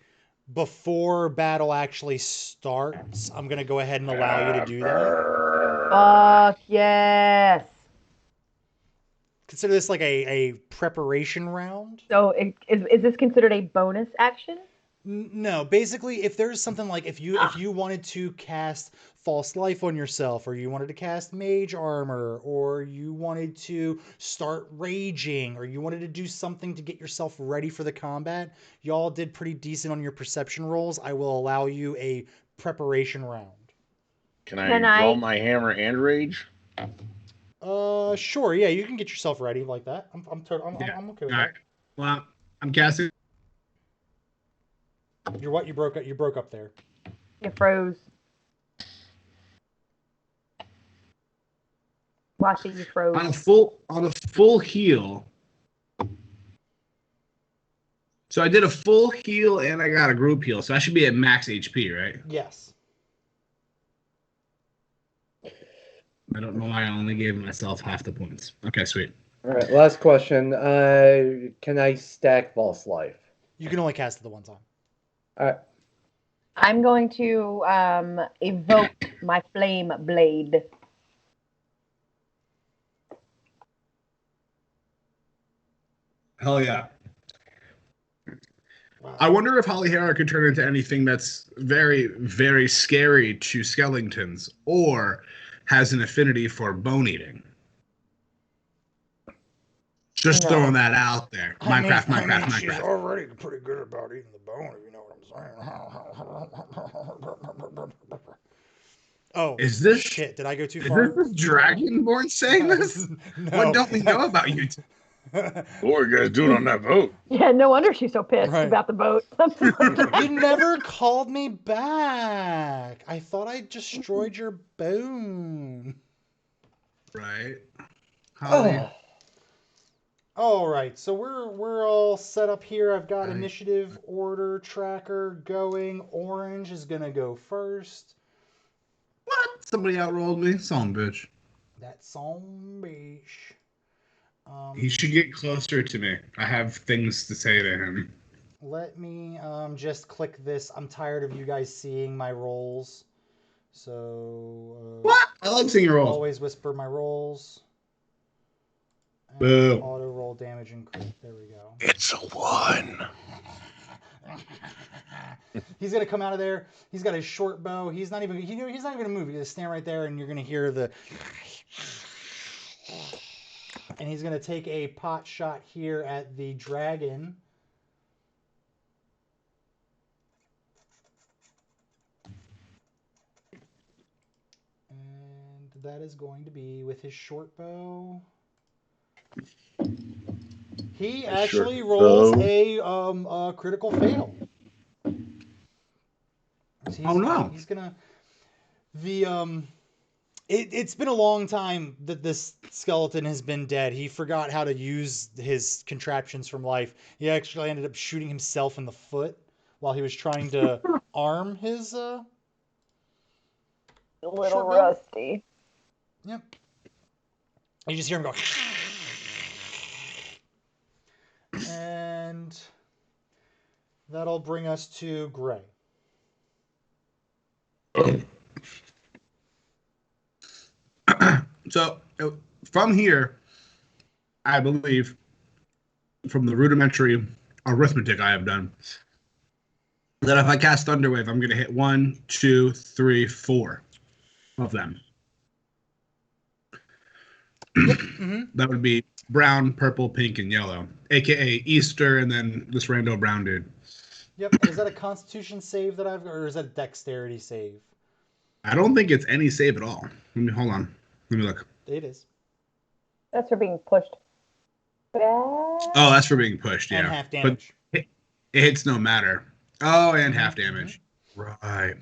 before battle actually starts, I'm gonna go ahead and allow you to do that. Fuck yes. Consider this like a preparation round. So is this considered a bonus action? No, basically, if there's something like if you wanted to cast false life on yourself, or you wanted to cast mage armor, or you wanted to start raging, or you wanted to do something to get yourself ready for the combat, y'all did pretty decent on your perception rolls. I will allow you a preparation round. Can I Can draw I- my hammer and rage? Sure, yeah, you can get yourself ready like that. I'm Yeah. I'm okay with All right. that. Well, I'm casting. You're what? You broke up there. You froze. Washi, you froze. On a full heal. So I did a full heal and I got a group heal, so I should be at max HP, right? Yes. I don't know why I only gave myself half the points. Okay, sweet. All right, last question. Can I stack false life? You can only cast it the one time. All right. I'm going to evoke my flame blade. Hell yeah. Wow. I wonder if Holly Hera could turn into anything that's very, very scary to skeletons or has an affinity for bone eating. Just No. throwing that out there. Minecraft. She's already pretty good about eating the bone, if you know what I'm saying. Oh, Is this shit? Did I go too Is far? this the Dragonborn saying this? No. What don't we know about you? What are you guys doing on that boat? Yeah, no wonder she's so pissed Right. about the boat. You never called me back. I thought I destroyed your bone. Right. Holly. Oh, All right, so we're all set up here. I've got Right. initiative order tracker going. Orange is gonna go first. What? Somebody outrolled me? Some bitch. That son bitch. He should get closer to me. I have things to say to him. Let me just click this. I'm tired of you guys seeing my rolls. So What? I like seeing your rolls. always whisper my rolls. And Boo. auto roll damage and crit. There we go. It's a 1. He's gonna come out of there. He's got his short bow. He's not even gonna move. He's gonna stand right there, and you're gonna hear the. And he's gonna take a pot shot here at the dragon. And that is going to be with his short bow. He actually short rolls bow. a critical fail. So Oh, no. He's gonna It's been a long time that this skeleton has been dead. He forgot how to use his contraptions from life. He actually ended up shooting himself in the foot while he was trying to arm his A little Short bow? rusty. Yep. You just hear him go. And that'll bring us to Gray. So from here, I believe, from the rudimentary arithmetic I have done, that if I cast Thunderwave, I'm going to hit 1, 2, 3, 4 of them. Mm-hmm. That would be brown, purple, pink, and yellow, aka Easter, and then this rando brown dude. Yep. Is that a Constitution save that I've got, or is that a Dexterity save? I don't think it's any save at all. Hold on. Let me look. It is. That's for being pushed back. Oh, that's for being pushed, yeah. And half damage. But it hits no matter. Oh, and half damage. Right.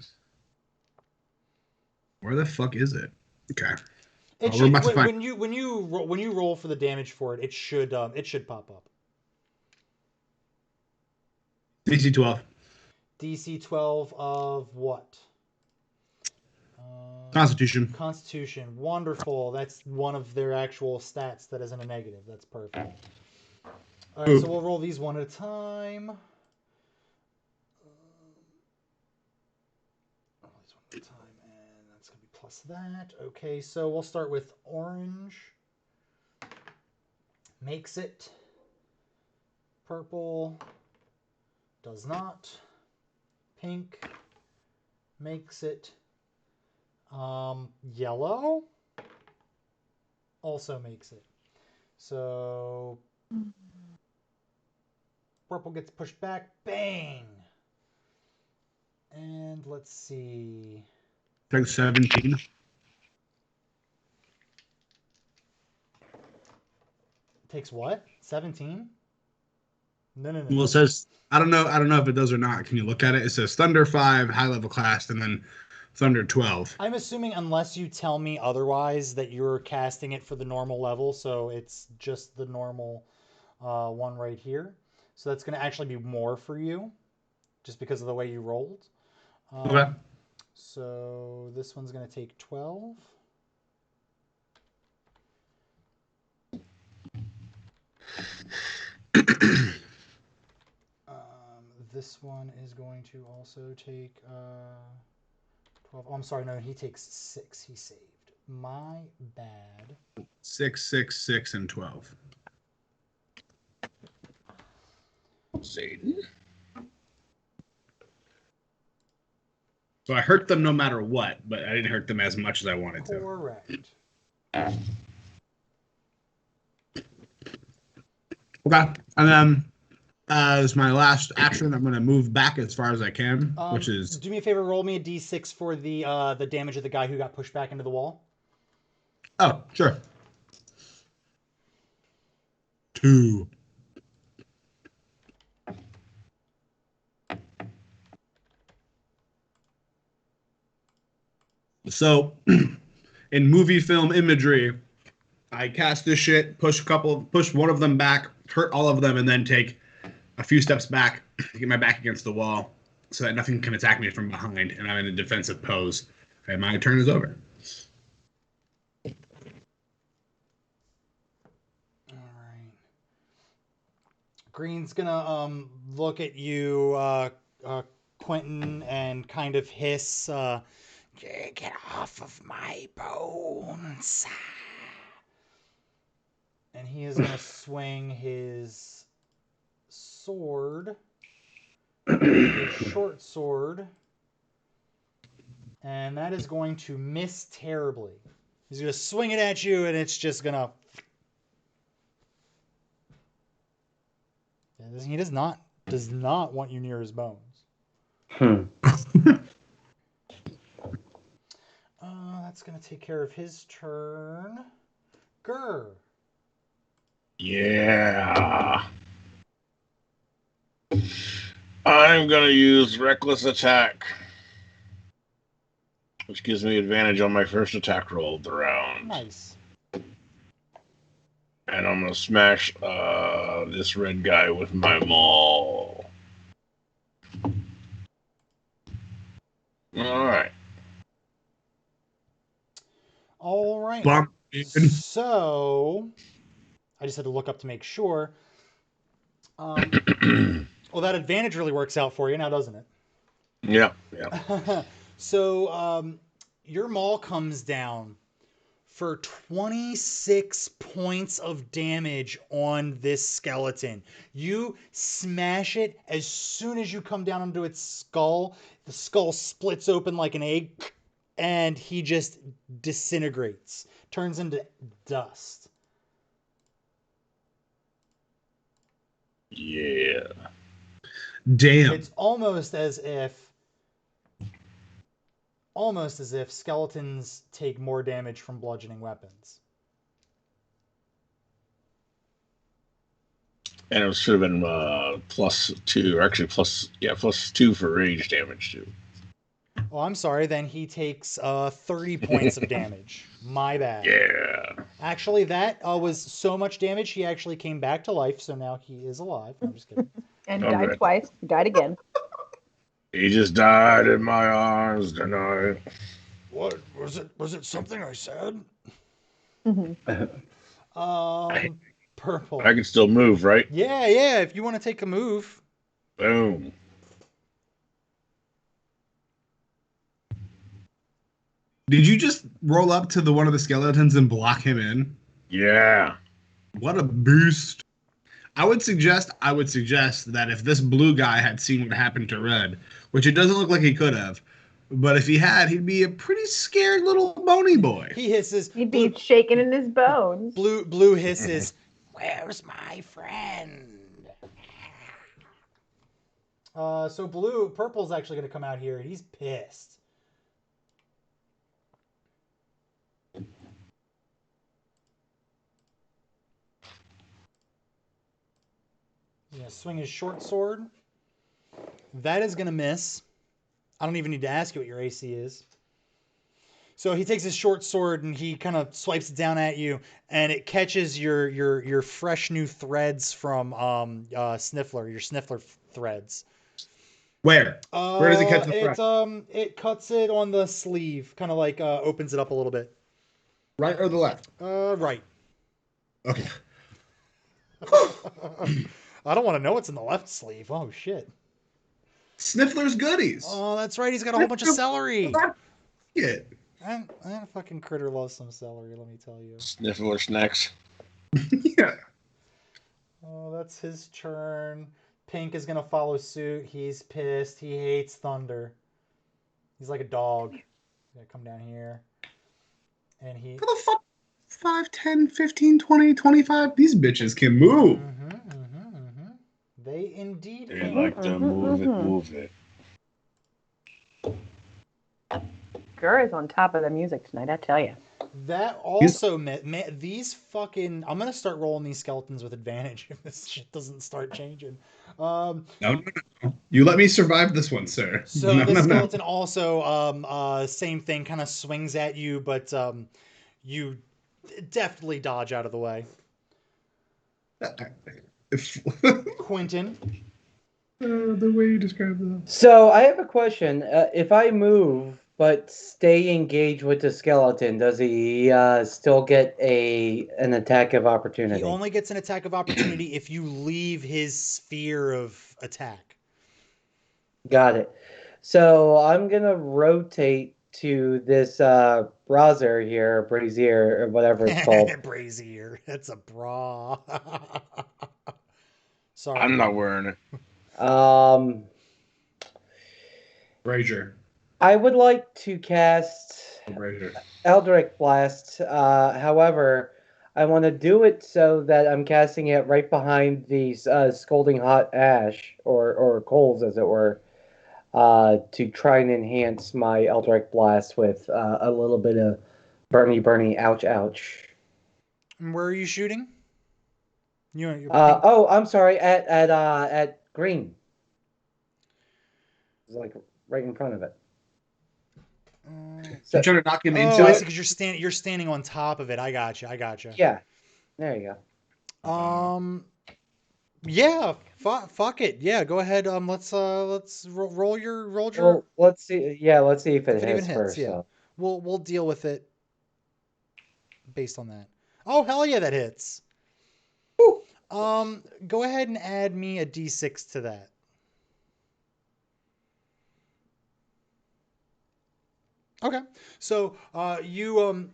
Where the fuck is it? Okay. It we're should, about to find- when you roll for the damage for it, it should pop up. DC 12. DC 12 of what? Constitution. Constitution. Wonderful. That's one of their actual stats that isn't a negative. That's perfect. All right, Ooh. so we'll roll these one at a time. Roll these one at a time, and that's going to be plus that. Okay, so we'll start with orange. Makes it. Purple. Does not. Pink. Makes it. Yellow also makes it. So purple gets pushed back. Bang. And let's see. Take 17. Takes what? 17? No. Well, it says I don't know if it does or not. Can you look at it? It says Thunder 5, high level class, and then It's under 12. I'm assuming, unless you tell me otherwise, that you're casting it for the normal level, so it's just the normal one right here. So that's going to actually be more for you, just because of the way you rolled. Okay. So this one's going to take 12. This one is going to also take 12. Oh, I'm sorry. No, he takes 6. He saved. My bad. 6, 6, 6, and 12. Zayden. So I hurt them no matter what, but I didn't hurt them as much as I wanted to. Correct. Okay. And then as my last action, I'm going to move back as far as I can, which is... Do me a favor, roll me a d6 for the damage of the guy who got pushed back into the wall. Oh, sure. 2. So, in movie film imagery, I cast this shit, push one of them back, hurt all of them, and then take a few steps back, get my back against the wall, so that nothing can attack me from behind, and I'm in a defensive pose. Okay, my turn is over. All right. Green's gonna look at you, Quentin, and kind of hiss, "Get off of my bones!" And he is gonna swing his sword, his short sword, and that is going to miss terribly. He's gonna swing it at you, and it's just gonna. He does not want you near his bones. That's gonna take care of his turn. Grr. Yeah. I'm going to use Reckless Attack, which gives me advantage on my first attack roll of the round. Nice. And I'm going to smash this red guy with my maul. All right. All right. Bump. So, I just had to look up to make sure. Well, that advantage really works out for you now, doesn't it? Yeah, yeah. So, your maul comes down for 26 points of damage on this skeleton. You smash it as soon as you come down onto its skull. The skull splits open like an egg, and he just disintegrates, turns into dust. Yeah. Damn. It's almost as if skeletons take more damage from bludgeoning weapons. And it should have been +2, or actually +2 for rage damage too. Oh, I'm sorry. Then he takes 30 points of damage. My bad. Yeah. Actually, that was so much damage, he actually came back to life, so now he is alive. I'm just kidding. And All died right. twice. Died again. He just died in my arms tonight. What was it? Was it something I said? Mhm. Purple. I can still move, right? Yeah, yeah. If you want to take a move. Boom. Did you just roll up to one of the skeletons and block him in? Yeah. What a boost. I would suggest that if this blue guy had seen what happened to Red, which it doesn't look like he could have, but if he had, he'd be a pretty scared little bony boy. He hisses. He'd be shaking in his bones. Blue hisses. Where's my friend? So purple's actually going to come out here. He's pissed. He's going to swing his short sword. That is going to miss. I don't even need to ask you what your AC is. So he takes his short sword and he kind of swipes it down at you, and it catches your fresh new threads from Sniffler, your Sniffler threads. Where? Where does it catch the thread? It cuts it on the sleeve, kind of like opens it up a little bit. Right or the left? Right. Okay. I don't want to know what's in the left sleeve. Oh shit. Sniffler's goodies. Oh, that's right. He's got a whole bunch of celery. Yeah. And fucking critter loves some celery. Let me tell you. Sniffler snacks. Yeah. Oh, that's his turn. Pink is gonna follow suit. He's pissed. He hates thunder. He's like a dog. He's gonna come down here. And he. How the fuck? 5, 10, 15, 20, 25. These bitches can move. They indeed They can. like to move it. Gur is on top of the music tonight, I tell you. That also these fucking. I'm gonna start rolling these skeletons with advantage if this shit doesn't start changing. No. You let me survive this one, sir. So No, this no, no. skeleton also, same thing, kind of swings at you, but you definitely dodge out of the way. Quentin. The way you describe that. So I have a question. If I move but stay engaged with the skeleton, does he still get an attack of opportunity? He only gets an attack of opportunity if you leave his sphere of attack. Got it. So I'm gonna rotate to this brazier here, or whatever it's called. Brazier. That's a bra. Sorry. I'm not wearing it. Brazier. I would like to cast Brazier. Eldritch Blast. However, I want to do it so that I'm casting it right behind these scalding hot ash or coals, as it were, to try and enhance my Eldritch Blast with a little bit of burny, ouch, ouch. And where are you shooting? You're Oh, I'm sorry. At green. It's like right in front of it. So, you're trying to knock him into I it? see, because you're standing on top of it. I got you. Yeah. There you go. Yeah. Fuck it. Yeah. Go ahead. Let's roll your. Well, let's see. Yeah, let's see if it even hits first. Yeah. So. We'll deal with it based on that. Oh hell yeah, that hits. Woo. Go ahead and add me a d6 to that. Okay. So you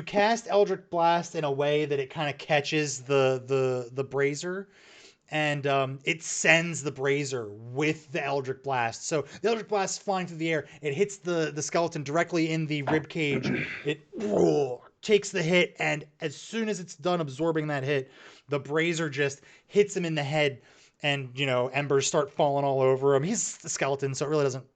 cast Eldritch Blast in a way that it kind of catches the brazier, and it sends the brazier with the Eldritch Blast. So the Eldritch Blast is flying through the air. It hits the skeleton directly in the rib cage. It takes the hit, and as soon as it's done absorbing that hit, the brazier just hits him in the head, and embers start falling all over him. He's the skeleton, so it really doesn't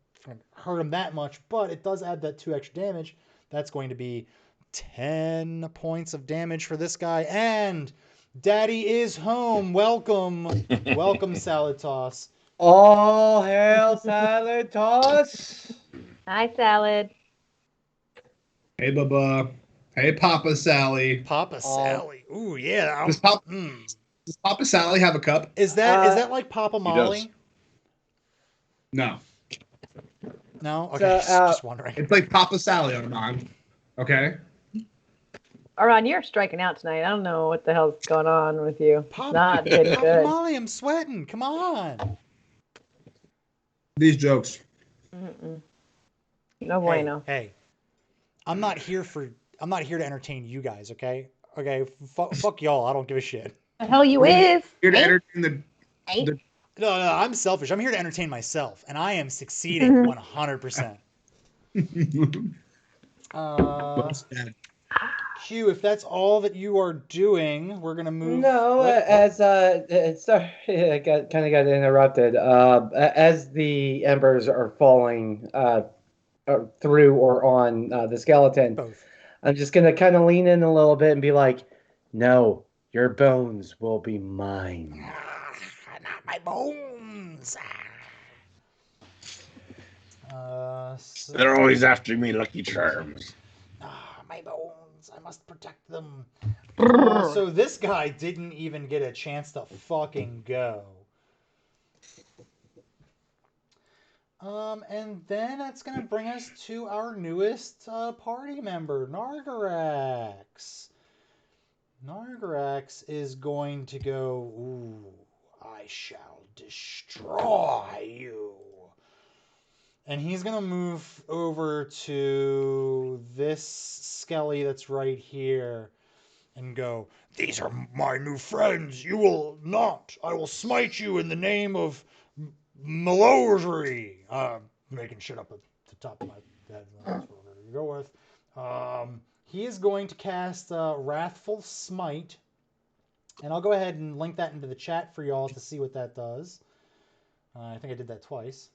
hurt him that much, but it does add that 2 extra damage. That's going to be 10 points of damage for this guy, and Daddy is home. Welcome. Welcome, Salad Toss. All hail Salad Toss. Hi, Salad. Hey, Bubba. Hey, Papa Sally. Papa Sally. Ooh, yeah. Does Papa Sally have a cup? Is that like Papa Molly? No. No? Okay, just wondering. It's like Papa Sally on mine. Okay? Aron, you're striking out tonight. I don't know what the hell's going on with you. Not good. Papa Molly, I'm sweating. Come on. These jokes. No bueno. Hey, I'm not here to entertain you guys, okay? Okay, fuck y'all. I don't give a shit. The hell you is? Here to entertain the No, I'm selfish. I'm here to entertain myself, and I am succeeding 100%. Q, if that's all that you are doing, we're gonna move. No, sorry, I got interrupted. As the embers are falling through or on the skeleton, Both. I'm just gonna kind of lean in a little bit and be like, "No, your bones will be mine." Not my bones. They're always after me, Lucky Charms. my bones. I must protect them. So this guy didn't even get a chance to fucking go. And then that's going to bring us to our newest party member, Nargarax. Nargarax is going to go, ooh, I shall destroy you. And he's going to move over to this skelly that's right here and go, these are my new friends. You will not. I will smite you in the name of Malodry. Making shit up at the top of my head. That's what we're going to go with. He is going to cast Wrathful Smite. And I'll go ahead and link that into the chat for y'all to see what that does. I think I did that twice.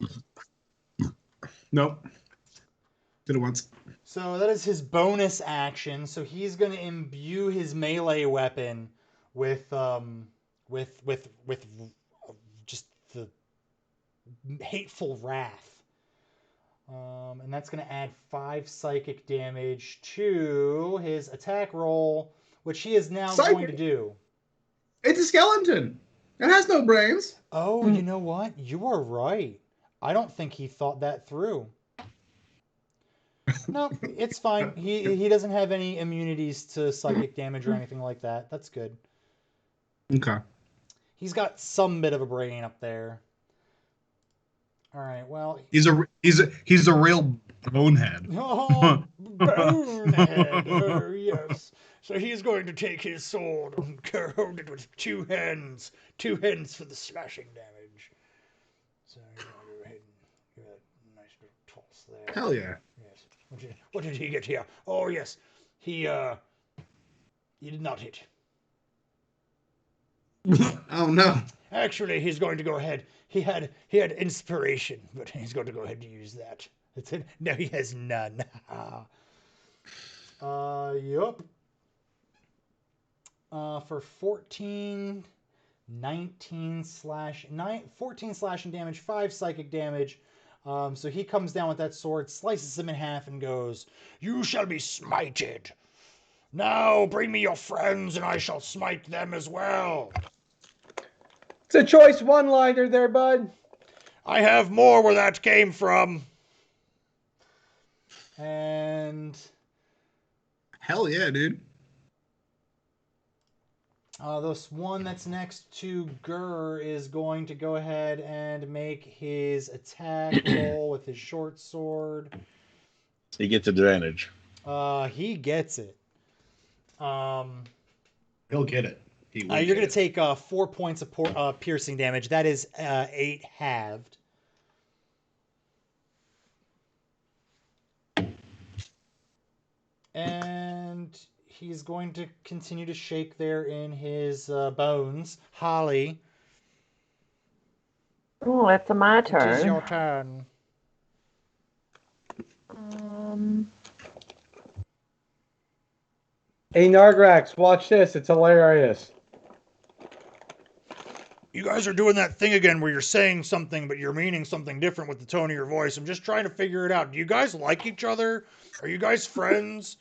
Nope. Did it once. So that is his bonus action. So he's going to imbue his melee weapon with just the hateful wrath. And that's going to add 5 psychic damage to his attack roll, which he is now going to do. It's a skeleton. It has no brains. Oh, you know what? You are right. I don't think he thought that through. No, it's fine. He doesn't have any immunities to psychic damage or anything like that. That's good. Okay. He's got some bit of a brain up there. All right. Well, he's a real bonehead. Oh, bonehead. Oh, yes. So he's going to take his sword and hold it with 2 hands. 2 hands for the slashing damage. So he's going to go ahead and give it a nice little toss there. Hell yeah. Yes. What did he get here? Oh, yes. He did not hit. Oh, no. Actually, he's going to go ahead. He had inspiration, but he's going to go ahead and use that. No, he has none. Yup. For 14 slashing damage, 5 psychic damage. So he comes down with that sword, slices him in half, and goes, "You shall be smited. Now bring me your friends, and I shall smite them as well." It's a choice one-liner there, bud. I have more where that came from. And hell yeah, dude. This one that's next to Gur is going to go ahead and make his attack roll with his short sword. He gets advantage. He gets it. He'll get it. You're going to take 4 points of piercing damage. That is 8 halved. And he's going to continue to shake there in his bones. Holly. Oh, it's my It is turn. your turn. Hey, Nargrax, watch this. It's hilarious. You guys are doing that thing again where you're saying something, but you're meaning something different with the tone of your voice. I'm just trying to figure it out. Do you guys like each other? Are you guys friends?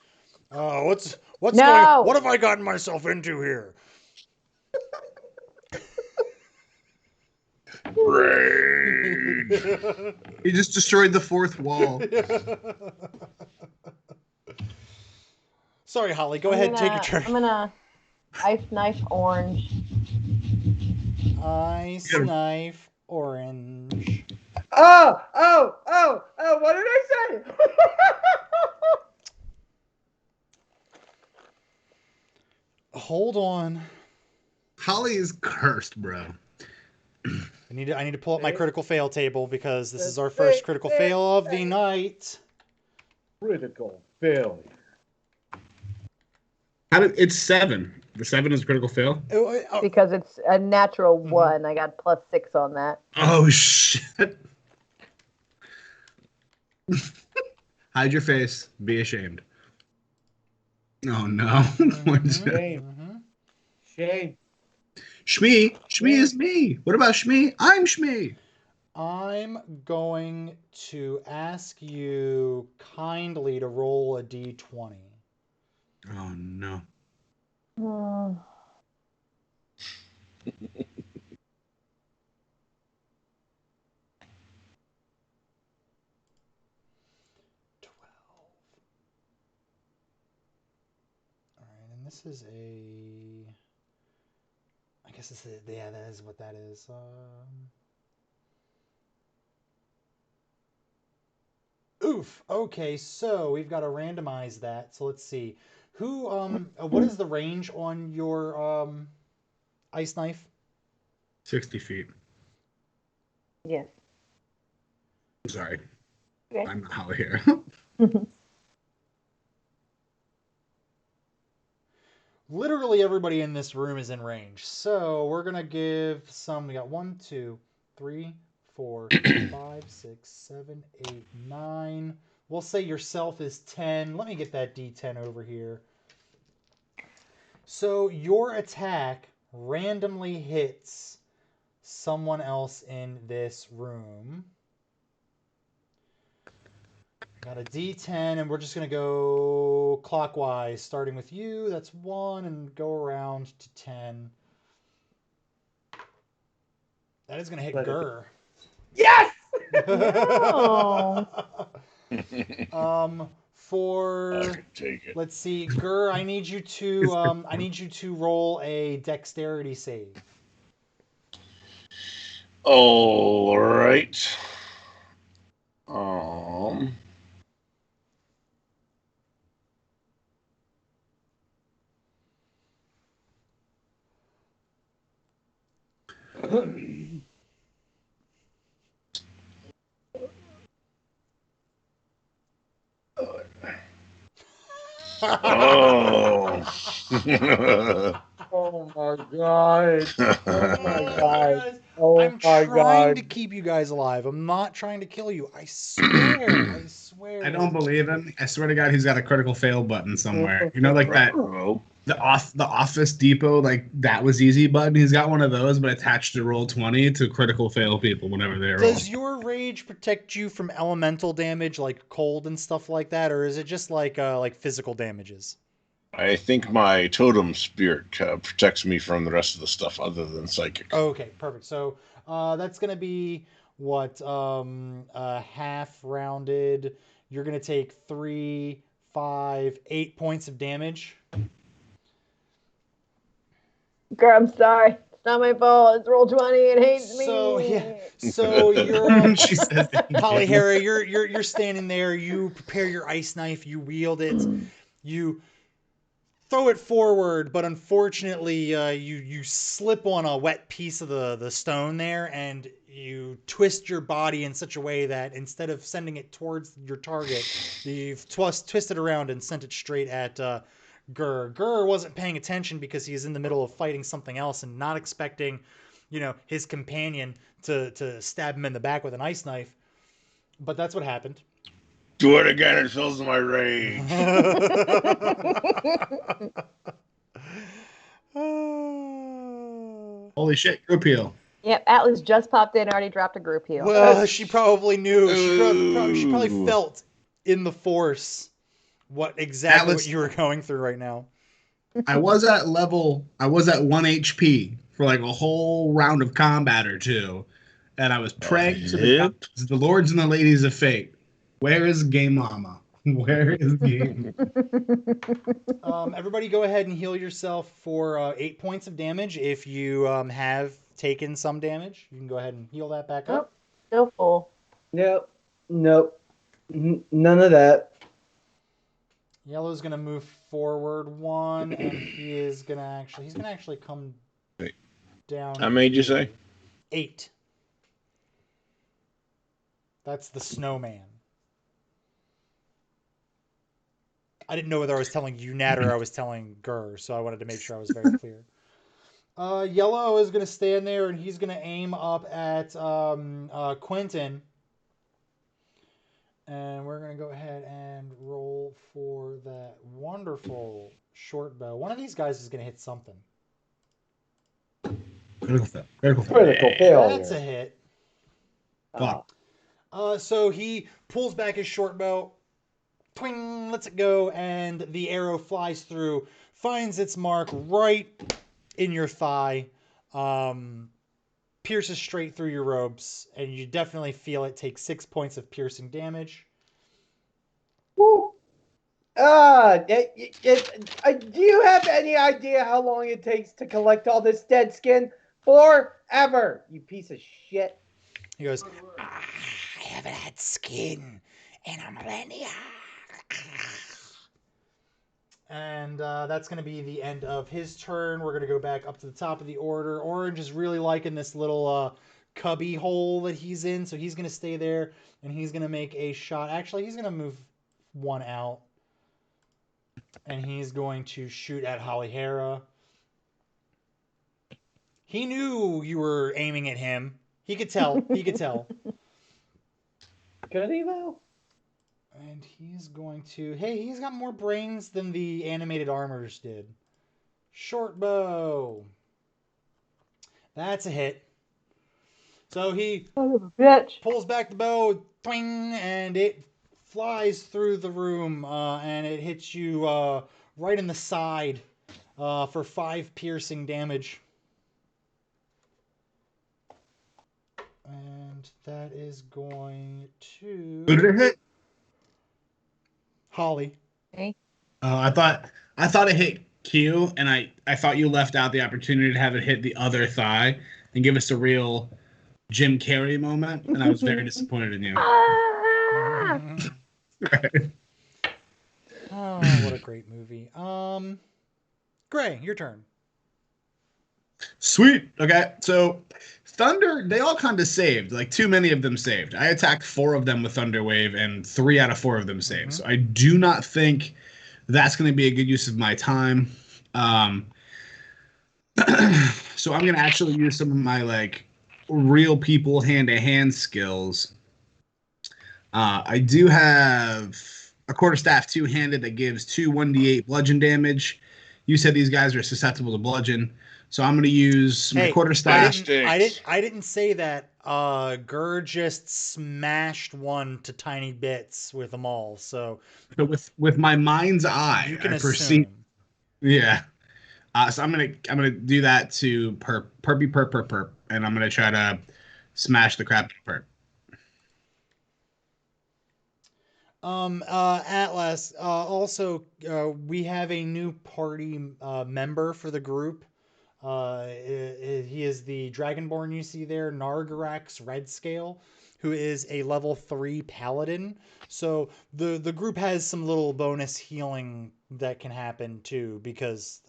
What's No. going on? What have I gotten myself into here? Rage. He just destroyed the 4th wall. Sorry, Holly. Go ahead, take your turn. I'm gonna ice knife orange. Ice knife orange. Oh, what did I say? Hold on. Holly is cursed, bro. I need to pull up my critical fail table because this is our first critical fail of the night. Critical failure. It's 7. The 7 is a critical fail? Because it's a natural 1. I got +6 on that. Oh, shit. Hide your face. Be ashamed. Oh, no. Shame. Shame. Shmee. Shmee is me. What about Shmee? I'm Shmee. I'm going to ask you kindly to roll a d20. Oh no. Uh, 12. All right, and this is a. I guess this is, yeah, that is what that is. Oof. Okay, so we've got to randomize that. So let's see. What is the range on your ice knife? 60 feet. yes. Sorry. Okay. I'm out here. Literally everybody in this room is in range. So we're gonna give some. We got 1, 2, 3, 4, 5, 6, 7, 8, 9. We'll say yourself is 10. Let me get that D10 over here. So your attack randomly hits someone else in this room. Got a D10, and we're just going to go clockwise, starting with you. That's 1, and go around to 10. That is going to hit Gurr. Yes! No. For can take it. let's see, Gurr, I need you to roll a dexterity save. All right. Um. Oh. Oh my god. Oh my god. Guys, Oh I'm my trying god. to keep you guys alive. I'm not trying to kill you. I swear. I swear. I don't believe him. I swear to God, he's got a critical fail button somewhere. You know, like that Oh. the Office Depot, like that was easy button. He's got one of those, but attached to Roll20 to critical fail people whenever they roll. Does your rage protect you from elemental damage like cold and stuff like that, or is it just like physical damages? I think my totem spirit protects me from the rest of the stuff other than psychic. Okay, perfect. So that's gonna be what half rounded. You're gonna take 3, 5, 8 points of damage. Girl, I'm sorry. It's not my fault. It's Roll20. It hates me. So yeah, so you're She says Polyhera, you're standing there. You prepare your ice knife. You wield it. You throw it forward, but unfortunately, you slip on a wet piece of the stone there, and you twist your body in such a way that instead of sending it towards your target, you've twisted around and sent it straight at Gurr. Gurr wasn't paying attention because he is in the middle of fighting something else and not expecting, his companion to stab him in the back with an ice knife. But that's what happened. Do it again, it fills my rage. Holy shit, group heal. Yep, Atlas just popped in and already dropped a group heal. Well, she probably knew. She probably Ooh. felt in the force what Atlas- you were going through right now. I was at 1 HP for like a whole round of combat or two, and I was praying to the Yep. gods, the lords and the ladies of fate. Where is Game Mama? Where is Game? Everybody, go ahead and heal yourself for 8 points of damage. If you have taken some damage, you can go ahead and heal that back up. Still full. Nope. Nope. None of that. Yellow's gonna move forward 1, and he's gonna actually come Wait. down. How many did you say? 8. That's the snowman. I didn't know whether I was telling you, Nat, or I was telling Gurr, so I wanted to make sure I was very clear. Yellow is going to stand there, and he's going to aim up at Quentin. And we're going to go ahead and roll for that wonderful short bow. One of these guys is going to hit something. Critical fail. Critical fail. Critical failure. That's a hit. Fuck. So he pulls back his short bow, twing, lets it go, and the arrow flies through, finds its mark right in your thigh, pierces straight through your robes, and you definitely feel it take 6 points of piercing damage. Woo. Do you have any idea how long it takes to collect all this dead skin? Forever, you piece of shit. He goes, I haven't had skin in a millennia. And that's going to be the end of his turn. We're going to go back up to the top of the order. Orange is really liking this little cubby hole that he's in, so he's going to stay there, and he's going to make a shot. Actually, he's going to move one out, and he's going to shoot at Holly Hera. He knew you were aiming at him. He could tell. He could tell. Could he though? And he's going to... Hey, he's got more brains than the animated armors did. Short bow. That's a hit. So he Bitch. pulls back the bow, twing, and it flies through the room, and it hits you right in the side for 5 piercing damage. And that is going Who did to it hit? Holly. Okay. I thought it hit Q, and I thought you left out the opportunity to have it hit the other thigh and give us a real Jim Carrey moment, and I was very disappointed in you. Ah! Oh, what a great movie. Gray, your turn. Sweet. Okay, so Thunder, they all kind of saved. Like, too many of them saved. I attacked 4 of them with Thunder Wave, and 3 out of 4 of them saved. So I do not think that's going to be a good use of my time. So I'm going to actually use some of my, like, real people hand-to-hand skills. I do have a quarterstaff two-handed that gives 2 1d8 bludgeon damage. You said these guys are susceptible to bludgeon. So I'm going to use my quarterstaff. I didn't say that. Gur just smashed one to tiny bits with them all. So with my mind's eye, you can I assume. perceive. Yeah. So I'm gonna do that to perp, and I'm gonna try to smash the crap out of perp. Atlas. Also, we have a new party member for the group. He is the Dragonborn you see there, Nargarax Redscale, who is a level 3 paladin. So the group has some little bonus healing that can happen too, because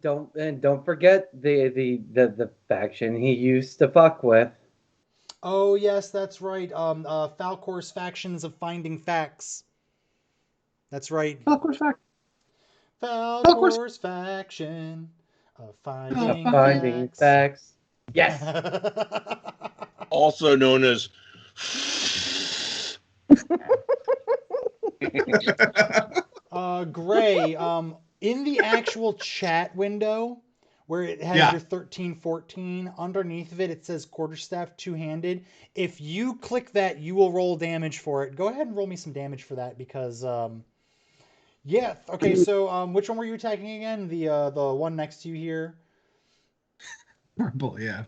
Don't forget the faction he used to fuck with. oh yes, that's right. Falcor's Factions of Finding Facts. That's right. Falcor's fact. Falcor's Faction of Finding Facts. Yes. Also known as Gray, in the actual chat window where it has your 1314, underneath of it, it says quarterstaff two-handed. If you click that, you will roll damage for it. Go ahead and roll me some damage for that because, yeah. Okay, so which one were you attacking again? The one next to you here? Purple, yeah.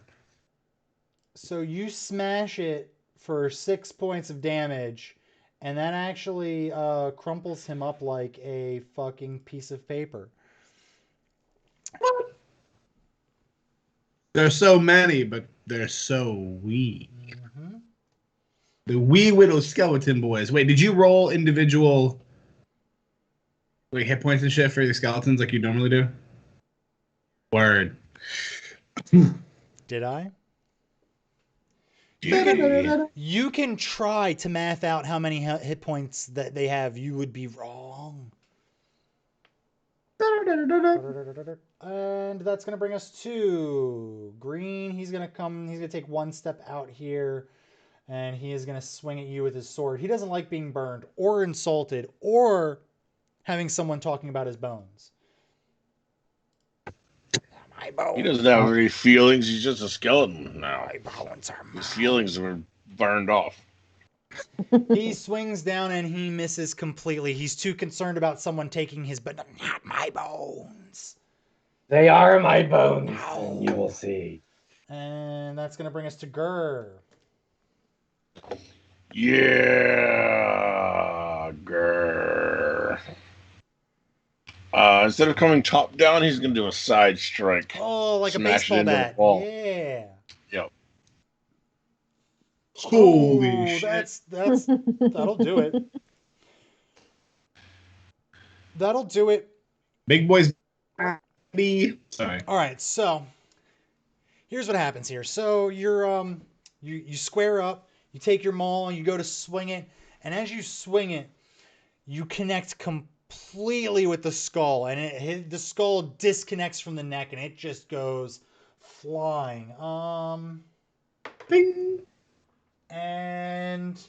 So you smash it for 6 points of damage, and that actually crumples him up like a fucking piece of paper. There's so many, but they're so wee. The wee little skeleton boys. Wait, did you roll individual hit points and shit for the skeletons like you normally do? Word. Did I? Yeah. You can try to math out how many hit points that they have. You would be wrong. And that's going to bring us to Green. He's going to take one step out here, and he is going to swing at you with his sword. He doesn't like being burned or insulted or having someone talking about his bones. My bones. He doesn't have any feelings. He's just a skeleton now. My bones are mine. His feelings were burned off. He swings down and he misses completely. He's too concerned about someone taking his, but not my bones. They are my bones, and you will see. And that's going to bring us to Gurr. Yeah, grr. Instead of coming top down, he's gonna do a side strike. Oh, like Smash a it baseball into the bat. wall. Yeah. Yep. Holy Oh, shit. that'll do it. That'll do it. Big boys. Sorry. All right, so here's what happens here. So you square up, you take your maul, you go to swing it, and as you swing it, you connect completely with the skull, and the skull disconnects from the neck, and it just goes flying. Bing. And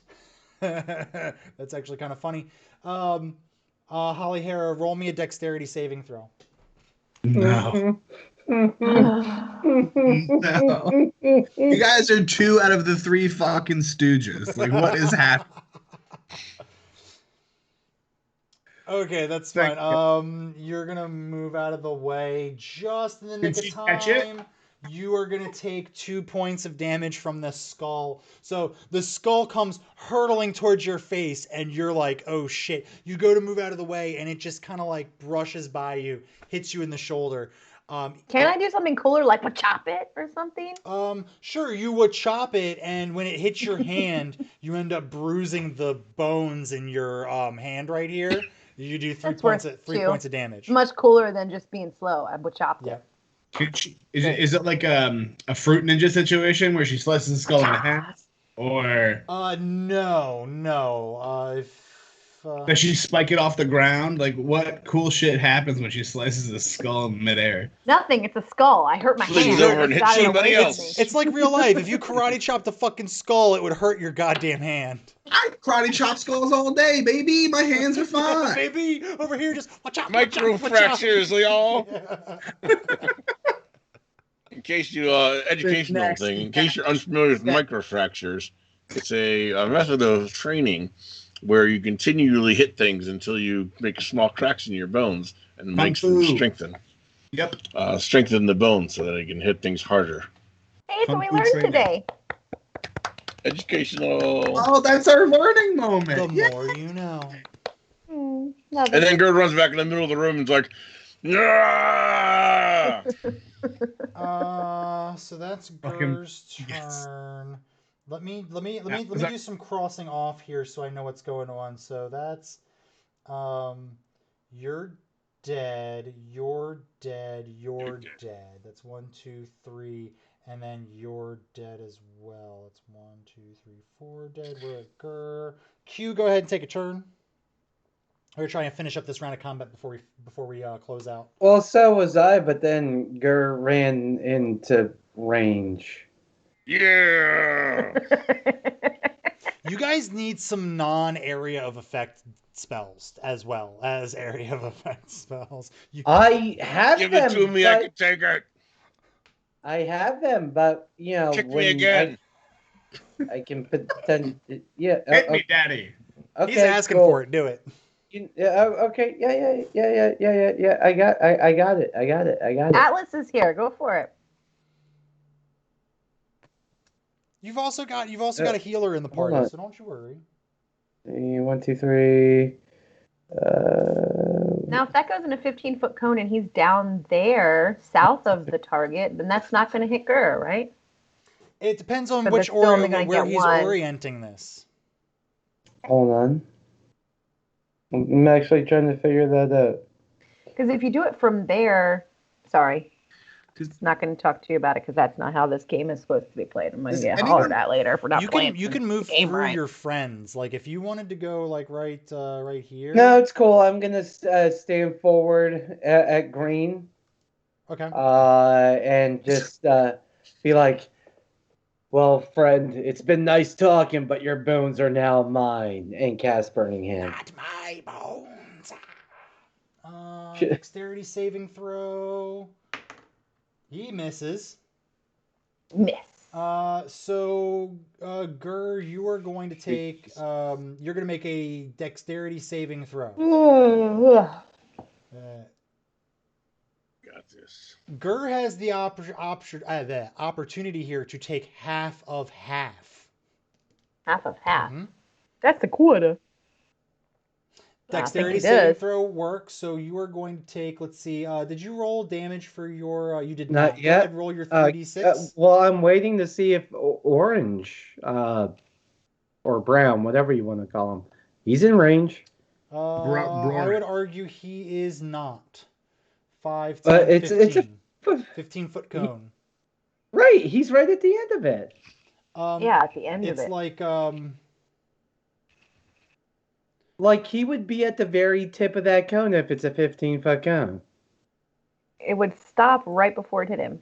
that's actually kind of funny. Holly Hera, roll me a dexterity saving throw. No. No. You guys are 2 out of the 3 fucking stooges. Like, what is happening? Okay, that's Thank fine. You're gonna move out of the way just in the nick Did of she catch it? time. You are gonna take 2 points of damage from the skull. So the skull comes hurtling towards your face, and you're like, "Oh shit!" You go to move out of the way, and it just kind of like brushes by you, hits you in the shoulder. Can I do something cooler, like chop it or something? Sure, you would chop it, and when it hits your hand, you end up bruising the bones in your hand right here. You do three That's points worth of, 3 2. points of damage. It's much cooler than just being slow. I would chop Yeah. it. Is it like a fruit ninja situation where she slices the skull in half? Or No. does she spike it off the ground? Like, what cool shit happens when she slices the skull in midair? Nothing. It's a skull. I hurt my Flings hand. over I and just hits got it somebody away else. from me. It's like real life. If you karate chop the fucking skull, it would hurt your goddamn hand. I karate chop skulls all day, baby. My hands are Yeah, fine. baby, over here, just watch out. Micro fractures, y'all. Yeah. In case you educational Next. thing, in case you're unfamiliar with microfractures, it's a method of training where you continually hit things until you make small cracks in your bones and makes them Fu. strengthen. Yep. Strengthen the bones so that you can hit things harder. Hey, it's what we Kung fu learned training. today. Educational. Oh, that's our learning moment. The Yeah. more you know. Love And it. then Gerd runs back in the middle of the room and is like, "Yeah!" So that's Fucking- Gur's yes. turn. Let me was that- do some crossing off here so I know what's going on. So that's you're dead, you're dead, you're dead. That's 1, 2, 3, and then you're dead as well. It's 1, 2, 3, 4 dead. We're at Gur. Q, go ahead and take a turn. We're trying to finish up this round of combat before we close out. Well, so was I, but then Gur ran into range. Yeah! You guys need some non-area of effect spells as well as area of effect spells. I have Give them. it to me, but I can take it. I have them, but you know, Kick me when again. I can pretend. Yeah. Hit me, daddy. Okay. He's asking cool. for it. Do it. Okay. Yeah. I got it. I got it. Atlas is here. Go for it. You've also got a healer in the hold party, on. so don't you worry. 1, 2, 3. Now, if that goes in a 15-foot cone and he's down there, south of the target, then that's not going to hit Gur, right? It depends on But which they're still only order gonna where get he's one. orienting this. Hold on. I'm actually trying to figure that out. Because if you do it from there, sorry, 'Cause- not going to talk to you about it because that's not how this game is supposed to be played. I'm going Does to get anyone- hollered at later for not playing. You can move the game through right. your friends. Like if you wanted to go like right here. No, it's cool. I'm gonna stand forward at green. Okay. And just be like, "Well, friend, it's been nice talking, but your bones are now mine." And cast Burning Hand. Not my bones. Shit. Dexterity saving throw. He misses. Miss. Gur, you are going to take. You're going to make a dexterity saving throw. Got this. Gur has the opportunity here to take half of half. Half of half. Mhm. That's a quarter. Dexterity he saving does. throw works, so you are going to take. Let's see. Did you roll damage for your? You did Not not. Go yet. ahead and roll your 3d6. Well, I'm waiting to see if Orange, or Brown, whatever you want to call him, he's in range. I would argue he is not. 5, But 10, it's 15. a 15-foot cone. right. He's right at the end of it. Yeah, at the end of It's it. Like he would be at the very tip of that cone if it's a 15-foot cone. It would stop right before it hit him.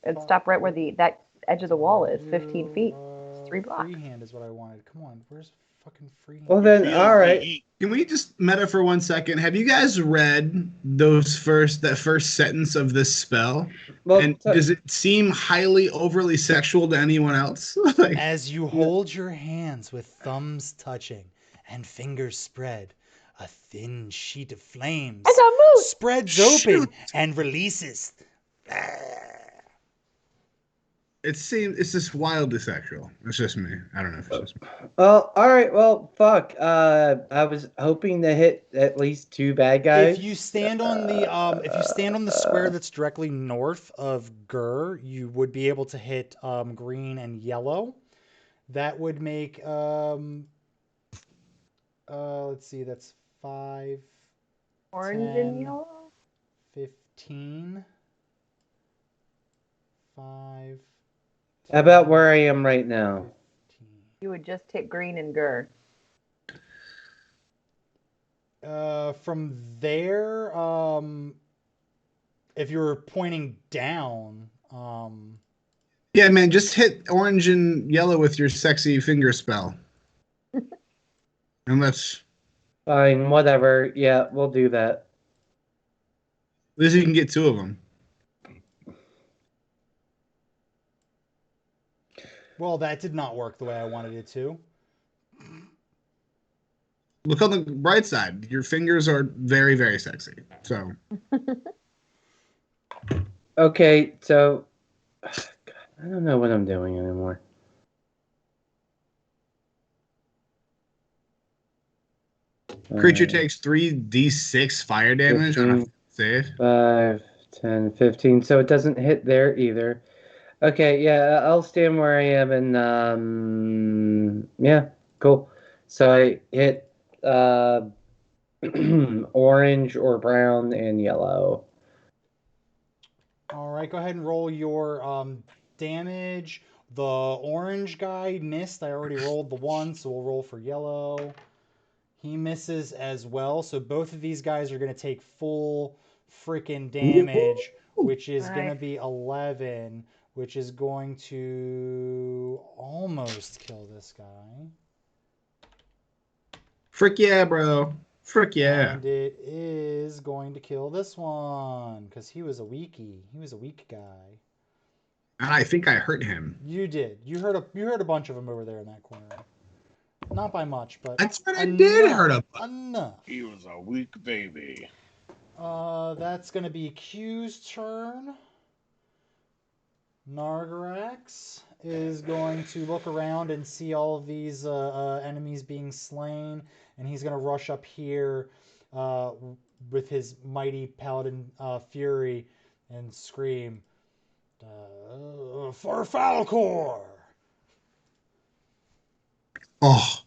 It'd stop right where that edge of the wall is, 15 feet. It's 3 blocks. Freehand is what I wanted. Come on, where's fucking freehand? Well then, all right. Can we just meta for 1 second? Have you guys read that first sentence of this spell? Well, and does it seem highly overly sexual to anyone else? Like, as you hold your hands with thumbs touching and fingers spread, a thin sheet of flames It's a moose! spreads open and releases. it's just wildly sexual. It's just me. I don't know if it's just me. Well, all right. Well, fuck. I was hoping to hit at least 2 bad guys. If you stand on the square that's directly north of Gur, you would be able to hit green and yellow. That would make let's see, that's 5, Orange 10, and yellow? 15, 5. About where I am right now. 15. You would just hit green and Gur. From there, if you were pointing down, Yeah, man, just hit orange and yellow with your sexy finger spell. Unless Fine, whatever. Yeah, we'll do that. at least you can get 2 of them. well, that did not work the way I wanted it to. Look on the bright side. Your fingers are very, very sexy. So Okay, so God, I don't know what I'm doing anymore. creature takes 3d6 fire damage on a 15, save. 5, 10, 15. So it doesn't hit there either. Okay, yeah, I'll stand where I am and yeah, cool. So I hit orange or brown and yellow. All right, go ahead and roll your damage. The orange guy missed. I already rolled the 1, so we'll roll for yellow. He misses as well. So both of these guys are going to take full freaking damage, which is going to be 11, which is going to almost kill this guy. Frick yeah, bro. Frick yeah. And it is going to kill this one because he was a weakie. He was a weak guy. And I think I hurt him. You did. You heard a bunch of them over there in that corner. Not by much, but That's what I did hurt him. Enough. He was a weak baby. That's gonna be Q's turn. Nargarax is going to look around and see all of these enemies being slain, and he's gonna rush up here with his mighty paladin fury and scream, "For Falcor!" Oh,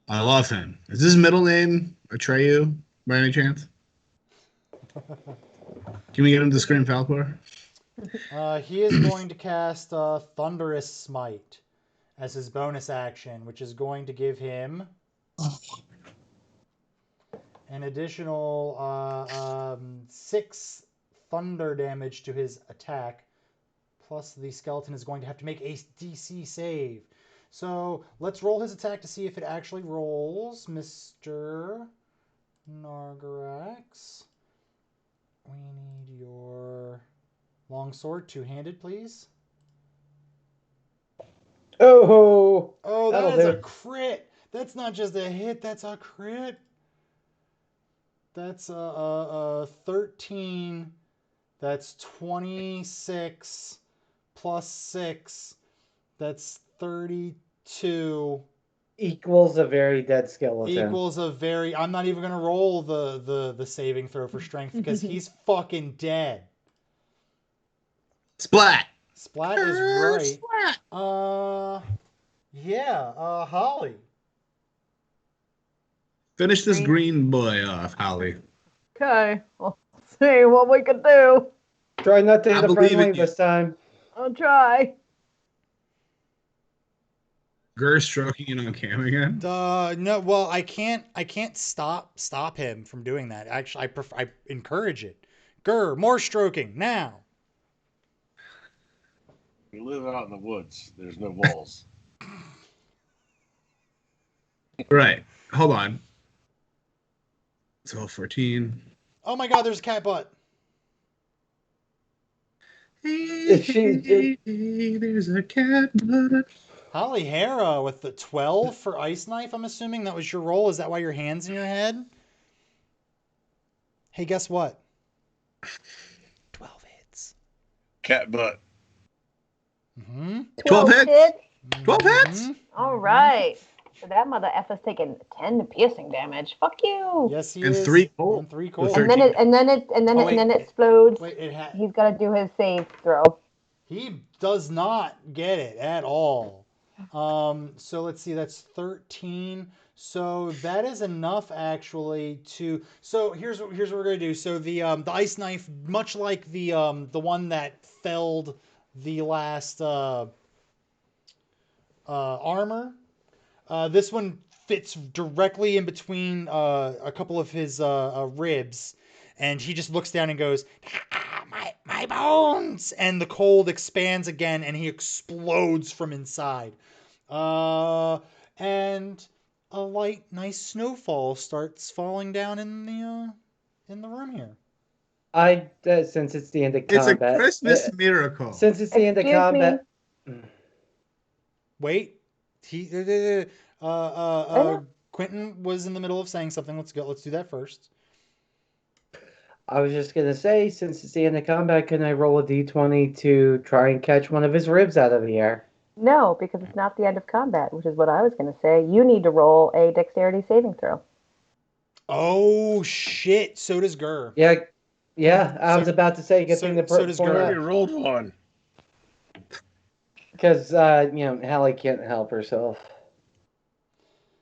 I love him. Is his middle name Atreyu by any chance? Can we get him to scream Falcor? He is going to cast Thunderous Smite as his bonus action, which is going to give him an additional 6 thunder damage to his attack. Plus, the skeleton is going to have to make a DC save. So let's roll his attack to see if it actually rolls, Mr. Nargarax. We need your longsword, 2-handed, please. Oh, Oh, that'll that is a do. crit. That's not just a hit, that's a crit. That's a 13. That's 26 plus 6. That's 32. Equals a very dead skeleton. Equals a very. I'm not even gonna roll the saving throw for strength because he's fucking dead. Splat. Splat is right. Splat. Yeah. Holly. Finish this Green. green boy off, Holly. Okay, we'll see what we can do. Try not to I hit a believe in friendly you. this time. I'll try. Gur stroking it on cam again. No. Well, I can't stop him from doing that. Actually, I encourage it. Grr, more stroking now. We live out in the woods. There's no walls. Right. Hold on. 12, 14. Oh my God, there's a cat butt. Hey, there's a cat butt. Holly Hera with the 12 for ice knife. I'm assuming that was your roll. Is that why your hand's in your head? Hey, guess what? 12 hits. Cat butt. Mm-hmm. 12 hits. 12 hits. Mm-hmm. All right. So that mother effer's taking 10 piercing damage. Fuck you. Yes, he And is. 3 cold. And 3 The cold. And then it Oh, wait. explodes. Wait, He's got to do his save throw. he does not get it at all. So let's see, that's 13. So that is enough actually to. So here's what we're gonna do. So the ice knife, much like the one that felled the last armor, this one fits directly in between a couple of his ribs, and he just looks down and goes, "Ah, my bones!" And the cold expands again, and he explodes from inside. And a light, nice snowfall starts falling down in the room here. Since it's the end of It's a combat. Christmas miracle. Since it's the end of Excuse combat. Wait, he Quentin was in the middle of saying something. Let's go. Let's do that first. I was just gonna say, since it's the end of combat, can I roll a d20 to try and catch one of his ribs out of the air? No, because it's not the end of combat, which is what I was going to say. You need to roll a dexterity saving throw. Oh shit! So does Gur. Yeah. I was about to say, good so- thing to so does point Gurr. I out. already rolled one. Because Hallie can't help herself.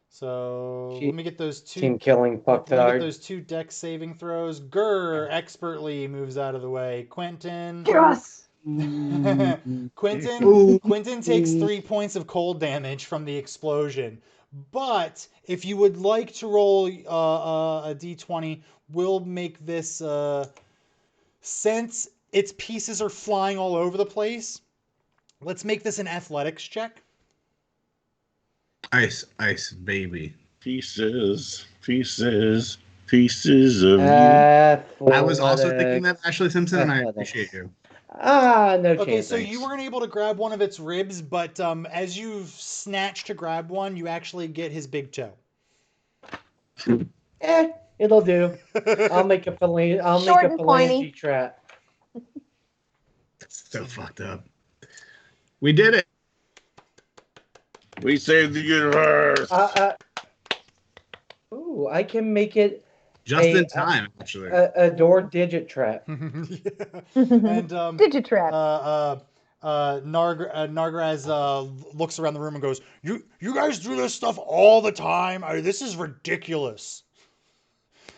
So She- let me get those two. Team killing Let me get fucktard. those 2 dex saving throws. Gur expertly moves out of the way. Quentin. Yes! Quentin Ooh. Quentin takes 3 points of cold damage from the explosion. But if you would like to roll a d20, we'll make this since its pieces are flying all over the place. Let's make this an athletics check. Ice, baby. Pieces of you. I was also thinking that, Athletics. Ashley Simpson, and I Athletics. appreciate you. No Okay, chance. so you weren't able to grab one of its ribs, but as you snatch to grab one, you actually get his big toe. It'll do. I'll make a Short and pointy. phalange trap. That's so fucked up. We did it. We saved the universe. Ooh, I can make it Just in time, actually. a door digit trap. Yeah. And Digitrap. Nargraz looks around the room and goes, "You guys do this stuff all the time. This is ridiculous."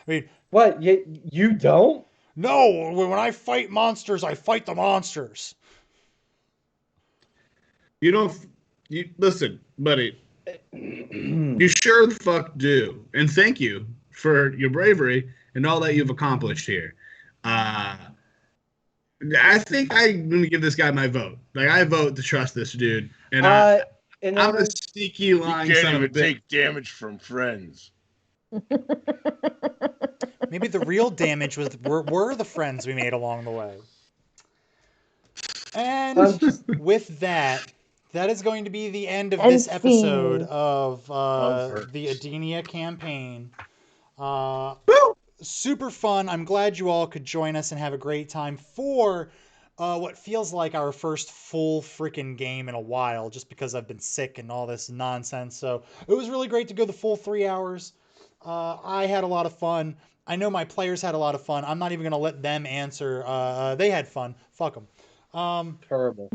I mean, What? You don't? no, when I fight monsters, I fight the monsters. You don't. You listen, buddy. You sure the fuck do. And thank you for your bravery and all that you've accomplished here. I think I'm gonna give this guy my vote. Like, I vote to trust this dude. And I'm a sneaky You lying can't son of a even bitch. take damage from friends. Maybe the real damage were the friends we made along the way. And with that, that is going to be the end of End this episode scene. of Over. the Edinia campaign. Woo! Super fun. I'm glad you all could join us and have a great time for what feels like our first full freaking game in a while, just because I've been sick and all this nonsense. So it was really great to go the full 3 hours. I had a lot of fun. I know my players had a lot of fun. I'm not even going to let them answer. They had fun. Fuck them. Terrible.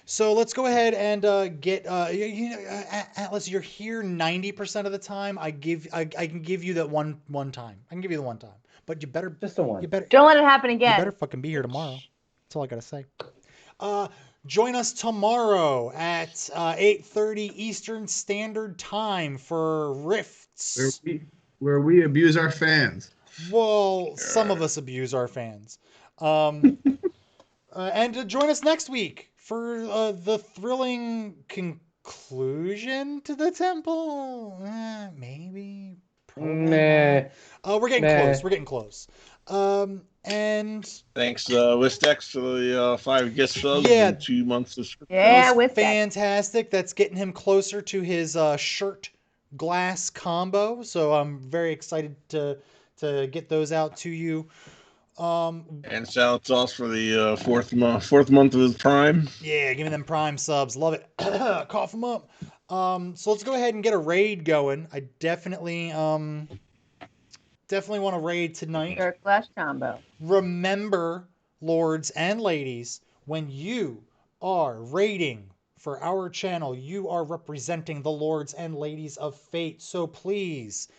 So let's go ahead and get Atlas. You're here 90% of the time. I can give you that one time. I can give you the one time, but you better Just the one. Don't let it happen you again. better fucking be here tomorrow. That's all I gotta say. Join us tomorrow at 8:30 Eastern Standard Time for Rifts. Where we abuse our fans. Well, some of us abuse our fans. And join us next week for the thrilling conclusion to the temple. Maybe. Probably Meh. not. We're getting Meh. close. We're getting close. And Thanks, Wistex, for the 5 guest subs Yeah. and 2 months of Yeah, that was with that. fantastic. That's getting him closer to his shirt glass combo. So I'm very excited to get those out to you. and salad sauce for the fourth month of his prime. Yeah, give me them prime subs. Love it. Cough them up. So let's go ahead and get a raid going. I definitely want to raid tonight. Shirt glass combo. Remember, lords and ladies, when you are raiding for our channel, you are representing the lords and ladies of fate. So please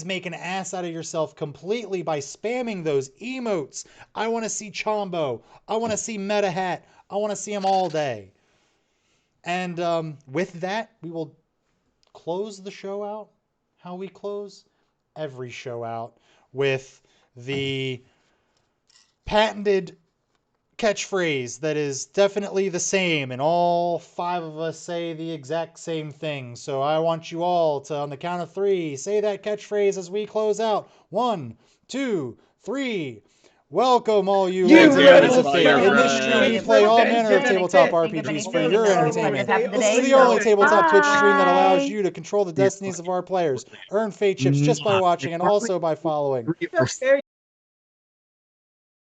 make an ass out of yourself completely by spamming those emotes. I want to see Chombo. I want to see Meta Hat. I want to see them all day. And with that, we will close the show out. How we close every show out with the patented catchphrase that is definitely the same, and all 5 of us say the exact same thing. So I want you all to, on the count of 3, say that catchphrase as we close out. 1, 2, 3. Welcome, all you You lords and ladies of ready fate. for In this your stream, we ride. play all manner of Think tabletop of anything, RPGs for anything, your so entertainment. what happened This is today, the only so tabletop Twitch stream that allows bye. you to control the destinies of our players, earn fate chips just by watching, and also by following. Three or